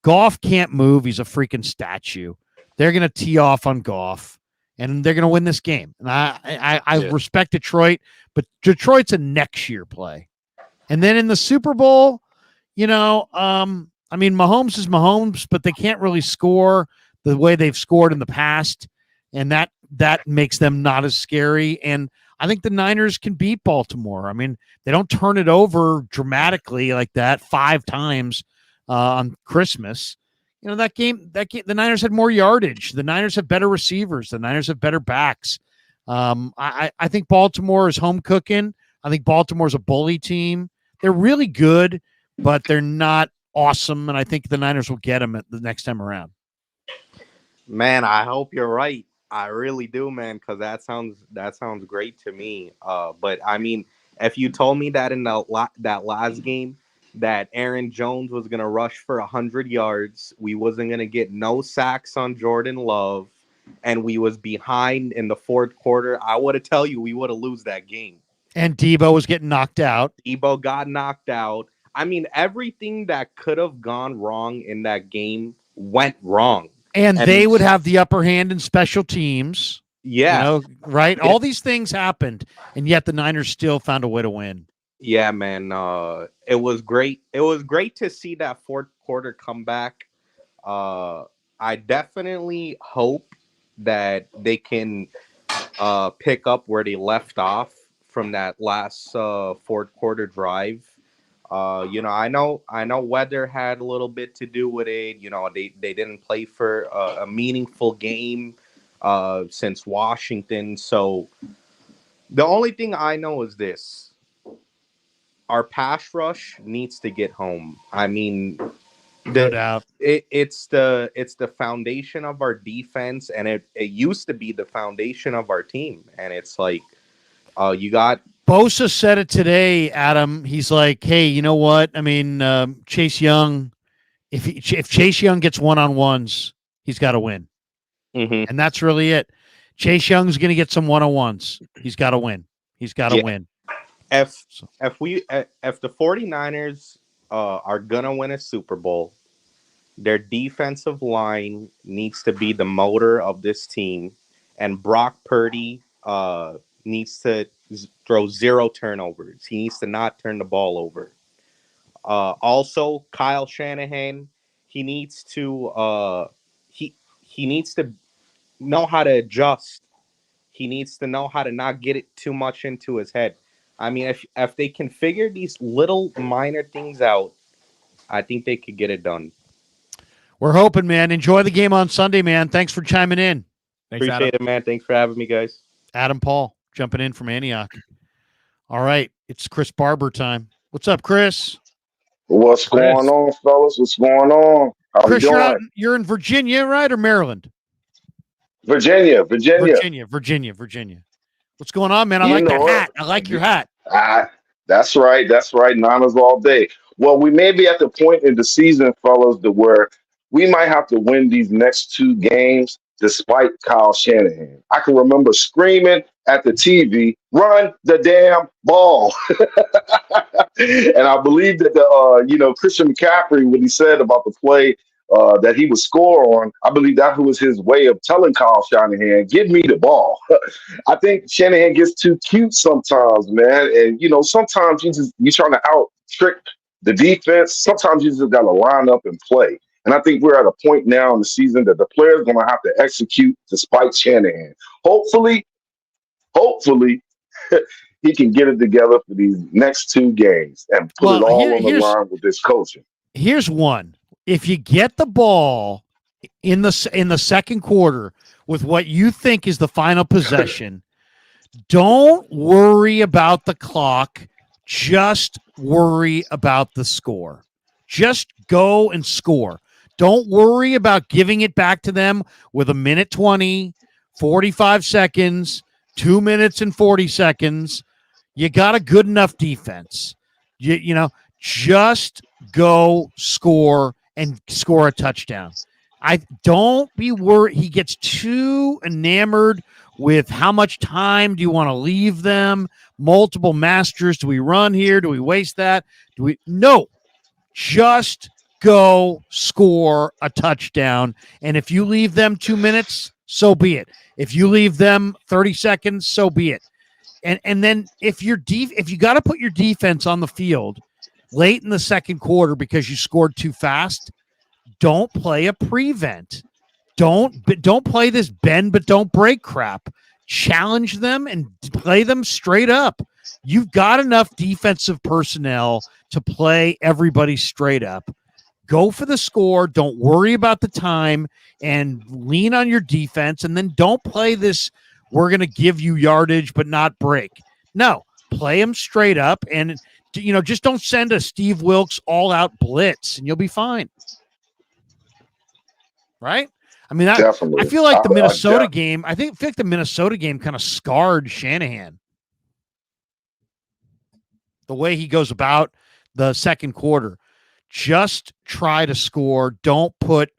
Goff can't move. He's a freaking statue. They're going to tee off on Goff, and they're going to win this game. And I respect Detroit, but Detroit's a next year play. And then in the Super Bowl, Mahomes is Mahomes, but they can't really score the way they've scored in the past. And that makes them not as scary. And I think the Niners can beat Baltimore. I mean, they don't turn it over dramatically like that 5 times on Christmas. That game, the Niners had more yardage. The Niners have better receivers. The Niners have better backs. I think Baltimore is home cooking. I think Baltimore's a bully team. They're really good, but they're not awesome. And I think the Niners will get them at the next time around. Man, I hope you're right. I really do, man, because that sounds great to me. But I mean, if you told me that in that last game that Aaron Jones was gonna rush for 100 yards, we wasn't gonna get no sacks on Jordan Love, and we was behind in the 4th quarter, I would have tell you we would have lose that game. And Debo was getting knocked out. Debo got knocked out. I mean, everything that could have gone wrong in that game went wrong. And they would have the upper hand in special teams. Yeah. Right? All these things happened, and yet the Niners still found a way to win. Yeah, man. It was great. It was great to see that 4th quarter comeback. I definitely hope that they can pick up where they left off from that last 4th quarter drive. I know weather had a little bit to do with it. They didn't play for a meaningful game since Washington. So the only thing I know is this: our pass rush needs to get home. I mean, no doubt. It's the foundation of our defense, and it used to be the foundation of our team. And it's like, you got. Bosa said it today, Adam. He's like, hey, you know what? I mean, Chase Young, if Chase Young gets one-on-ones, he's got to win. Mm-hmm. And that's really it. Chase Young's going to get some one-on-ones. He's got to win. He's got to win. If the 49ers are going to win a Super Bowl, their defensive line needs to be the motor of this team, and Brock Purdy needs to throw 0 turnovers. He needs to not turn the ball over. Also, Kyle Shanahan, he needs to he needs to know how to adjust. He needs to know how to not get it too much into his head. I mean, if they can figure these little minor things out, I think they could get it done. We're hoping, man. Enjoy the game on Sunday, man. Thanks for chiming in. Appreciate it, man. Thanks for having me, guys. Adam Paul jumping in from Antioch. All right, it's Chris Barber time. What's up, Chris? What's going on, fellas? What's going on? How Chris, you doing? you're in Virginia, right, or Maryland? Virginia. Virginia. What's going on, man? I like that hat. I like your hat. That's right. Niners all day. Well, we may be at the point in the season, fellas, to where we might have to win these next 2 games despite Kyle Shanahan. I can remember screaming at the TV, "Run the damn ball!" And I believe that Christian McCaffrey, what he said about the play that he would score on. I believe that was his way of telling Kyle Shanahan, "Give me the ball." I think Shanahan gets too cute sometimes, man, and sometimes you're trying to out trick the defense. Sometimes you just got to line up and play. And I think we're at a point now in the season that the players going to have to execute despite Shanahan. Hopefully, he can get it together for these next two games and put it all on the line with this coaching. Here's one. If you get the ball in the second quarter with what you think is the final possession, don't worry about the clock. Just worry about the score. Just go and score. Don't worry about giving it back to them with 1:20, 45 seconds, 2 minutes and 40 seconds. You got a good enough defense. Just go score and score a touchdown. I don't be worried. He gets too enamored with how much time do you want to leave them? Multiple masters. Do we run here? Do we waste that? No. Just go score a touchdown. And if you leave them 2 minutes, so be it. If you leave them 30 seconds, so be it. And then if you got to put your defense on the field late in the second quarter because you scored too fast, don't play a prevent. Don't play this bend but don't break crap. Challenge them and play them straight up. You've got enough defensive personnel to play everybody straight up. Go for the score. Don't worry about the time and lean on your defense. And then don't play this, we're going to give you yardage but not break. No, play them straight up and just don't send a Steve Wilkes all-out blitz and you'll be fine. Right? I mean, Definitely. I feel like the Minnesota game, I feel like the Minnesota game kind of scarred Shanahan. The way he goes about the second quarter. Just try to score. Don't put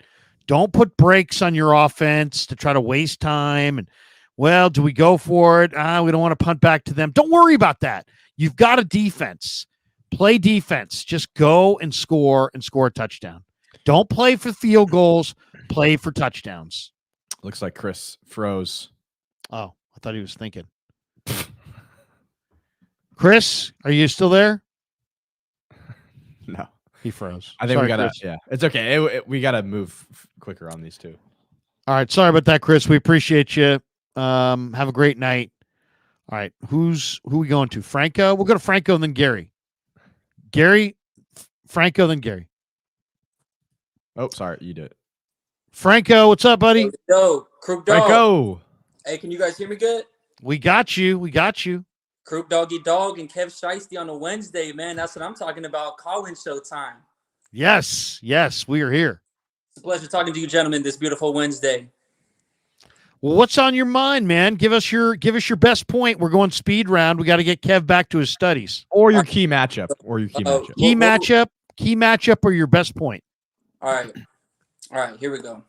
brakes on your offense to try to waste time. And, well, do we go for it? We don't want to punt back to them. Don't worry about that. You've got a defense. Play defense. Just go and score a touchdown. Don't play for field goals. Play for touchdowns. Looks like Chris froze. Oh, I thought he was thinking. Chris, are you still there? No. He froze. I think sorry, we got to, Chris. yeah. It's okay. We got to move quicker on these two. All right. Sorry about that, Chris. We appreciate you. Have a great night. All right. Who we going to? Franco? We'll go to Franco and then Gary. Franco, then Gary. Oh, sorry. You did it. Franco, what's up, buddy? Yo, Crook Dog. Franco. Hey, can you guys hear me good? We got you. Crook Doggy Dog and Kev Shiesty on a Wednesday, man. That's what I'm talking about. Call-in show time. Yes, we are here. It's a pleasure talking to you, gentlemen, this beautiful Wednesday. Well, what's on your mind, man? Give us your best point. We're going speed round. We got to get Kev back to his studies. Or your key matchup. Key matchup or your best point. All right, here we go.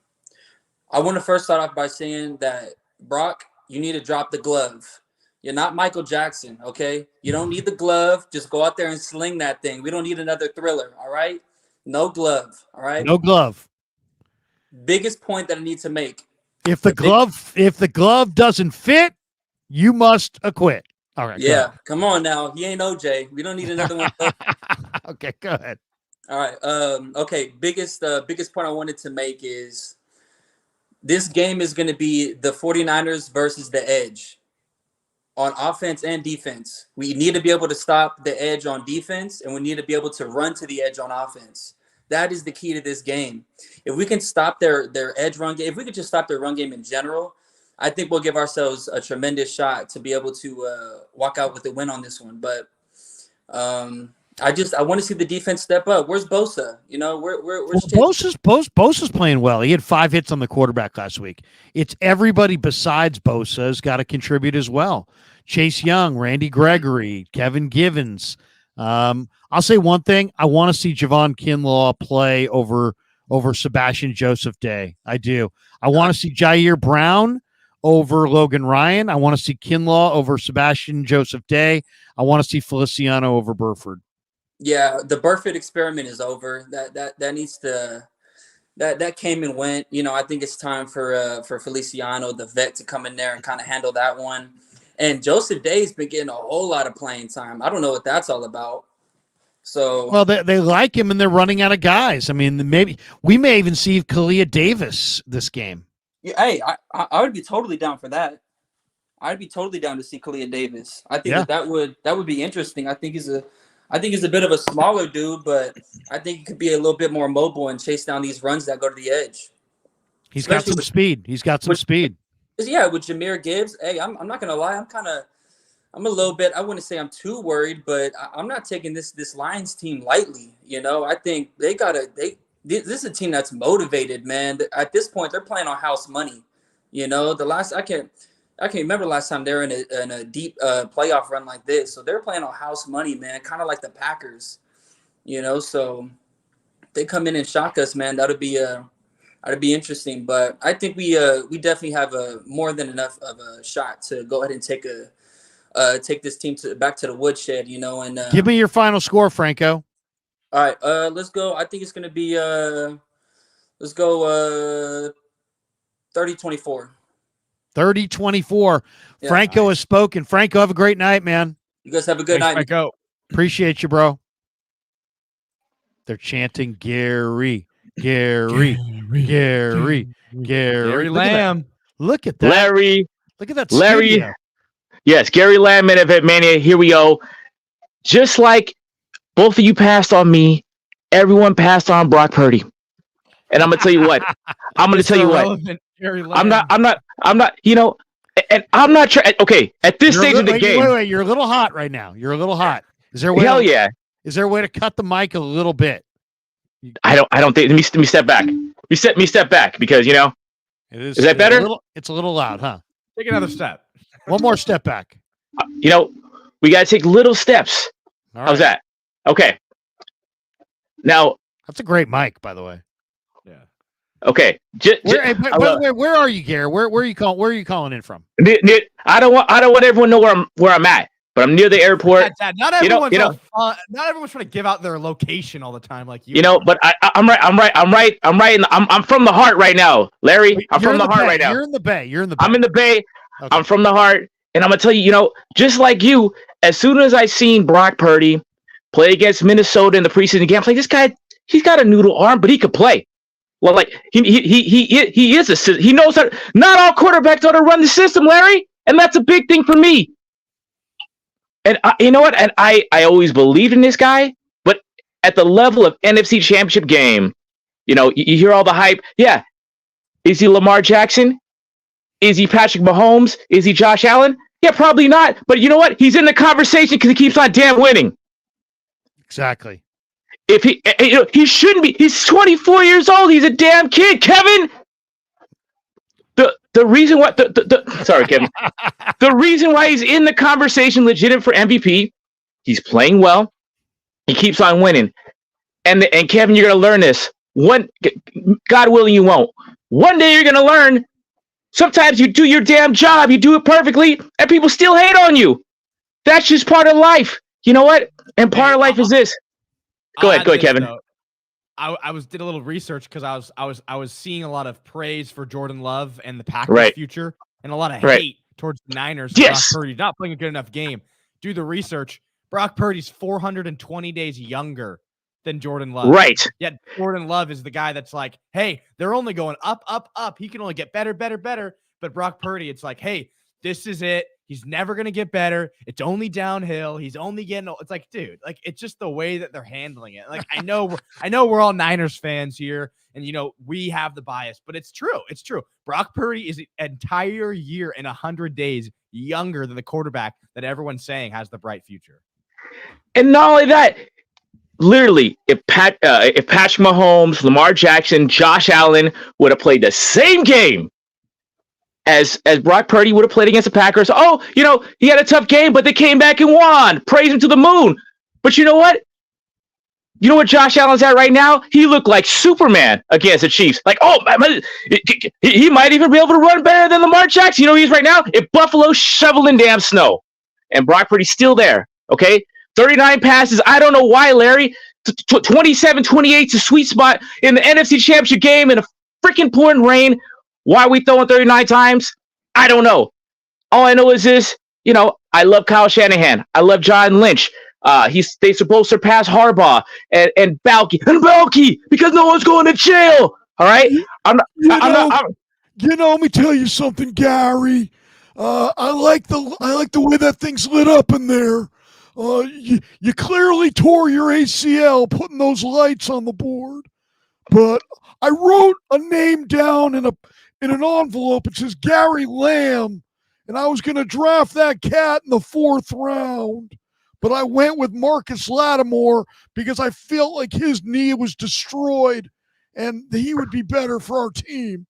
I want to first start off by saying that, Brock, you need to drop the glove. You're not Michael Jackson, okay? You don't need the glove. Just go out there and sling that thing. We don't need another Thriller, all right? No glove, all right? No glove. Biggest point that I need to make. If the glove doesn't fit, you must acquit. All right. Yeah, come on now. He ain't OJ. We don't need another one. Okay, go ahead. All right. Okay. Biggest point I wanted to make is this game is going to be the 49ers versus the edge on offense and defense. We need to be able to stop the edge on defense, and we need to be able to run to the edge on offense. That is the key to this game. If we can stop their edge run game, if we could just stop their run game in general, I think we'll give ourselves a tremendous shot to be able to walk out with a win on this one. But I want to see the defense step up. Where's Bosa? Bosa's playing well. He had 5 hits on the quarterback last week. It's everybody besides Bosa has got to contribute as well. Chase Young, Randy Gregory, Kevin Givens. I'll say one thing. I want to see Javon Kinlaw play over Sebastian Joseph Day. I do. I want to see Jair Brown over Logan Ryan. I want to see Kinlaw over Sebastian Joseph Day. I want to see Feliciano over Burford. Yeah, the Burford experiment is over. That that came and went. You know, I think it's time for Feliciano, the vet, to come in there and kind of handle that one. And Joseph Day's been getting a whole lot of playing time. I don't know what that's all about. So well, they like him and they're running out of guys. I mean, maybe we may even see Kalia Davis this game. yeah, hey, I would be totally down for that. I'd be totally down to see Kalia Davis. I think that would be interesting. I think he's a bit of a smaller dude, but I think he could be a little bit more mobile and chase down these runs that go to the edge. He's got some speed. He's got some speed. Yeah, with Jahmyr Gibbs, hey, I'm not gonna lie, I'm a little bit. I wouldn't say I'm too worried, but I'm not taking this Lions team lightly. You know, I think this is a team that's motivated, man. At this point, they're playing on house money. You know, I can't remember the last time they're in a deep playoff run like this. So they're playing on house money, man, kind of like the Packers. You know, so they come in and shock us, man. That'd be interesting. But I think we definitely have more than enough of a shot to go ahead and take this team back to the woodshed. You know, and give me your final score, Franco. All right, let's go. I think it's gonna be 30-24. 30-24. Yeah. Franco has spoken. Franco, have a great night, man. You guys have a good night. Franco. Appreciate you, bro. They're chanting Gary Lamb. Look at that. Larry. Look at that. Larry. Studio. Yes, Gary Lamb, Man Event Mania. Here we go. Just like both of you passed on me, everyone passed on Brock Purdy. And I'm gonna tell you what. I'm not. You know, and I'm not sure. Okay, at this stage of the game. Wait. You're a little hot right now. You're a little hot. Is there a way? Hell yeah. Is there a way to cut the mic a little bit? I don't think. Let me step back. Me step back because you know. Is that better? It's a little loud, huh? Take another step. One more step back. You know, we got to take little steps. All How's right. that? Okay. Now. That's a great mic, by the way. Yeah. Okay. By the way, where are you, Gary? Where are you calling? Where are you calling in from? I don't want everyone to know where I'm at, but I'm near the airport. Dad, not everyone's not everyone's trying to give out their location all the time, like you. You know, but I'm from the heart right now, Larry. I'm from the heart right now. You're in the Bay. I'm in the Bay. Okay. I'm from the heart, and I'm gonna tell you, you know, just like you, as soon as I seen Brock Purdy play against Minnesota in the preseason game, I'm like, this guy, he's got a noodle arm, but he could play. Well, like he knows how. Not all quarterbacks know how to run the system, Larry, and that's a big thing for me. And you know what? And I always believed in this guy, but at the level of NFC Championship game, you know, you hear all the hype. Yeah, is he Lamar Jackson? Is he Patrick Mahomes? Is he Josh Allen? Yeah, probably not. But you know what? He's in the conversation because he keeps on damn winning. Exactly. If he shouldn't be. He's 24 years old. He's a damn kid, Kevin. The reason why sorry, Kevin. The reason why he's in the conversation, legitimate for MVP, he's playing well. He keeps on winning. And Kevin, you're gonna learn this. God willing, you won't. One day you're gonna learn. Sometimes you do your damn job, you do it perfectly, and people still hate on you. That's just part of life. You know what? And part of life is this. Go ahead, Kevin. I did a little research because I was seeing a lot of praise for Jordan Love and the Packers' future, and a lot of hate towards the Niners. Yes. Brock Purdy not playing a good enough game. Do the research. Brock Purdy's 420 days younger than Jordan Love. Right. Yet Jordan Love is the guy that's like, hey, they're only going up, up, up. He can only get better, better, better. But Brock Purdy, it's like, hey, this is it. He's never going to get better. It's only downhill. He's only getting, it's like, dude, like, it's just the way that they're handling it. Like, I know we're all Niners fans here and, you know, we have the bias, but it's true. It's true. Brock Purdy is an entire year and 100 days younger than the quarterback that everyone's saying has the bright future. And not only that, literally, if Patrick Mahomes, Lamar Jackson, Josh Allen would have played the same game as Brock Purdy would have played against the Packers. Oh, you know, he had a tough game, but they came back and won. Praise him to the moon. But you know what? You know what Josh Allen's at right now? He looked like Superman against the Chiefs. Like, oh, he might even be able to run better than Lamar Jackson. You know who he's right now? In Buffalo, shoveling damn snow. And Brock Purdy's still there, okay? 39 passes. I don't know why, Larry. 27-28 is a sweet spot in the NFC Championship game in a freaking pouring rain. Why are we throwing 39 times? I don't know. All I know is this, I love Kyle Shanahan. I love John Lynch. They supposed to surpass Harbaugh and Balky because no one's going to jail. All right. Let me tell you something, Gary. I like the way that thing's lit up in there. You clearly tore your ACL putting those lights on the board, but I wrote a name down in an envelope. It says Gary Lamb, and I was going to draft that cat in the 4th round, but I went with Marcus Lattimore because I felt like his knee was destroyed, and he would be better for our team.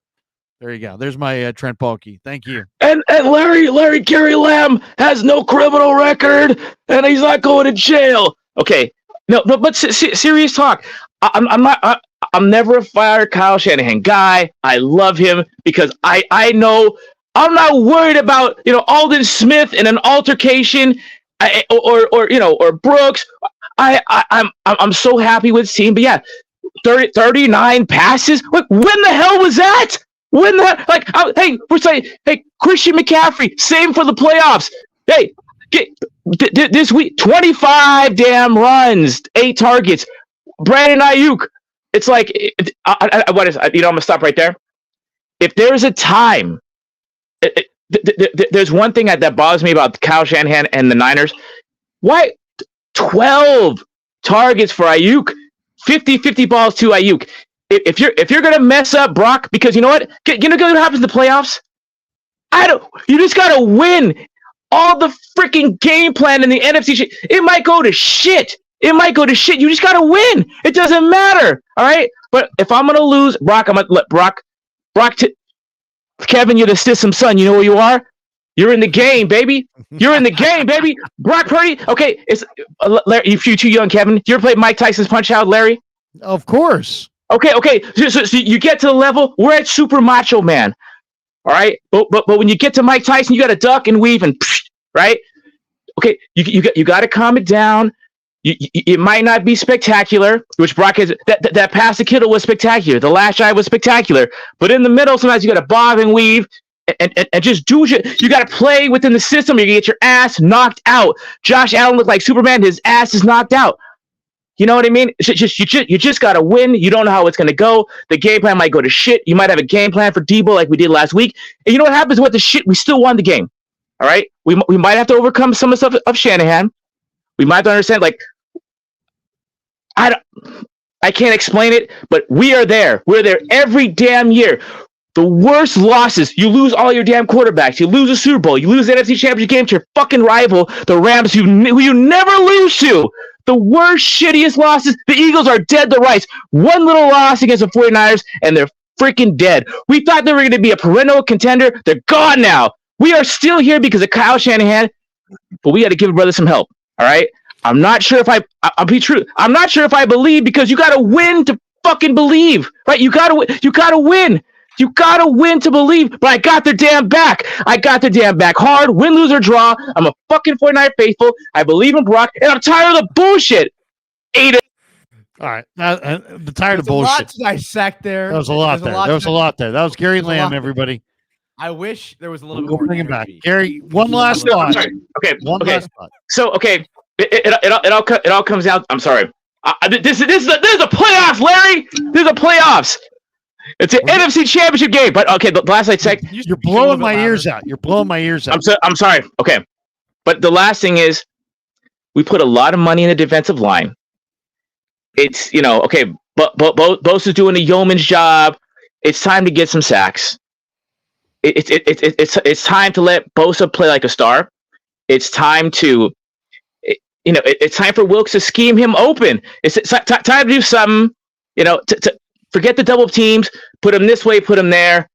There you go. There's my Trent Baalke. Thank you. And Larry Gary Lamb has no criminal record, and he's not going to jail. Okay, no, but serious talk. I'm never a fire Kyle Shanahan guy. I love him because I know I'm not worried about Alden Smith in an altercation, or Brooks. I'm so happy with his team. But yeah, 39 passes. When the hell was that? When that, we're saying, Christian McCaffrey, same for the playoffs. Hey, this week, 25 damn runs, 8 targets. Brandon Ayuk, it's like, I'm going to stop right there. If there's a time, there's one thing that bothers me about Kyle Shanahan and the Niners. Why 12 targets for Ayuk, 50 balls to Ayuk? If you're gonna mess up Brock, because you know what? You know what happens in the playoffs? You just gotta win. All the freaking game plan in the NFC, it might go to shit. You just gotta win. It doesn't matter. All right. But if I'm gonna lose, Brock, I'm gonna let Brock. Kevin, you're the system son. You know who you are? You're in the game, baby. Brock Purdy. Okay, it's Larry. You're too young, Kevin. You ever played Mike Tyson's Punch Out, Larry? Of course. Okay. So you get to the level, we're at Super Macho Man. All right. But when you get to Mike Tyson, you got to duck and weave and right. Okay. You got to calm it down. It might not be spectacular, which Brock has. That pass to Kittle was spectacular. The last drive was spectacular. But in the middle, sometimes you got to bob and weave and just do what you got to play within the system. You're going to get your ass knocked out. Josh Allen looked like Superman. His ass is knocked out. You know what I mean? You just got to win. You don't know how it's going to go. The game plan might go to shit. You might have a game plan for Debo like we did last week. And you know what happens with the shit? We still won the game. All right? We might have to overcome some of the stuff of Shanahan. We might have to understand, I can't explain it, but we are there. We're there every damn year. The worst losses, you lose all your damn quarterbacks. You lose a Super Bowl. You lose the NFC Championship game to your fucking rival, the Rams, who you never lose to. The worst, shittiest losses, the Eagles are dead to rights. One little loss against the 49ers, and they're freaking dead. We thought they were going to be a perennial contender. They're gone now. We are still here because of Kyle Shanahan, but we got to give a brother some help, all right? I'm not sure if I'll be true. I'm not sure if I believe because you got to win to fucking believe, right? You got to win. You got to win to believe, but I got their damn back. Hard, win, lose, or draw. I'm a fucking 49er faithful. I believe in Brock, and I'm tired of the bullshit. All right. The tired of bullshit. There's a lot to dissect there. There was a lot there. That was Gary Lamb, everybody. I wish there was a little bit We'll more. bring him back. Gary, one last thought. Okay. Last thought. So, okay. It all comes out. I'm sorry. This is a playoffs, Larry. This is a playoffs. It's an NFC Championship game. But okay, the last I checked, you're blowing my ears out. I'm sorry. Okay, but the last thing is, we put a lot of money in the defensive line. It's okay, but Bosa's doing a yeoman's job. It's time to get some sacks. It's time to let Bosa play like a star. It's time to. It's time for Wilkes to scheme him open. It's time to do something, to forget the double teams, put him this way, put him there.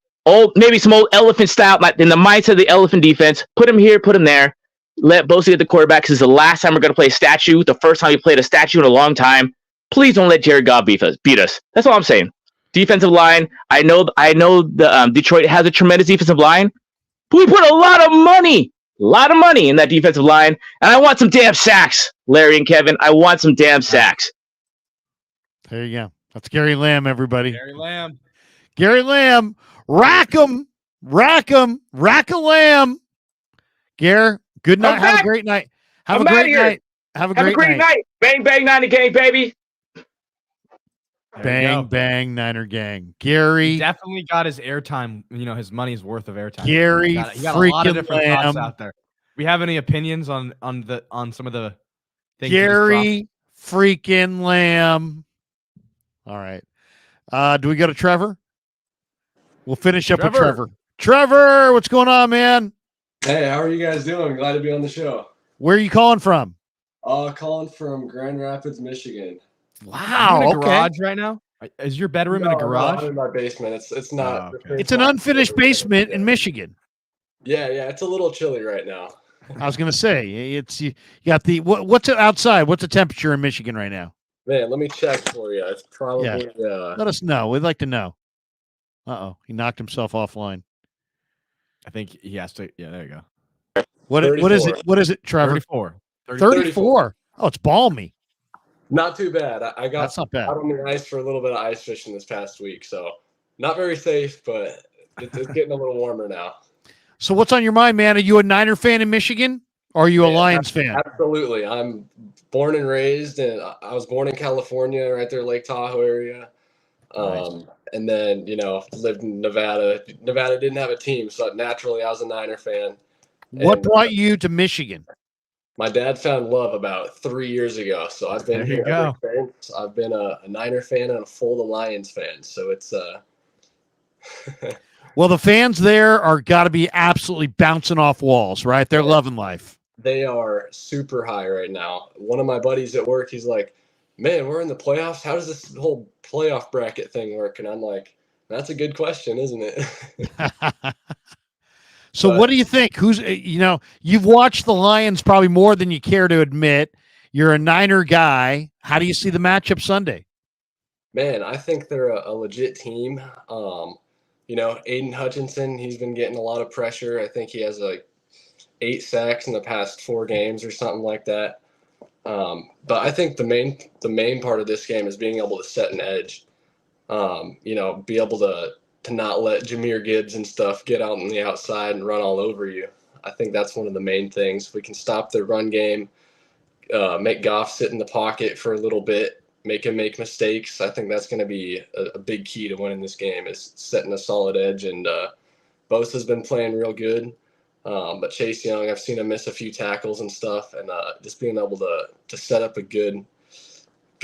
Maybe some old elephant style, like in the mindset of the elephant defense. Put him here, put him there. Let Bosa get the quarterback because it's the last time we're going to play a statue, the first time we played a statue in a long time. Please don't let Jared Goff beat us. That's all I'm saying. Defensive line, I know the Detroit has a tremendous defensive line, but we put a lot of money in that defensive line, and I want some damn sacks, Larry and Kevin. I want some damn sacks. There you go. That's Gary Lamb, everybody. Gary Lamb. Gary Lamb. Rack 'em. Rack 'em. Rack a lamb. Gare, good night. Have a great night. Have a great night. Have a great night. Bang, bang, Niner gang, baby. Bang, bang, Niner gang. Gary. He definitely got his airtime, his money's worth of airtime. Gary He got a lot of different thoughts Lamb. out there. We have any opinions on some of the things? Gary freaking Lamb. All right. Do we go to Trevor? We'll finish up with Trevor. Trevor, what's going on, man? Hey, how are you guys doing? Glad to be on the show. Where are you calling from? Calling from Grand Rapids, Michigan. Wow. Are you in a garage right now? Is your bedroom in a garage? No, I'm in my basement. It's not. Oh, okay. It's an unfinished basement in Michigan. Yeah. It's a little chilly right now. I was going to say, it's you got the what's it outside? What's the temperature in Michigan right now? Man, let me check for you. It's probably. Let us know. We'd like to know. He knocked himself offline. I think he has to. Yeah, there you go. What is it? What is it, Trevor? 34. 34. Oh, it's balmy. Not too bad. I got That's not bad. out on the ice for a little bit of ice fishing this past week, so not very safe, but it's getting a little warmer now. So what's on your mind, man? Are you a Niner fan in Michigan, or are you a Lions fan? Absolutely. I'm born and raised, and I was born in California, right there, Lake Tahoe area. And then, lived in Nevada. Nevada didn't have a team, so naturally I was a Niner fan. What brought you to Michigan? My dad found love about 3 years ago, so I've been here ever since. I've been a Niner fan and a full Lions fan, so it's Well, the fans there are got to be absolutely bouncing off walls, right? They're loving life. They are super high right now. One of my buddies at work, he's like, "Man, we're in the playoffs. How does this whole playoff bracket thing work?" And I'm like, "That's a good question, isn't it?" So what do you think? Who's you've watched the Lions probably more than you care to admit. You're a Niner guy. How do you see the matchup Sunday? Man, I think they're a legit team. Aiden Hutchinson, he's been getting a lot of pressure. I think he has 8 sacks in the past 4 games or something like that. But I think the main part of this game is being able to set an edge. Be able to not let Jahmyr Gibbs and stuff get out on the outside and run all over you. I think that's one of the main things. If we can stop their run game, make Goff sit in the pocket for a little bit, make him make mistakes, I think that's going to be a big key to winning this game, is setting a solid edge. And Bosa's been playing real good. But Chase Young, I've seen him miss a few tackles and stuff, and just being able to set up a good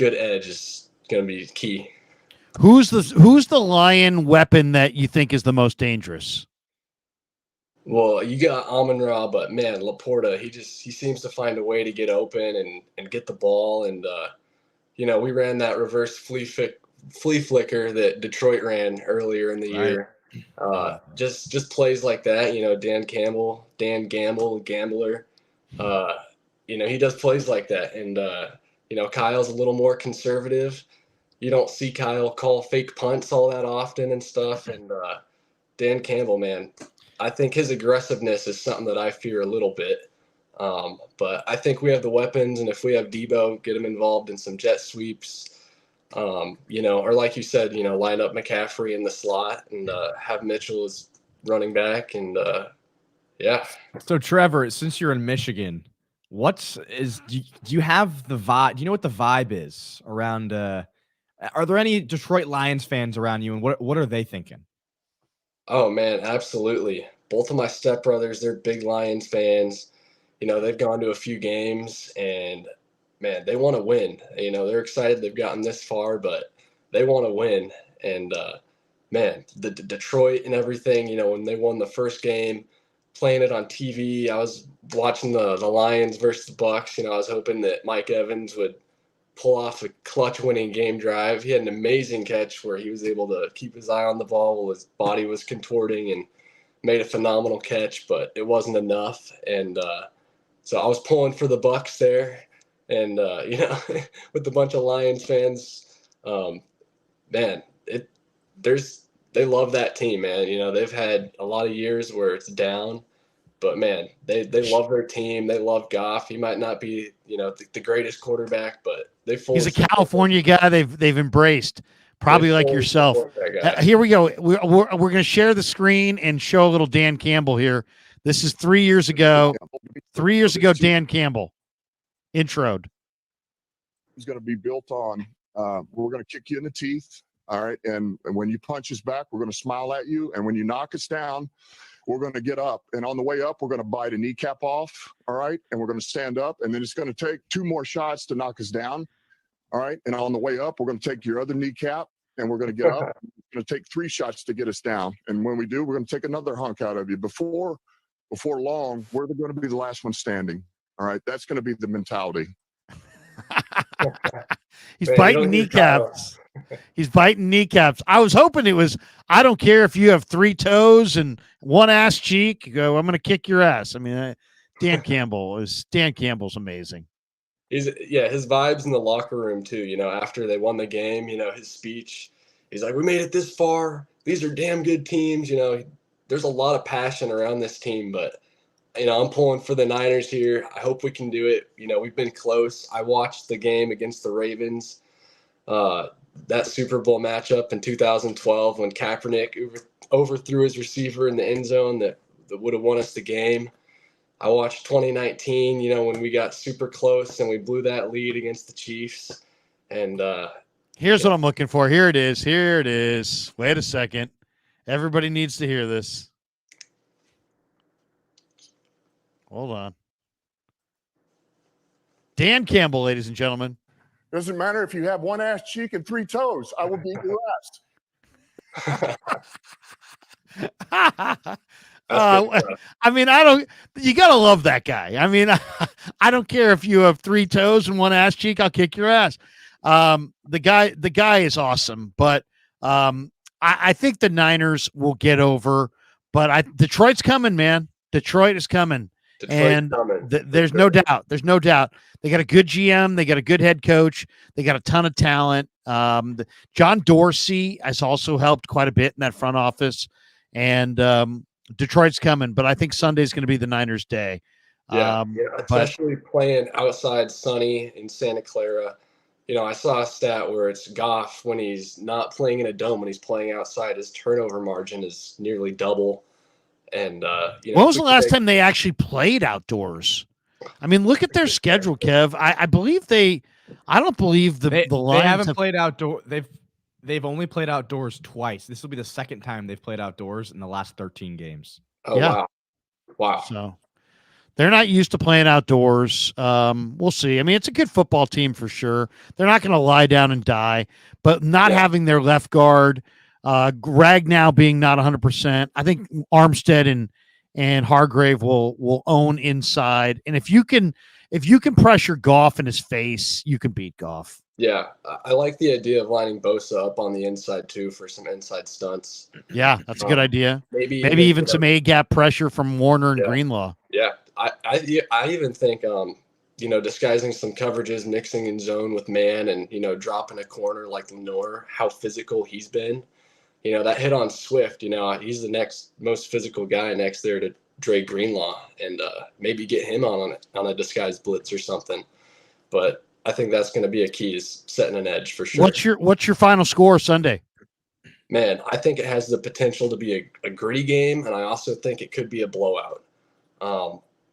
edge is going to be key. Who's the Lion weapon that you think is the most dangerous? Well, you got Amon-Ra, but man, Laporta, he seems to find a way to get open and get the ball. And we ran that reverse flea flicker that Detroit ran earlier in the year. Just plays like that. Dan Gamble, Gambler. He does plays like that. And Kyle's a little more conservative. You don't see Kyle call fake punts all that often and stuff. And Dan Campbell, man, I think his aggressiveness is something that I fear a little bit. But I think we have the weapons, and if we have Debo, get him involved in some jet sweeps, or like you said, line up McCaffrey in the slot and have Mitchell as running back. And yeah. So Trevor, since you're in Michigan, do you have the vibe? Do you know what the vibe is around? Are there any Detroit Lions fans around you, and what are they thinking? Oh man, absolutely. Both of my stepbrothers, they're big Lions fans. They've gone to a few games, and man, they want to win. They're excited they've gotten this far, but they want to win. And man, the Detroit and everything, when they won the first game, playing it on TV, I was watching the Lions versus the Bucks. I was hoping that Mike Evans would pull off a clutch winning game drive. He had an amazing catch where he was able to keep his eye on the ball while his body was contorting, and made a phenomenal catch, but it wasn't enough. And so I was pulling for the Bucks there, and with a bunch of Lions fans, man, they love that team, man. They've had a lot of years where it's down, but man, they love their team. They love Goff. He might not be, the greatest quarterback, but they fully He's a support California guy they've embraced, probably like fully yourself. support that guy. Here we go. We're going to share the screen and show a little Dan Campbell here. This is 3 years ago. 3 years ago, Dan Campbell introed. Is going to be built on. We're going to kick you in the teeth. All right. And when you punch us back, we're going to smile at you. And when you knock us down, we're going to get up. And on the way up, we're going to bite a kneecap off. All right. And we're going to stand up. And then it's going to take 2 more shots to knock us down. All right. And on the way up, we're going to take your other kneecap and we're going to get up. We're going to take 3 shots to get us down. And when we do, we're going to take another hunk out of you. Before long, we're going to be the last one standing. All right. That's going to be the mentality. He's biting kneecaps. He's biting kneecaps. I was hoping it was, I don't care if you have 3 toes and 1 ass cheek. You go, I'm going to kick your ass. I mean, Dan Campbell's amazing. His vibes in the locker room too, you know, after they won the game, you know, his speech, he's like, we made it this far. These are damn good teams. You know, there's a lot of passion around this team, but you know, I'm pulling for the Niners here. I hope we can do it. You know, we've been close. I watched the game against the Ravens, that Super Bowl matchup in 2012 when Kaepernick overthrew his receiver in the end zone that would have won us the game. I watched 2019, you know, when we got super close and we blew that lead against the Chiefs. And here's what I'm looking for. Here it is. Wait a second. Everybody needs to hear this. Hold on. Dan Campbell, ladies and gentlemen. Doesn't matter if you have 1 ass cheek and 3 toes. I will beat your ass. I mean, you got to love that guy. I mean, I don't care if you have 3 toes and 1 ass cheek, I'll kick your ass. The guy is awesome, but I think the Niners will get over, but Detroit's coming, man. Detroit is coming. There's no doubt. There's no doubt. They got a good GM. They got a good head coach. They got a ton of talent. John Dorsey has also helped quite a bit in that front office, and Detroit's coming. But I think Sunday's going to be the Niners' day. Especially playing outside sunny in Santa Clara. You know, I saw a stat where it's Goff when he's not playing in a dome, when he's playing outside, his turnover margin is nearly double. And you know, when was the last time they actually played outdoors? I mean, look at their schedule, Kev. I believe I don't believe the Lions they haven't played outdoor. They've only played outdoors twice. This will be the second time they've played outdoors in the last 13 games. Oh, yeah. Wow. So they're not used to playing outdoors. We'll see. I mean, it's a good football team for sure. They're not going to lie down and die, but not having their left guard, Greg now being not 100%. I think Armstead and Hargrave will own inside. And if you can pressure Goff in his face, you can beat Goff. Yeah, I like the idea of lining Bosa up on the inside too for some inside stunts. Yeah, that's a good idea. Maybe even some A-gap pressure from Warner and Greenlaw. Yeah, I even think you know, disguising some coverages, mixing in zone with man, and you know, dropping a corner like Lenore, how physical he's been. You know, that hit on Swift, you know, he's the next most physical guy next there to Dre Greenlaw, and maybe get him on a disguised blitz or something. But I think that's going to be a key, is setting an edge for sure. What's your final score Sunday? Man, I think it has the potential to be a gritty game, and I also think it could be a blowout.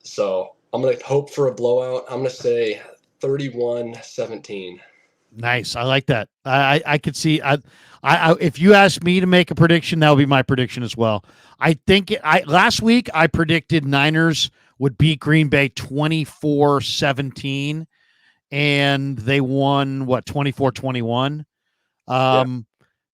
So I'm going to hope for a blowout. I'm going to say 31-17. Nice. I like that. I could see. If you asked me to make a prediction, that would be my prediction as well. I think last week I predicted Niners would beat Green Bay 24-17, and they won 24-21.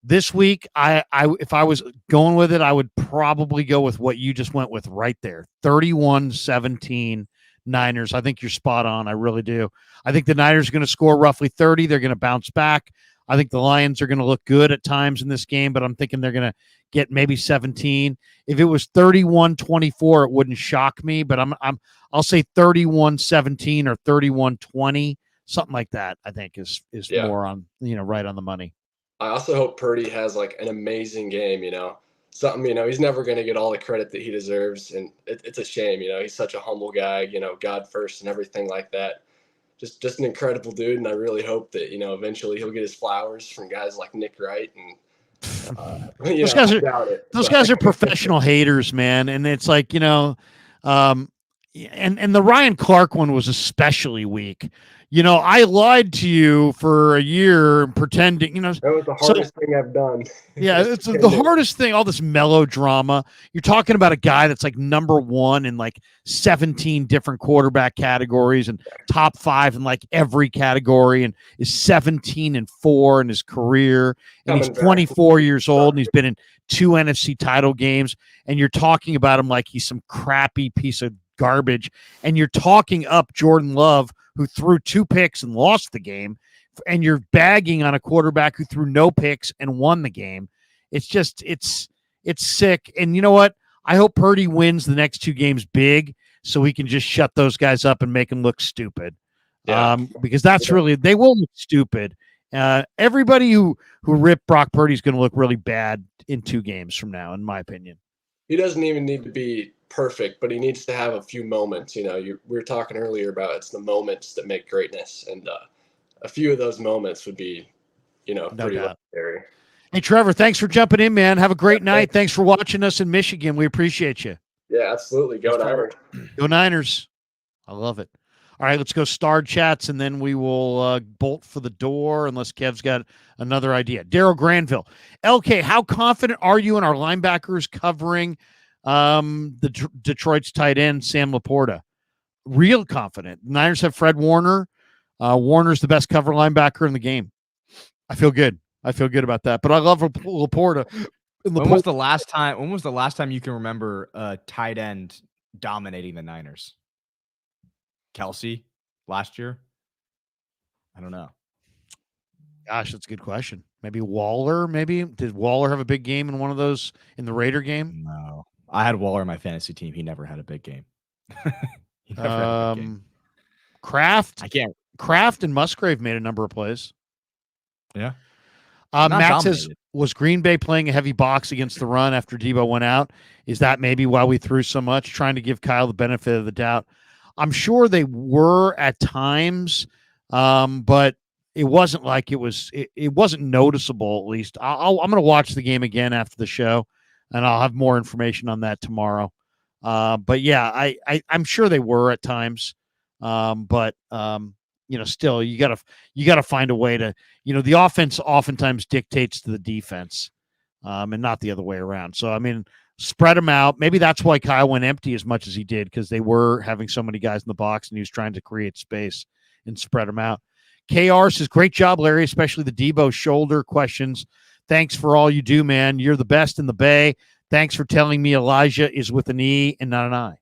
This week, if I was going with it, I would probably go with what you just went with right there, 31-17 Niners. I think you're spot on. I really do. I think the Niners are going to score roughly 30. They're going to bounce back. I think the Lions are going to look good at times in this game, but I'm thinking they're going to get maybe 17. If it was 31-24, it wouldn't shock me, but I'll say 31-17 or 31-20, something like that. I think is more on, right on the money. I also hope Purdy has like an amazing game, something, he's never going to get all the credit that he deserves. And it's a shame, he's such a humble guy, God first and everything like that. just an incredible dude, and I really hope that eventually he'll get his flowers from guys like Nick Wright and. Those I doubt it. guys are professional haters, man. And it's like, and the Ryan Clark one was especially weak. I lied to you for a year pretending, That was the hardest thing I've done. Yeah, it's the hardest thing, all this melodrama. You're talking about a guy that's like number one in like 17 different quarterback categories and top 5 in like every category, and is 17-4 in his career. And he's 24 years old, and he's been in 2 NFC title games. And you're talking about him like he's some crappy piece of garbage. And you're talking up Jordan Love, who threw 2 picks and lost the game. And you're bagging on a quarterback who threw no picks and won the game. It's just, it's sick. And you know what? I hope Purdy wins the next 2 games big so we can just shut those guys up and make them look stupid. Yeah. Because that's really, they will look stupid. Everybody who ripped Brock Purdy is going to look really bad in 2 games from now, in my opinion. He doesn't even need to be perfect, but he needs to have a few moments. We were talking earlier about it's the moments that make greatness, and a few of those moments would be, pretty legendary. Hey, Trevor, thanks for jumping in, man. Have a great night. Thanks for watching us in Michigan. We appreciate you. Yeah, absolutely. Go Niners. Go Niners. I love it. All right, let's go star chats, and then we will bolt for the door unless Kev's got another idea. Daryl Granville. LK, how confident are you in our linebackers covering Detroit's tight end, Sam Laporta? Real confident. Niners have Fred Warner. Warner's the best cover linebacker in the game. I feel good. I feel good about that. But I love Laporta. When was the last time you can remember a tight end dominating the Niners? Kelsey last year? I don't know. Gosh, that's a good question. Maybe Waller, maybe? Did Waller have a big game in one of those in the Raider game? No. I had Waller on my fantasy team. He never had a big game. He never had a big game. Kraft and Musgrave made a number of plays. Yeah. Matt says, was Green Bay playing a heavy box against the run after Debo went out? Is that maybe why we threw so much, trying to give Kyle the benefit of the doubt? I'm sure they were at times, but it wasn't like it wasn't noticeable, at least. I'm going to watch the game again after the show, and I'll have more information on that tomorrow. But yeah, I'm sure they were at times. But still you gotta find a way to, the offense oftentimes dictates to the defense, and not the other way around. So, I mean, spread them out. Maybe that's why Kyle went empty as much as he did, because they were having so many guys in the box and he was trying to create space and spread them out. KR says, great job, Larry, especially the Debo shoulder questions. Thanks for all you do, man. You're the best in the Bay. Thanks for telling me Elijah is with an E and not an I.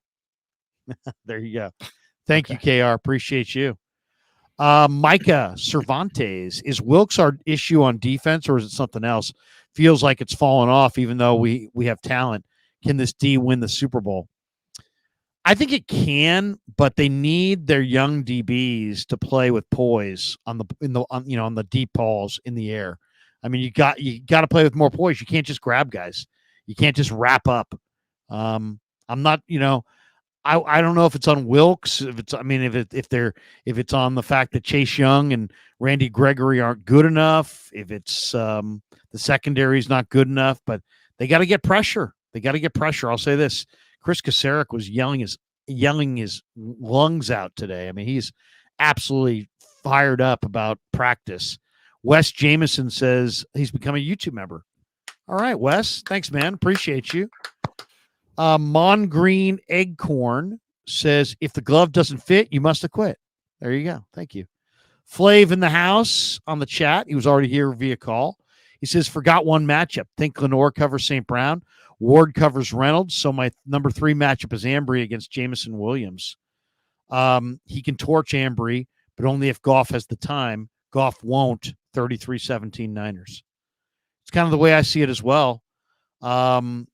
There you go. Thank you, KR. Appreciate you. Micah Cervantes, is Wilkes our issue on defense, or is it something else? Feels like it's fallen off, even though we have talent. Can this D win the Super Bowl? I think it can, but they need their young DBs to play with poise on the deep balls in the air. I mean, you got to play with more poise. You can't just grab guys. You can't just wrap up. I'm not, I don't know if it's on Wilkes, if it's on the fact that Chase Young and Randy Gregory aren't good enough, if it's the secondary is not good enough, but they got to get pressure. I'll say this: Chris Kasarik was yelling his lungs out today. I mean, he's absolutely fired up about practice. Wes Jameson says he's become a YouTube member. All right, Wes, thanks, man. Appreciate you. Mon Green Eggcorn says, if the glove doesn't fit, you must have quit. There you go. Thank you. Flav in the house on the chat. He was already here via call. He says, forgot one matchup. Think Lenore covers St. Brown. Ward covers Reynolds. So my number 3 matchup is Ambry against Jamison Williams. He can torch Ambry, but only if Goff has the time. Goff won't. 33-17 Niners. It's kind of the way I see it as well. I'm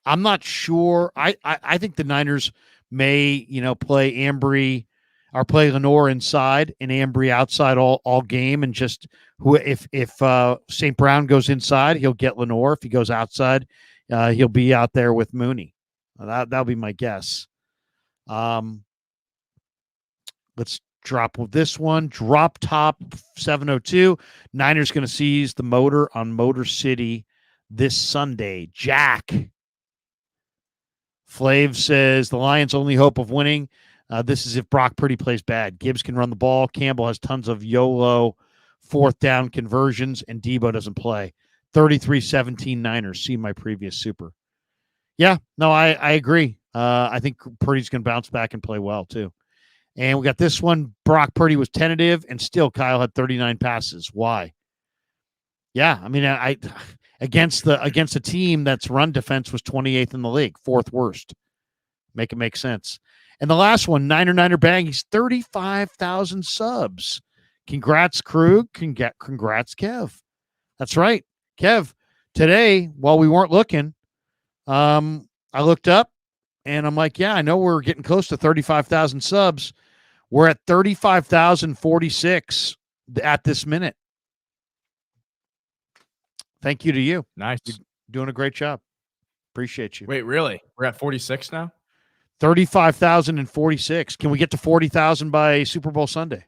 not sure. I think the Niners may, play Ambry or play Lenore inside and Ambry outside all game, and just if St. Brown goes inside, he'll get Lenore. If he goes outside, he'll be out there with Mooney. That'll be my guess. Let's drop with this one. Drop top 702. Niners going to seize the Motor on Motor City this Sunday. Jack Flav says the Lions' only hope of winning. This is if Brock Purdy plays bad. Gibbs can run the ball. Campbell has tons of YOLO fourth down conversions, and Debo doesn't play. 33-17 Niners. See my previous super. Yeah, no, I agree. I think Purdy's going to bounce back and play well, too. And we got this one. Brock Purdy was tentative, and still Kyle had 39 passes. Why? Yeah, I mean, I against a team that's run defense was 28th in the league, fourth worst. Make it make sense. And the last one, Niner Bang, he's 35,000 subs. Congrats, Krug. Congrats, Kev. That's right. Kev, today, while we weren't looking, I looked up, and I'm like, yeah, I know we're getting close to 35,000 subs. We're at 35,046 at this minute. Thank you to you. Nice. You're doing a great job. Appreciate you. Wait, really? We're at 46 now? 35,046. Can we get to 40,000 by Super Bowl Sunday?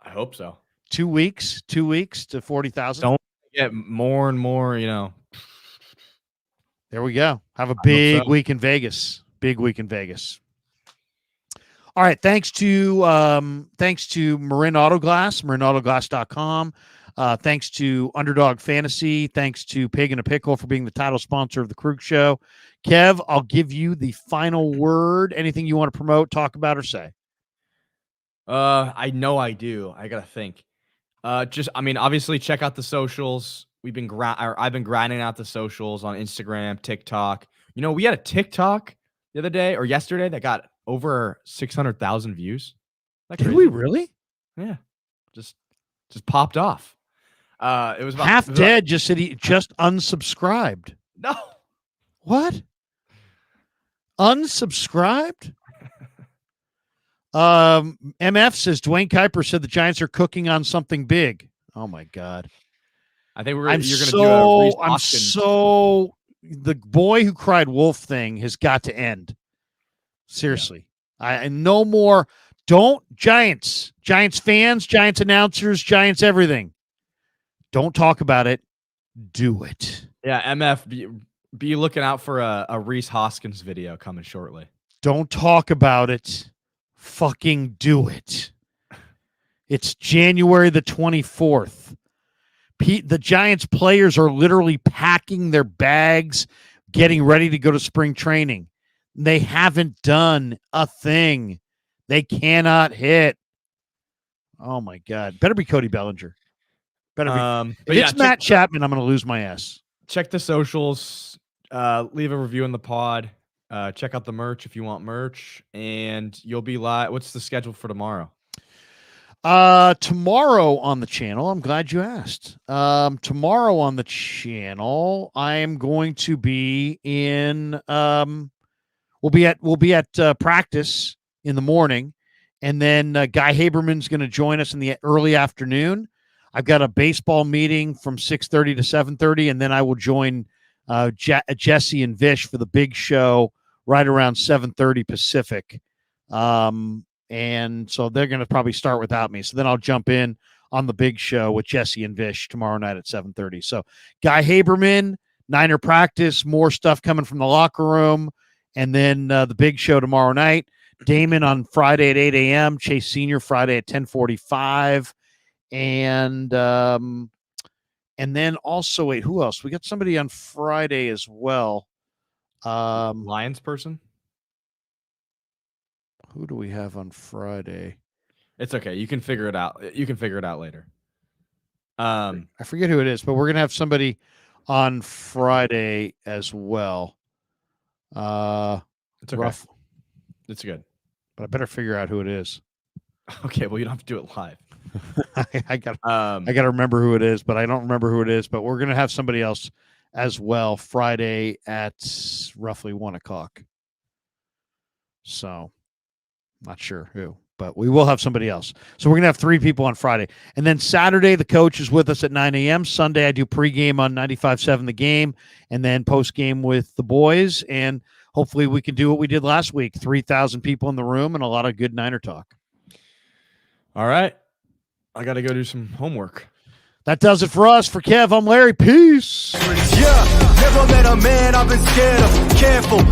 I hope so. 2 weeks to 40,000. Don't get more and more, There we go. Have a big week in Vegas. Big week in Vegas. All right. Thanks to Marin Autoglass, marinautoglass.com. Thanks to Underdog Fantasy. Thanks to Pig in a Pickle for being the title sponsor of the Krug Show. Kev, I'll give you the final word. Anything you want to promote, talk about, or say? I know I do. I gotta think. Obviously check out the socials. I've been grinding out the socials on Instagram, TikTok. We had a TikTok the other day or yesterday that got over 600,000 views. Did we really? Yeah, just popped off. It was about, Dead just said he just unsubscribed. No. What? Unsubscribed? MF says Dwayne Kuiper said the Giants are cooking on something big. Oh my God. I think you're going to do a Reese Hoskins. The boy who cried wolf thing has got to end. Seriously. Yeah. No more. Giants fans, Giants announcers, Giants everything. Don't talk about it. Do it. Yeah, MF, be looking out for a Reese Hoskins video coming shortly. Don't talk about it. Fucking do it. It's January the 24th. The Giants players are literally packing their bags, getting ready to go to spring training. They haven't done a thing. They cannot hit. Oh my God. Better be Cody Bellinger. If it's Matt Chapman, I'm going to lose my ass. Check the socials. Leave a review in the pod. Check out the merch if you want merch, and you'll be live. What's the schedule for tomorrow? Tomorrow on the channel, I'm glad you asked. Tomorrow on the channel, I am going to be in. We'll be at practice in the morning, and then Guy Haberman's going to join us in the early afternoon. I've got a baseball meeting from 6:30 to 7:30, and then I will join Jesse and Vish for the big show right around 7:30 Pacific. And so they're going to probably start without me. So then I'll jump in on the big show with Jesse and Vish tomorrow night at 7:30. So Guy Haberman, Niner practice, more stuff coming from the locker room, and then the big show tomorrow night. Damon on Friday at 8 a.m., Chase Sr. Friday at 10:45. And then also, wait, who else? We got somebody on Friday as well. Lions person? Who do we have on Friday? It's okay. You can figure it out. You can figure it out later. I forget who it is, but we're going to have somebody on Friday as well. It's okay. Rough. It's good. But I better figure out who it is. Okay, well, you don't have to do it live. I got to remember who it is, but I don't remember who it is. But we're going to have somebody else as well Friday at roughly 1:00. So, not sure who, but we will have somebody else. So we're going to have 3 people on Friday. And then Saturday, the coach is with us at 9 a.m. Sunday, I do pregame on 95.7 The Game, and then postgame with the boys. And hopefully we can do what we did last week, 3,000 people in the room and a lot of good Niner talk. All right. I got to go do some homework. That does it for us. For Kev, I'm Larry. Peace. Yeah, never met a man I've been scared of. Careful.